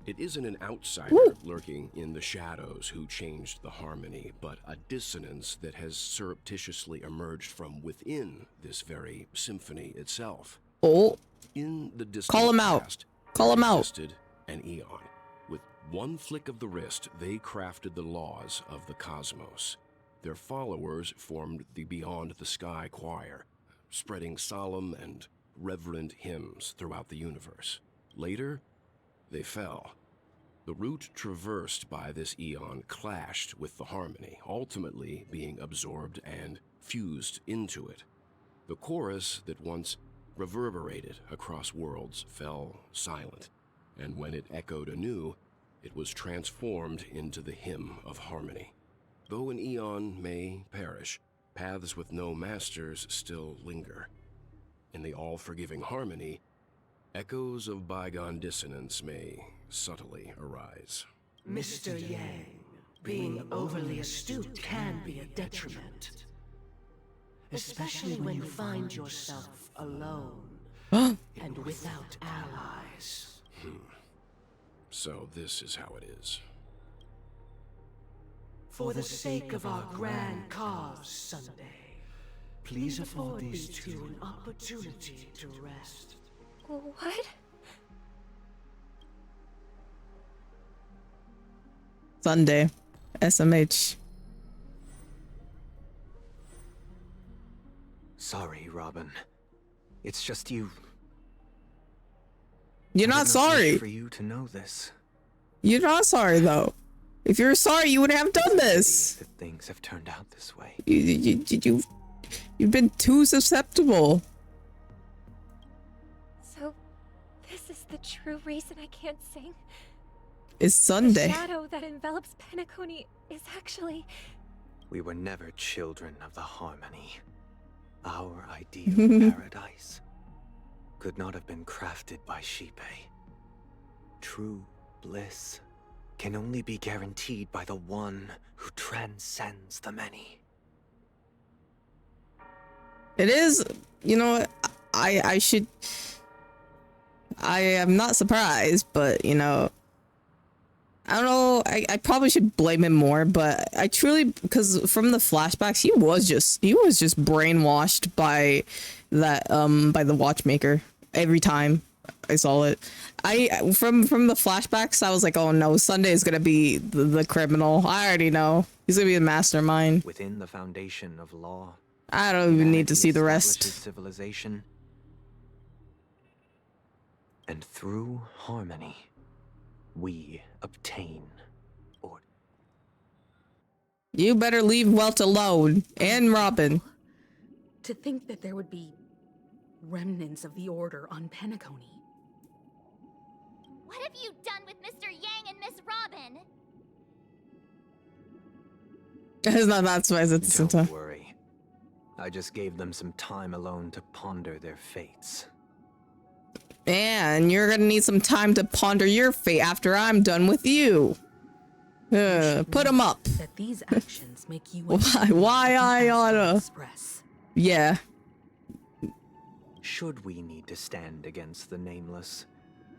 It isn't an outsider lurking in the shadows who changed the harmony, but a dissonance that has surreptitiously emerged from within this very symphony itself. Oh. In the distant Call him out. past, Call him out. existed an Eon with One flick of the wrist, they crafted the laws of the cosmos. Their followers formed the Beyond the Sky Choir, spreading solemn and reverent hymns throughout the universe. Later, they fell. The route traversed by this eon clashed with the harmony, ultimately being absorbed and fused into it. The chorus that once reverberated across worlds fell silent, and when it echoed anew, it was transformed into the hymn of harmony. Though an eon may perish, paths with no masters still linger. In the all-forgiving harmony, echoes of bygone dissonance may subtly arise. Mr. Yang, being overly astute can be a detriment. Especially when you find yourself alone and without allies. So this is how it is. For the sake of our grand cause, Sunday, please afford these two an opportunity to rest. What? Sunday. SMH. Sorry, Robin. It's just you. You're not sorry. For you to know this. You're not sorry though. If you're sorry, you would have done this. That things have turned out this way. You've been too susceptible. So, this is the true reason I can't sing? It's Sunday. The shadow that envelops Penacony is actually... We were never children of the harmony. Our ideal paradise could not have been crafted by Shipe. True bliss can only be guaranteed by the one who transcends the many. It is, you know, I am not surprised, but you know, I don't know, I probably should blame him more, but I truly, because from the flashbacks, he was just brainwashed by that, by the watchmaker every time I saw it. From the flashbacks, I was like, oh no, Sunday is gonna be the criminal. I already know. He's gonna be the mastermind. Within the foundation of law, I don't even need to see the rest. Civilization, and through harmony, we obtain order. You better leave Welt alone, and Robin. To think that there would be remnants of the Order on Penacony. What have you done with Mr. Yang and Miss Robin? It's not that surprised at the same time. Don't worry. I just gave them some time alone to ponder their fates. And you're gonna need some time to ponder your fate after I'm done with you. Put them up. That these actions make you why I oughta express. Yeah. Should we need to stand against the nameless?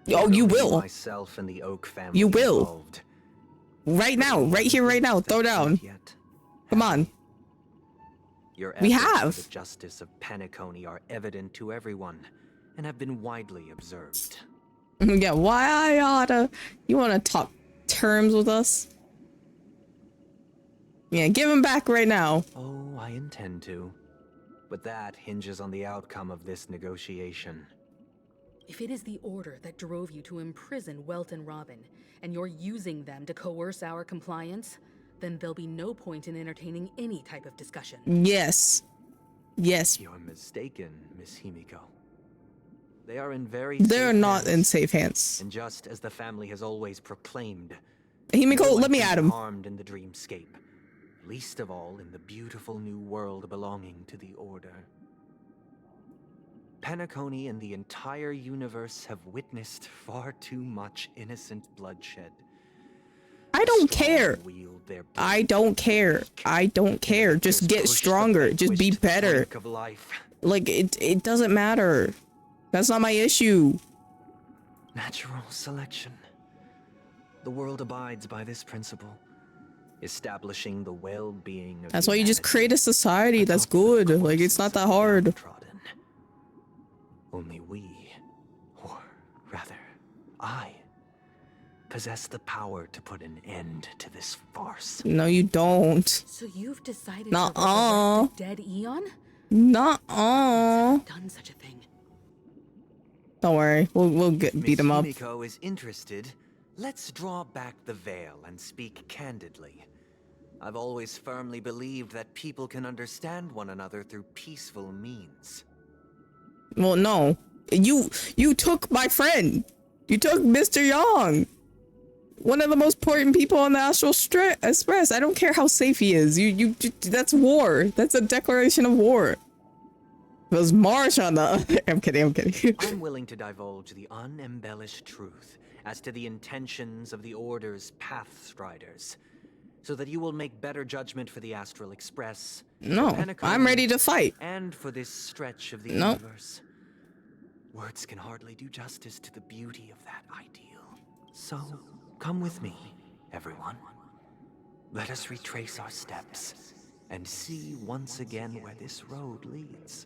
Oh, you will. Myself and the Oak family you will. Involved. Right now, right here, right now. Throw down. Come on. Your we efforts have. for the justice of Penacony are evident to everyone and have been widely observed. Yeah, why I oughta. You wanna talk terms with us? Yeah, give him back right now. Oh, I intend to. But that hinges on the outcome of this negotiation. If it is the Order that drove you to imprison Welt and Robin, and you're using them to coerce our compliance, then there'll be no point in entertaining any type of discussion. Yes. Yes. You're mistaken, Miss Himiko. They are in They're not in safe hands. And just as the family has always proclaimed, Himiko, let me at him. Harmed in the dreamscape, least of all in the beautiful new world belonging to the Order. Penacony and the entire universe have witnessed far too much innocent bloodshed. I don't care. I don't care. I don't care. Just get stronger. Just be better. Like, it doesn't matter. That's not my issue. Natural selection. The world abides by this principle, establishing the well-being of That's why you just create a society that's good. Like, it's not that hard. Only we, or rather, I, possess the power to put an end to this farce. No, you don't. So you've decided Nuh-uh. to resurrect a dead Eon? Nuh-uh. Done such a thing. Don't worry, we'll beat him up. Miss Himiko is interested. Let's draw back the veil and speak candidly. I've always firmly believed that people can understand one another through peaceful means. Well, no. You took my friend. You took Mr. Young. One of the most important people on the Astral Express. I don't care how safe he is. That's war. That's a declaration of war. It was Marsh on the... I'm kidding. I'm willing to divulge the unembellished truth as to the intentions of the Order's Pathstriders, so that you will make better judgment for the Astral Express. No, I'm ready to fight. And for this stretch of the universe. Words can hardly do justice to the beauty of that ideal. So, come with me, everyone. Let us retrace our steps and see once again where this road leads.